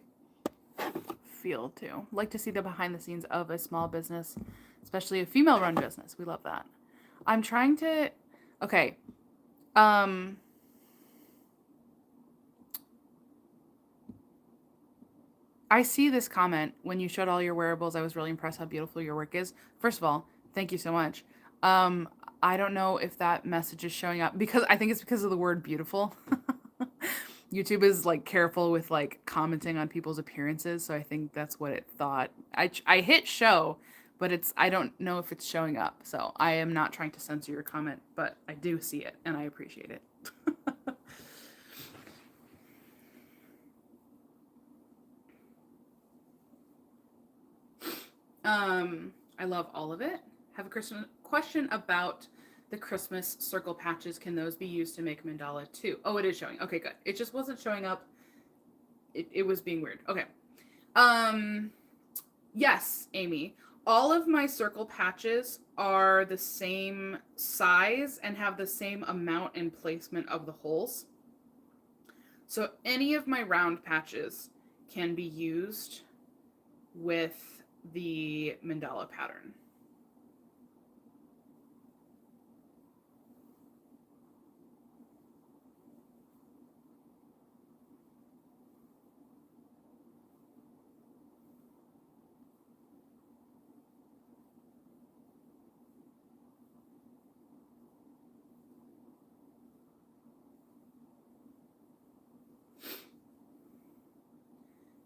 feel too. Like to see the behind the scenes of a small business, especially a female run business. We love that. I'm trying to, okay. I see this comment when you showed all your wearables. I was really impressed how beautiful your work is. First of all, thank you so much. I don't know if that message is showing up because I think it's because of the word beautiful. YouTube is like careful with like commenting on people's appearances, so I think that's what it thought. I hit show, but I don't know if it's showing up. So I am not trying to censor your comment, but I do see it and I appreciate it. I love all of it. Have a question about the Christmas circle patches. Can those be used to make mandala too? Oh, it is showing. Okay, good. It just wasn't showing up. It was being weird. Okay. Yes, Amy. All of my circle patches are the same size and have the same amount and placement of the holes. So any of my round patches can be used with the mandala pattern.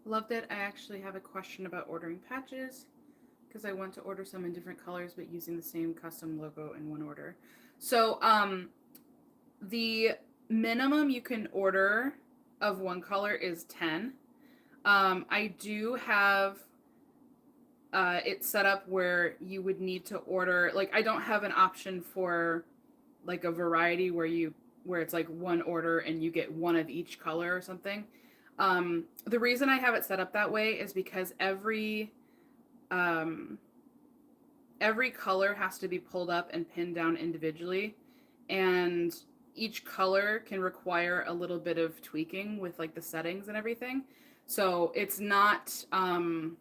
Loved it. I actually have a question about ordering patches because I want to order some in different colors but using the same custom logo in one order. So the minimum you can order of one color is 10. I do have it set up where you would need to order, like I don't have an option for like a variety where it's like one order and you get one of each color or something. The reason I have it set up that way is because every color has to be pulled up and pinned down individually, and each color can require a little bit of tweaking with like the settings and everything. So it's not a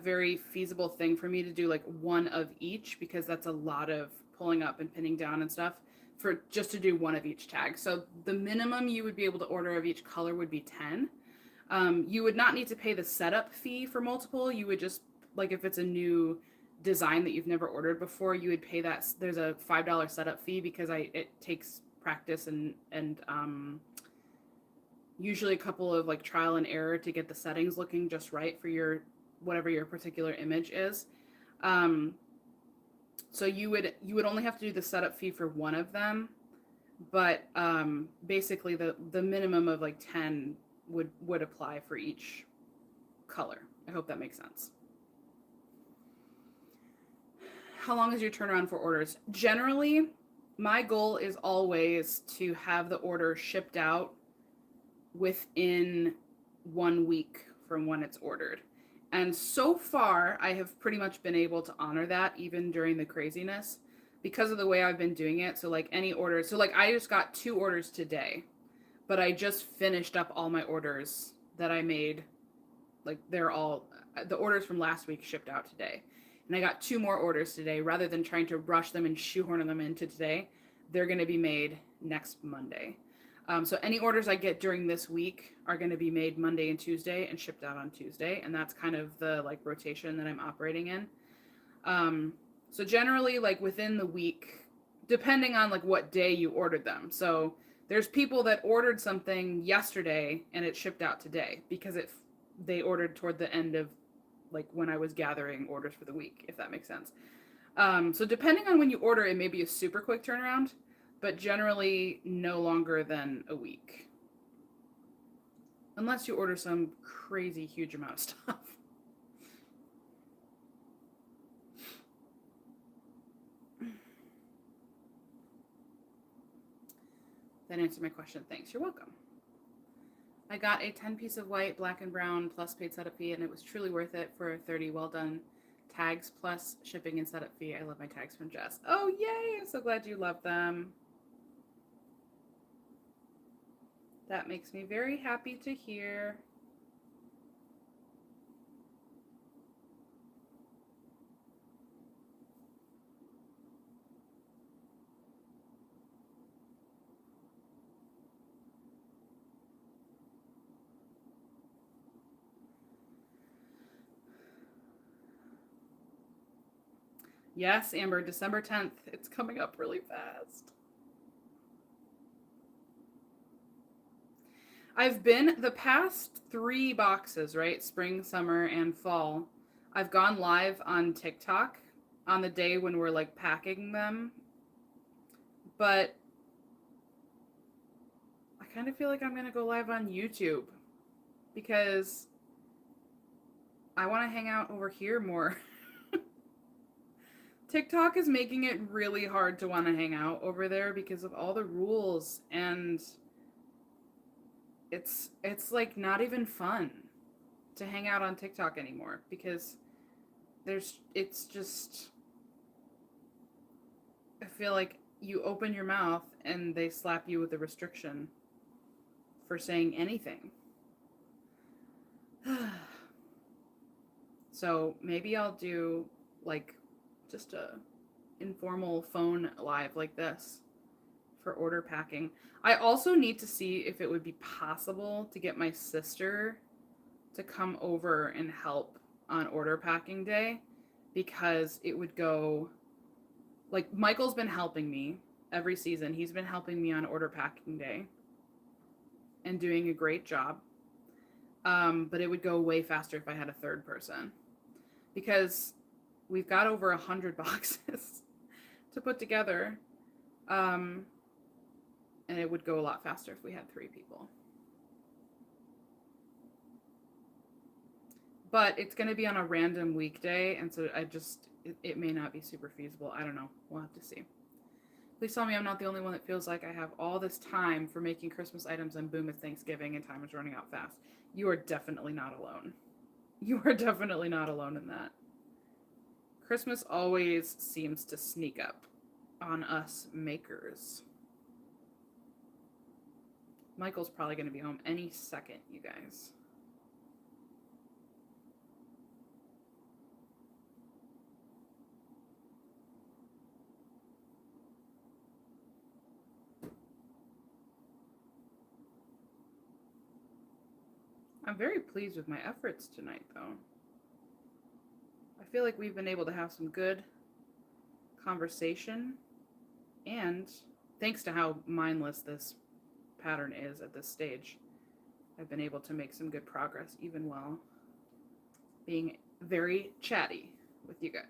very feasible thing for me to do like one of each, because that's a lot of pulling up and pinning down and stuff for just to do one of each tag. So the minimum you would be able to order of each color would be 10. You would not need to pay the setup fee for multiple. You would just, like if it's a new design that you've never ordered before, you would pay that. There's a $5 setup fee because it takes practice and usually a couple of like trial and error to get the settings looking just right for your whatever your particular image is. So you would only have to do the setup fee for one of them, but basically the minimum of like 10 would apply for each color. I hope that makes sense. How long is your turnaround for orders? Generally, my goal is always to have the order shipped out within 1 week from when it's ordered. And so far, I have pretty much been able to honor that even during the craziness. because of the way I've been doing it. So like any orders, so like I just got 2 orders today, but I just finished up all my orders that I made. Like they're all, the orders from last week shipped out today. And I got 2 more orders today. Rather than trying to rush them and shoehorn them into today, they're going to be made next Monday. So any orders I get during this week are going to be made Monday and Tuesday and shipped out on Tuesday. And that's kind of the like rotation that I'm operating in. So generally like within the week, depending on like what day you ordered them. So there's people that ordered something yesterday and it shipped out today because they ordered toward the end of like when I was gathering orders for the week, if that makes sense. So depending on when you order, it may be a super quick turnaround, but generally no longer than a week. Unless you order some crazy huge amount of stuff. That answered my question. Thanks. You're welcome. I got a 10-piece of white, black and brown plus paid setup fee, and it was truly worth it for 30 well done tags plus shipping and setup fee. I love my tags from Jess. Oh, yay! I'm so glad you love them. That makes me very happy to hear. Yes, Amber, December 10th. It's coming up really fast. I've been the past 3 boxes, right? Spring, summer, and fall. I've gone live on TikTok on the day when we're like packing them. But I kind of feel like I'm going to go live on YouTube because I want to hang out over here more. TikTok is making it really hard to want to hang out over there because of all the rules, and it's like not even fun to hang out on TikTok anymore because it's just, I feel like you open your mouth and they slap you with a restriction for saying anything. So maybe I'll do like just a informal phone live like this for order packing. I also need to see if it would be possible to get my sister to come over and help on order packing day, because it would go like Michael's been helping me every season. He's been helping me on order packing day and doing a great job. But it would go way faster if I had a third person, because we've got over 100 boxes to put together. And it would go a lot faster if we had 3 people. But it's going to be on a random weekday, and so it may not be super feasible. I don't know. We'll have to see. Please tell me I'm not the only one that feels like I have all this time for making Christmas items and boom, it's Thanksgiving and time is running out fast. You are definitely not alone. You are definitely not alone in that. Christmas always seems to sneak up on us makers. Michael's probably going to be home any second, you guys. I'm very pleased with my efforts tonight, though. I feel like we've been able to have some good conversation, and thanks to how mindless this pattern is at this stage, I've been able to make some good progress even while being very chatty with you guys.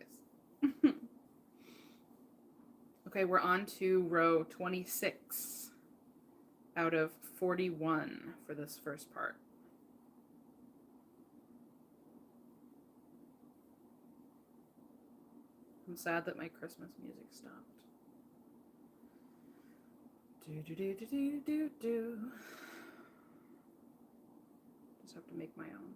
Okay, we're on to row 26 out of 41 for this first part. I'm sad that my Christmas music stopped. Do. Just have to make my own.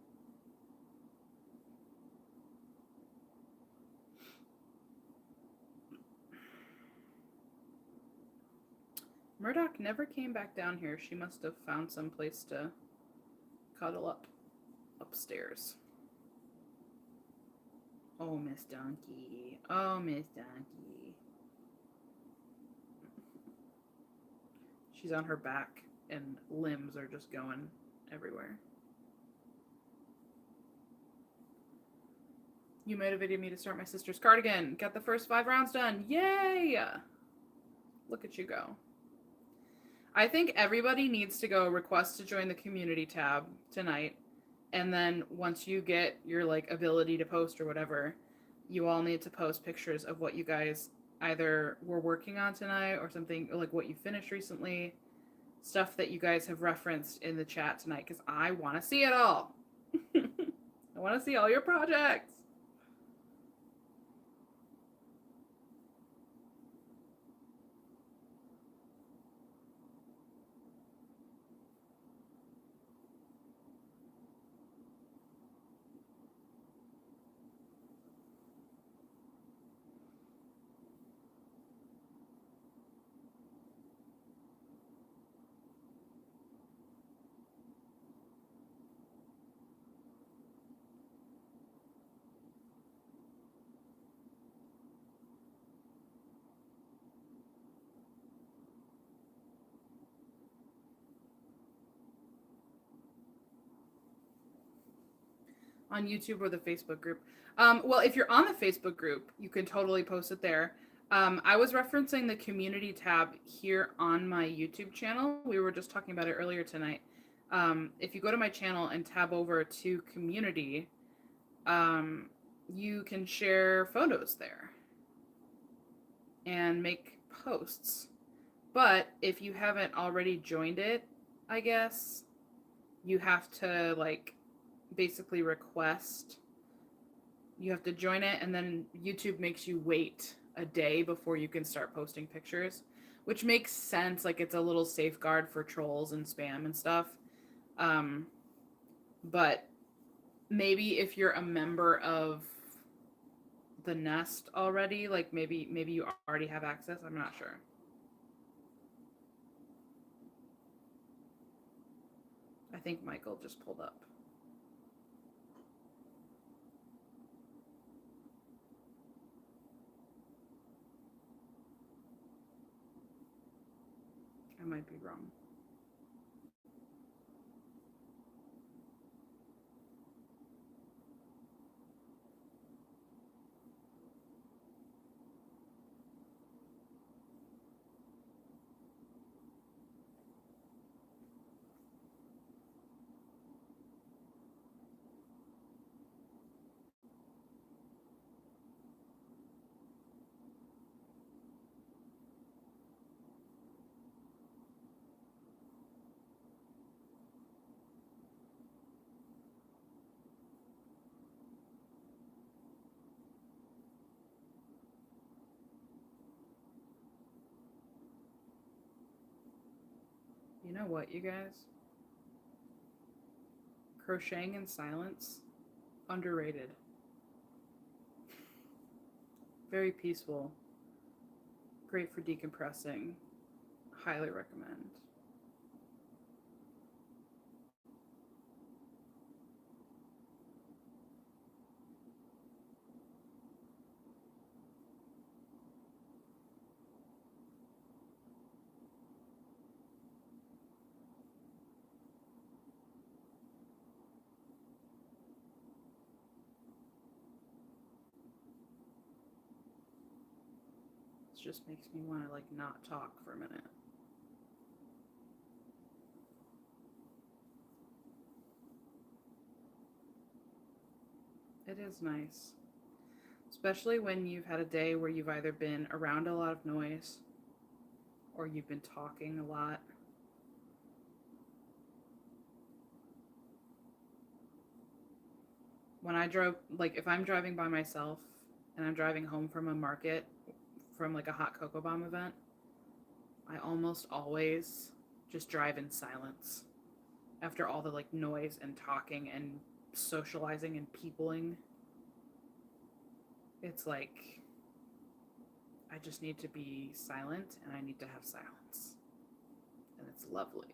Murdoch never came back down here. She must have found some place to cuddle up upstairs. Oh, Miss Donkey. Oh, Miss Donkey. She's on her back and limbs are just going everywhere. You motivated me to start my sister's cardigan. Got the first 5 rounds done. Yay! Look at you go. I think everybody needs to go request to join the community tab tonight. And then once you get your like ability to post or whatever, you all need to post pictures of what you guys either were working on tonight or something, or like what you finished recently, stuff that you guys have referenced in the chat tonight, because I want to see it all. I want to see all your projects. On YouTube or the Facebook group. Well, if you're on the Facebook group, you can totally post it there. I was referencing the community tab here on my YouTube channel. We were just talking about it earlier tonight. If you go to my channel and tab over to community, you can share photos there and make posts. But if you haven't already joined it, I guess you have to like basically request. You have to join it, and then YouTube makes you wait a day before you can start posting pictures, which makes sense. Like it's a little safeguard for trolls and spam and stuff. But maybe if you're a member of the nest already, like maybe you already have access. I'm not sure. I think Michael just pulled up. I might be wrong. You know what, you guys? Crocheting in silence, underrated. Very peaceful. Great for decompressing. Highly recommend. Just makes me want to like not talk for a minute. It is nice, especially when you've had a day where you've either been around a lot of noise or you've been talking a lot. When I drove, like if I'm driving by myself and I'm driving home from a market, from like a hot cocoa bomb event, I almost always just drive in silence after all the like noise and talking and socializing and peopling. It's like I just need to be silent and I need to have silence. It's lovely.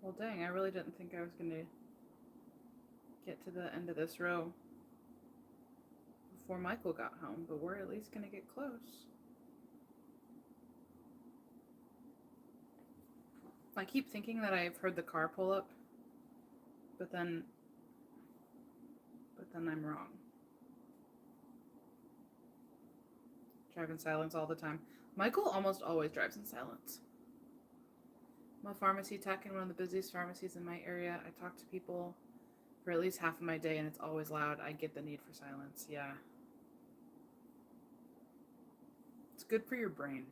Well, dang, I really didn't think I was going to get to the end of this row before Michael got home, but we're at least going to get close. I keep thinking that I've heard the car pull up, but then I'm wrong. Drive in silence all the time. Michael almost always drives in silence. I'm a pharmacy tech in one of the busiest pharmacies in my area. I talk to people for at least half of my day and it's always loud. I get the need for silence. Yeah. It's good for your brain.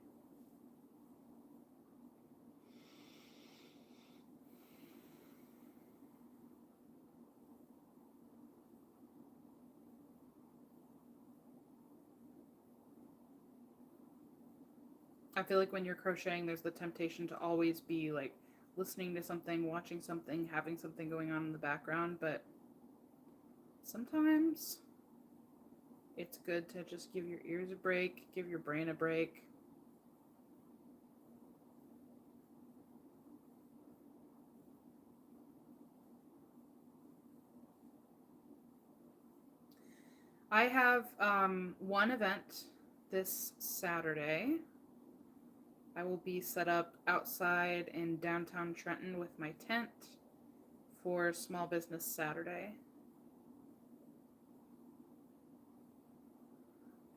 I feel like when you're crocheting, there's the temptation to always be like listening to something, watching something, having something going on in the background, but sometimes it's good to just give your ears a break, give your brain a break. I have one event this Saturday. I will be set up outside in downtown Trenton with my tent for Small Business Saturday.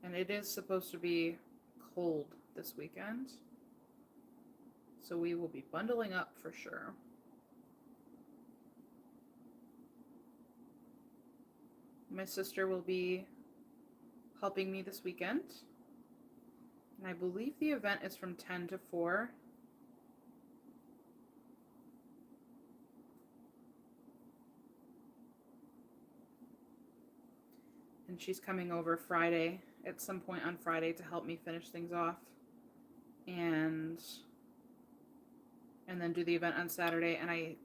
And it is supposed to be cold this weekend, so we will be bundling up for sure. My sister will be helping me this weekend. And I believe the event is from 10 to 4. And she's coming over Friday, at some point on Friday, to help me finish things off. And then do the event on Saturday. And I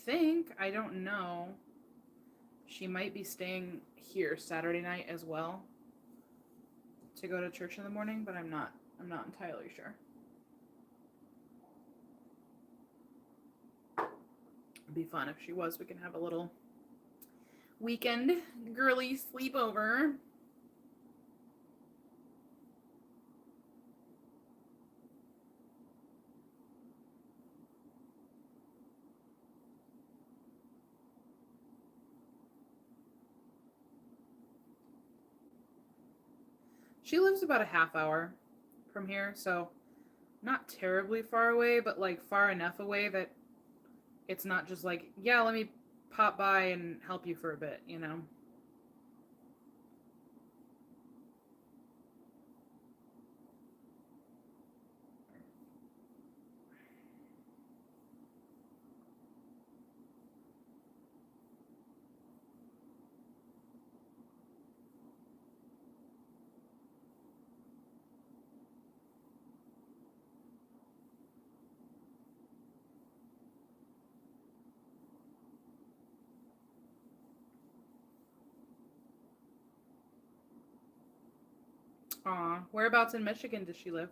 think, I don't know, she might be staying here Saturday night as well to go to church in the morning, but I'm not entirely sure. It'd be fun if she was. We can have a little weekend girly sleepover. She lives about a half hour from here, so not terribly far away, but like far enough away that it's not just like, yeah, let me pop by and help you for a bit, you know? Aw, whereabouts in Michigan does she live?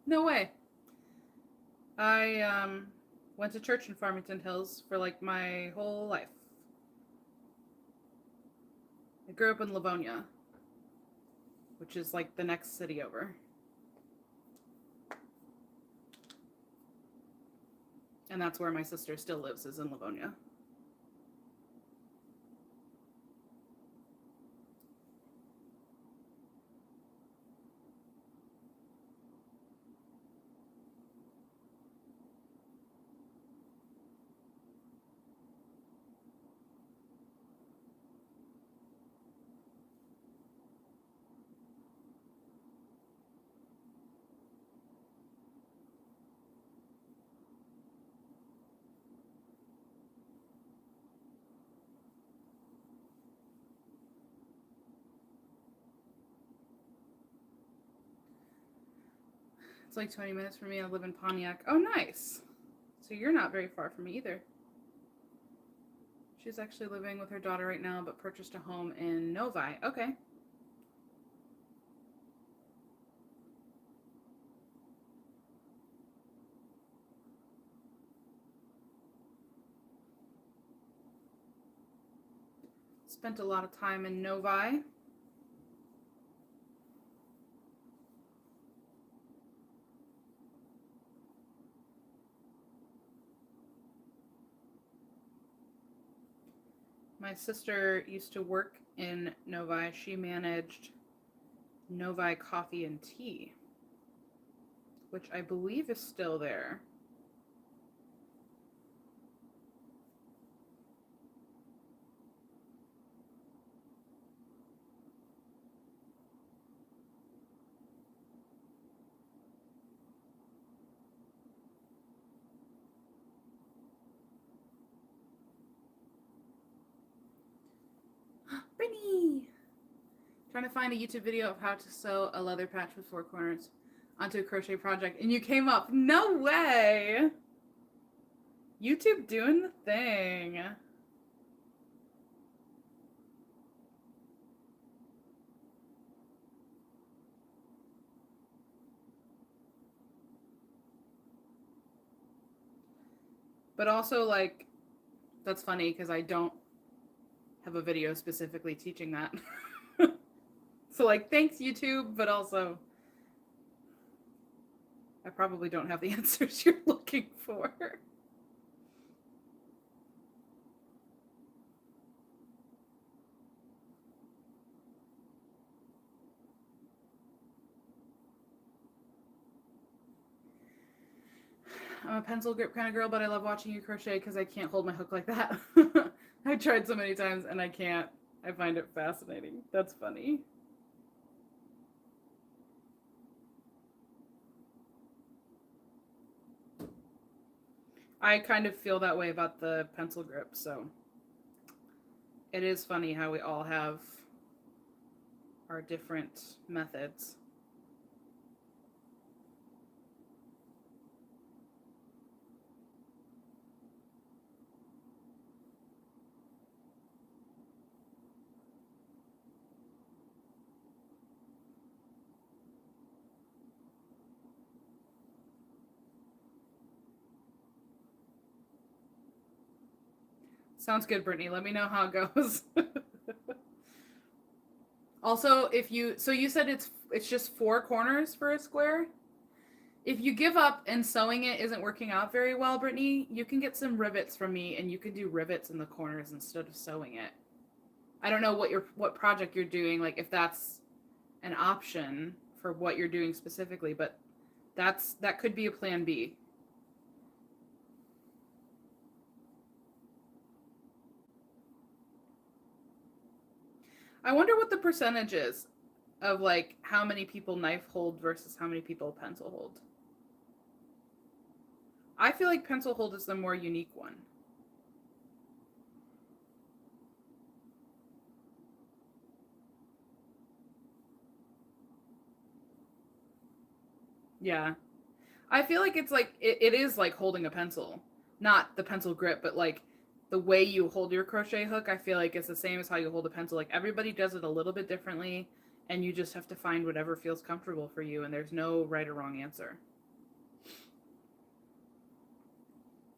No way. I went to church in Farmington Hills for like my whole life. I grew up in Livonia, which is like the next city over. And that's where my sister still lives, is in Livonia. It's like 20 minutes for me. I live in Pontiac. Oh, nice. So you're not very far from me either. She's actually living with her daughter right now, but purchased a home in Novi. Okay. Spent a lot of time in Novi. My sister used to work in Novi. She managed Novi Coffee and Tea, which I believe is still there. Brittany! Trying to find a YouTube video of how to sew a leather patch with 4 corners onto a crochet project, and you came up. No way! YouTube doing the thing. But also, like, that's funny because I don't have a video specifically teaching that. So, like, thanks, YouTube, but also, I probably don't have the answers you're looking for. I'm a pencil grip kind of girl, but I love watching you crochet because I can't hold my hook like that. I tried so many times and I can't. I find it fascinating. That's funny. I kind of feel that way about the pencil grip, so it is funny how we all have our different methods. Sounds good, Brittany. Let me know how it goes. Also, if you you said it's just 4 corners for a square. If you give up and sewing it isn't working out very well, Brittany, you can get some rivets from me, and you can do rivets in the corners instead of sewing it. I don't know what project you're doing, like if that's an option for what you're doing specifically, but that could be a plan B. I wonder what the percentage is of like how many people knife hold versus how many people pencil hold. I feel like pencil hold is the more unique one. Yeah. I feel like it's like it is like holding a pencil. Not the pencil grip, but like the way you hold your crochet hook, I feel like it's the same as how you hold a pencil. Like everybody does it a little bit differently, and you just have to find whatever feels comfortable for you, and there's no right or wrong answer.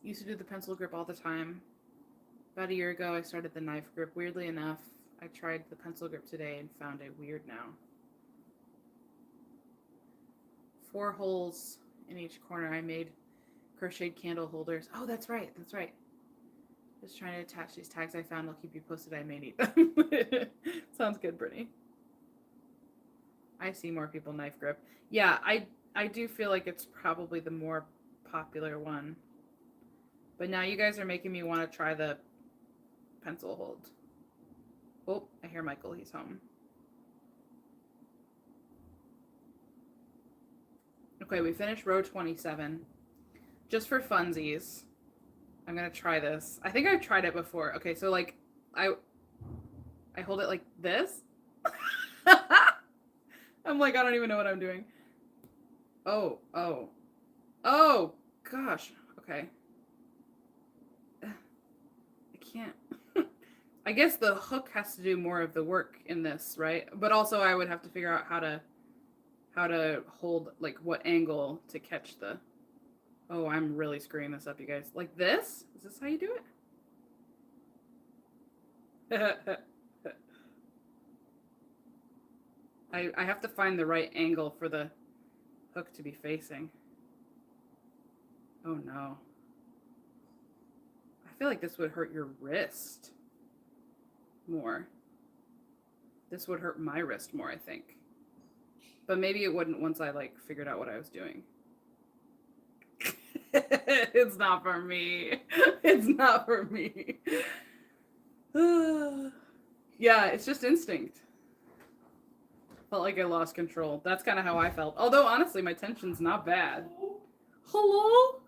Used to do the pencil grip all the time. About a year ago, I started the knife grip. Weirdly enough, I tried the pencil grip today and found it weird now. 4 holes in each corner. I made crocheted candle holders. Oh, that's right. That's right. Just trying to attach these tags I found. I'll keep you posted. I may need them. Sounds good, Brittany. I see more people knife grip. Yeah, I do feel like it's probably the more popular one. But now you guys are making me want to try the pencil hold. Oh, I hear Michael. He's home. Okay, we finished row 27. Just for funsies, I'm going to try this. I think I've tried it before. Okay, so like I hold it like this. I'm like, I don't even know what I'm doing. Oh, gosh. Okay. I can't. I guess the hook has to do more of the work in this, right? But also I would have to figure out how to hold, like, what angle to catch the... Oh, I'm really screwing this up, you guys. Like this? Is this how you do it? I have to find the right angle for the hook to be facing. Oh no. I feel like this would hurt your wrist more. This would hurt my wrist more, I think. But maybe it wouldn't once I like figured out what I was doing. It's not for me. It's not for me. Yeah, it's just instinct. Felt like I lost control. That's kind of how I felt. Although, honestly, my tension's not bad. Hello?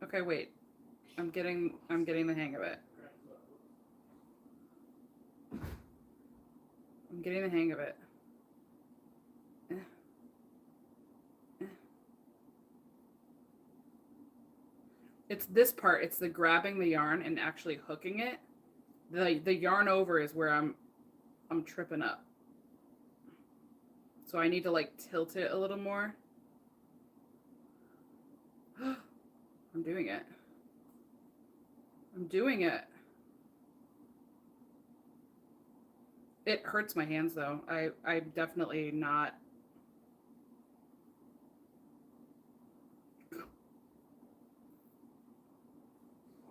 Okay, wait. I'm getting the hang of it. I'm getting the hang of it. It's this part. It's the grabbing the yarn and actually hooking it. The yarn over is where I'm tripping up. So I need to like tilt it a little more. I'm doing it. I'm doing it. It hurts my hands though. I'm definitely not.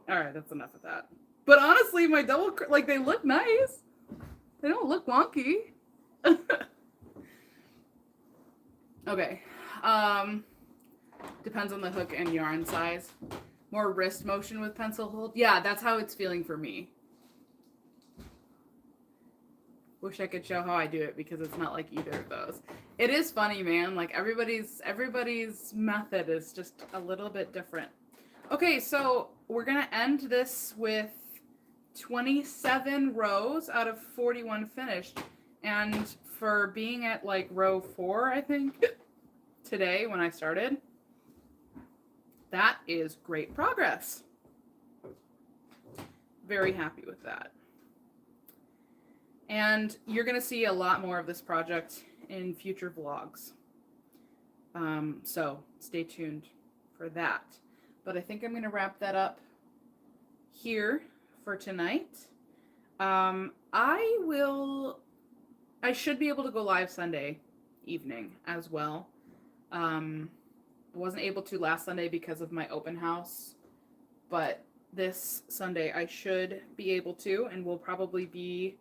All right, that's enough of that. But honestly, my double, like, they look nice. They don't look wonky. Okay. Depends on the hook and yarn size. More wrist motion with pencil hold. Yeah, that's how it's feeling for me. Wish I could show how I do it because it's not like either of those. It is funny, man. Like everybody's method is just a little bit different. Okay, so we're gonna end this with 27 rows out of 41 finished. And for being at like row 4, I think, today when I started, that is great progress. Very happy with that. And you're going to see a lot more of this project in future vlogs. So stay tuned for that. But I think I'm going to wrap that up here for tonight. I should be able to go live Sunday evening as well. I wasn't able to last Sunday because of my open house, but this Sunday I should be able to, and we'll probably be,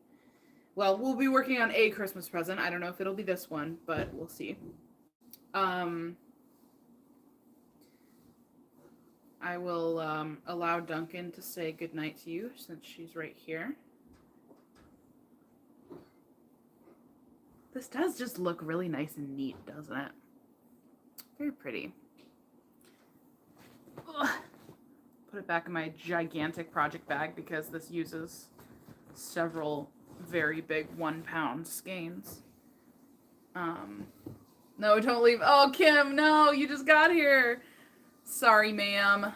well, we'll be working on a Christmas present. I don't know if it'll be this one, but we'll see. I will allow Duncan to say goodnight to you since she's right here. This does just look really nice and neat, doesn't it? Very pretty. Ugh. Put it back in my gigantic project bag because this uses several very big 1-pound skeins. No, don't leave. Oh, Kim, no, you just got here. Sorry, ma'am.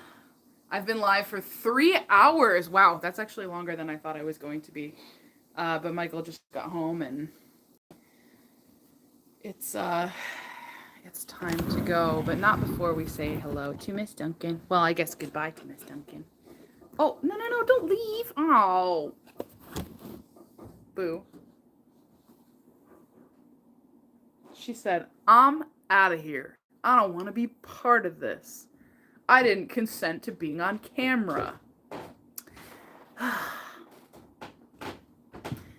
I've been live for 3 hours. Wow, that's actually longer than I thought I was going to be. But Michael just got home and it's It's time to go, but not before we say hello to Miss Duncan. Well, I guess goodbye to Miss Duncan. Oh, no, don't leave. Oh. Boo. She said, I'm out of here. I don't want to be part of this. I didn't consent to being on camera.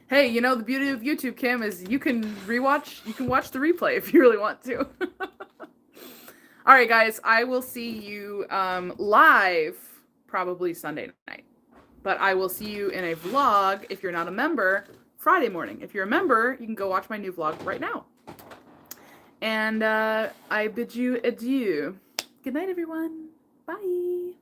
Hey, you know, the beauty of YouTube, Kim, is you can watch the replay if you really want to. All right, guys, I will see you live probably Sunday night. But I will see you in a vlog, if you're not a member, Friday morning. If you're a member, you can go watch my new vlog right now. And I bid you adieu. Good night, everyone. Bye.